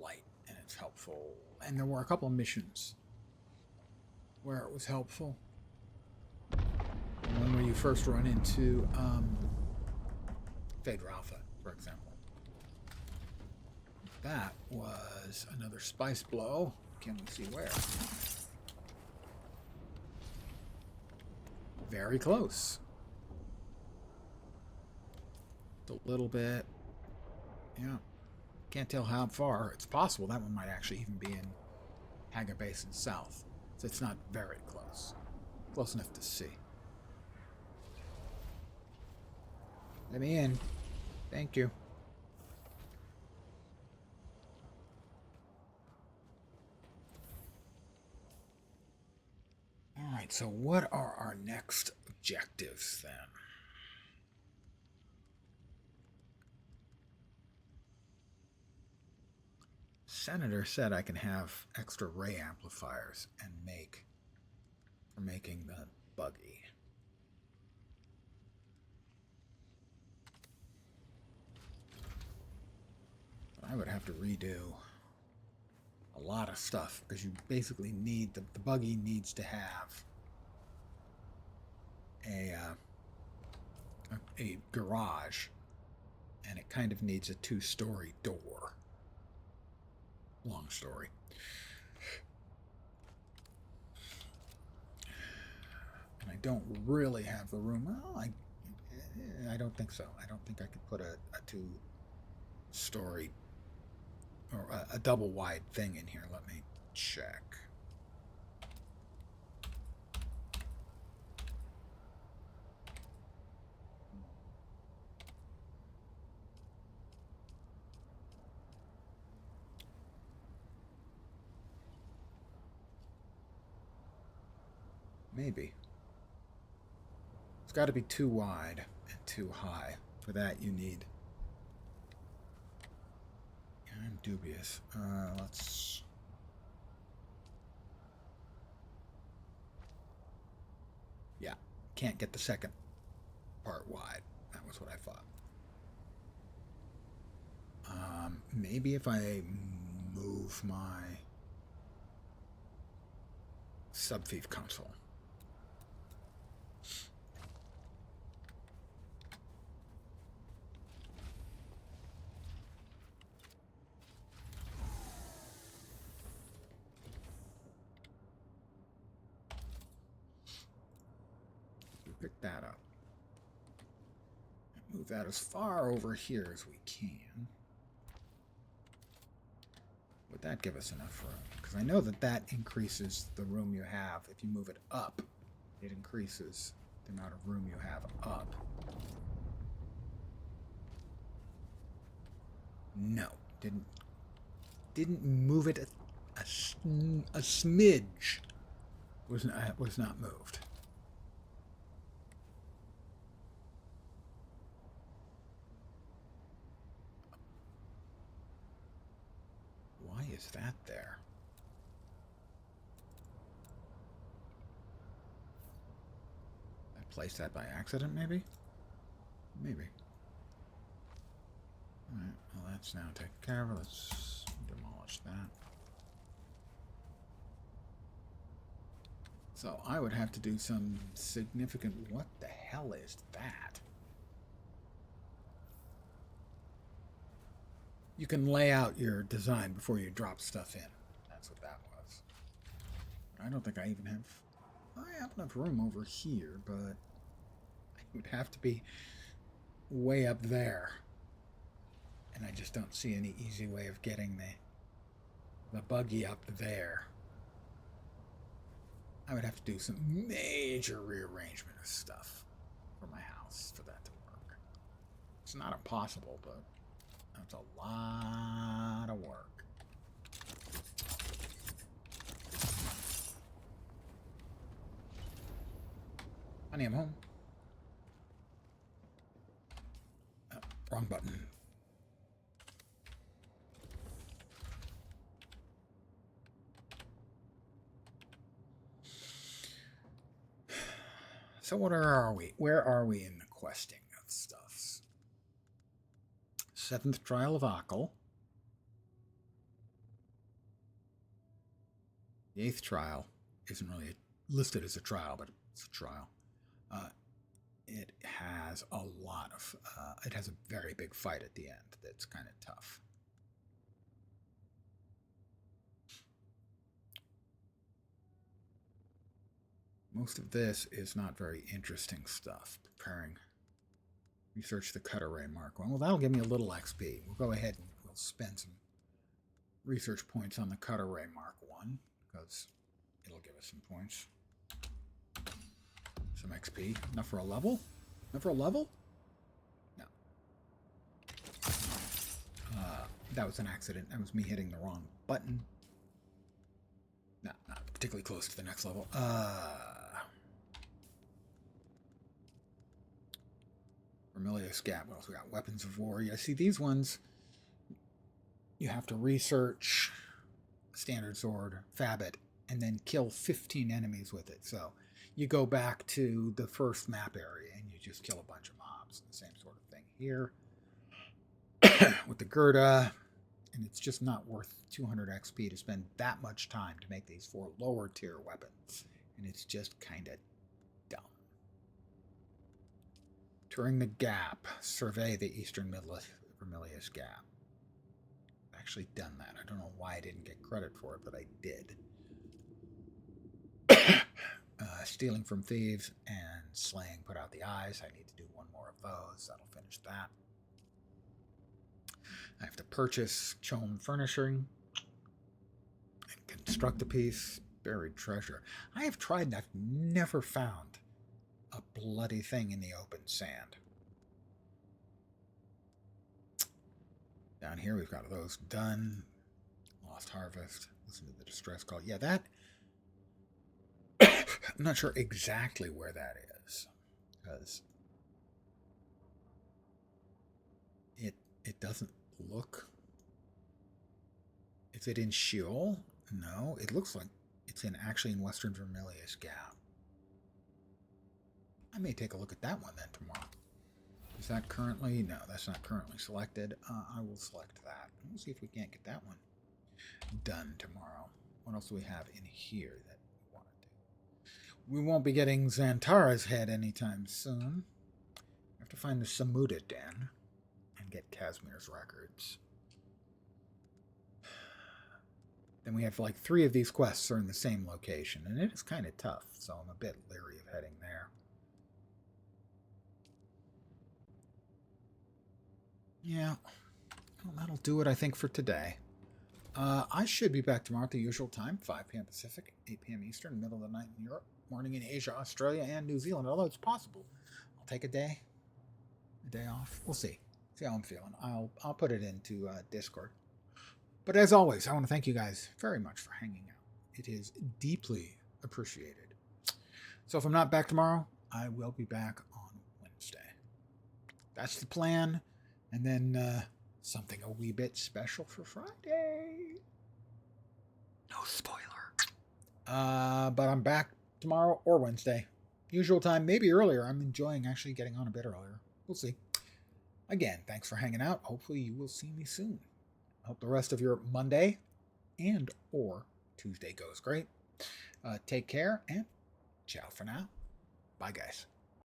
S3: light, and it's helpful. And there were a couple of missions where it was helpful. One where you first run into Phaedra Alpha, for example. That was another spice blow. Can we see where? Very close. A little bit. Yeah. Can't tell how far. It's possible that one might actually even be in Haga Basin South. So it's not very close. Close enough to see. Let me in. Thank you. Alright, so what are our next objectives then? Senator said I can have extra ray amplifiers and for making the buggy. I would have to redo a lot of stuff because you basically need the buggy needs to have a garage, and it kind of needs a 2-story door. Long story. And I don't really have the room. Well, I don't think so. I don't think I could put a 2-story or a double wide thing in here. Let me check. Maybe. It's got to be too wide and too high. For that, you need... I'm dubious. Let's... Yeah, can't get the second part wide. That was what I thought. Maybe if I move my subfief console. Pick that up. Move that as far over here as we can. Would that give us enough room? Because I know that that increases the room you have. If you move it up, it increases the amount of room you have up. No, didn't move it a smidge. Was not moved. Why is that there? I placed that by accident, maybe? Maybe. Alright, well that's now taken care of. Let's demolish that. So I would have to do some significant... What the hell is that? You can lay out your design before you drop stuff in. That's what that was. I don't think I even have... I have enough room over here, but it would have to be way up there. And I just don't see any easy way of getting the buggy up there. I would have to do some major rearrangement of stuff for my house for that to work. It's not impossible, but that's a lot of work. Honey, I'm home. Oh, wrong button. So where are we? Where are we in the questing of stuffs? 7th trial of Akal. The 8th trial isn't really listed as a trial, but it's a trial. It has a lot of... it has a very big fight at the end that's kind of tough. Most of this is not very interesting stuff. Preparing... Research the cut array Mark 1. Well, that'll give me a little XP. We'll go ahead and we'll spend some research points on the cut array Mark 1, because it'll give us some points. Some XP. Enough for a level? Enough for a level? No. That was an accident. That was me hitting the wrong button. No, not particularly close to the next level. Vermilius Gap. What else we got? Weapons of War. Yeah, see, these ones, you have to research Standard Sword, fab it, and then kill 15 enemies with it. So you go back to the first map area and you just kill a bunch of mobs. The same sort of thing here with the Gerda. And it's just not worth 200 XP to spend that much time to make these 4 lower tier weapons. And it's just kind of dumb. Touring the Gap. Survey the Eastern Vermilius Gap. I've actually done that. I don't know why I didn't get credit for it, but I did. Stealing from thieves and slaying put out the eyes. I need to do 1 more of those. That'll finish that. I have to purchase Chome Furnishing and construct a piece. Buried treasure. I have tried and I've never found a bloody thing in the open sand. Down here we've got those done. Lost Harvest. Listen to the distress call. Yeah, that... I'm not sure exactly where that is. Because it doesn't look... Is it in Sheol? No, it looks like it's actually in Western Vermilius Gap. I may take a look at that one then tomorrow. Is that currently? No, that's not currently selected. I will select that. We'll see if we can't get that one done tomorrow. What else do we have in here that we want to do? We won't be getting Xantara's head anytime soon. We have to find the Samuda Den and get Casimir's records. Then we have like 3 of these quests are in the same location, and it is kind of tough, so I'm a bit leery of heading there. Yeah. Well, that'll do it, I think, for today. I should be back tomorrow at the usual time, 5 p.m. Pacific, 8 p.m. Eastern, middle of the night in Europe, morning in Asia, Australia, and New Zealand, although it's possible. I'll take a day off. We'll see. See how I'm feeling. I'll put it into Discord. But as always, I want to thank you guys very much for hanging out. It is deeply appreciated. So if I'm not back tomorrow, I will be back on Wednesday. That's the plan. And then something a wee bit special for Friday. No spoiler. But I'm back tomorrow or Wednesday. Usual time, maybe earlier. I'm enjoying actually getting on a bit earlier. We'll see. Again, thanks for hanging out. Hopefully you will see me soon. I hope the rest of your Monday and or Tuesday goes great. Take care and ciao for now. Bye, guys.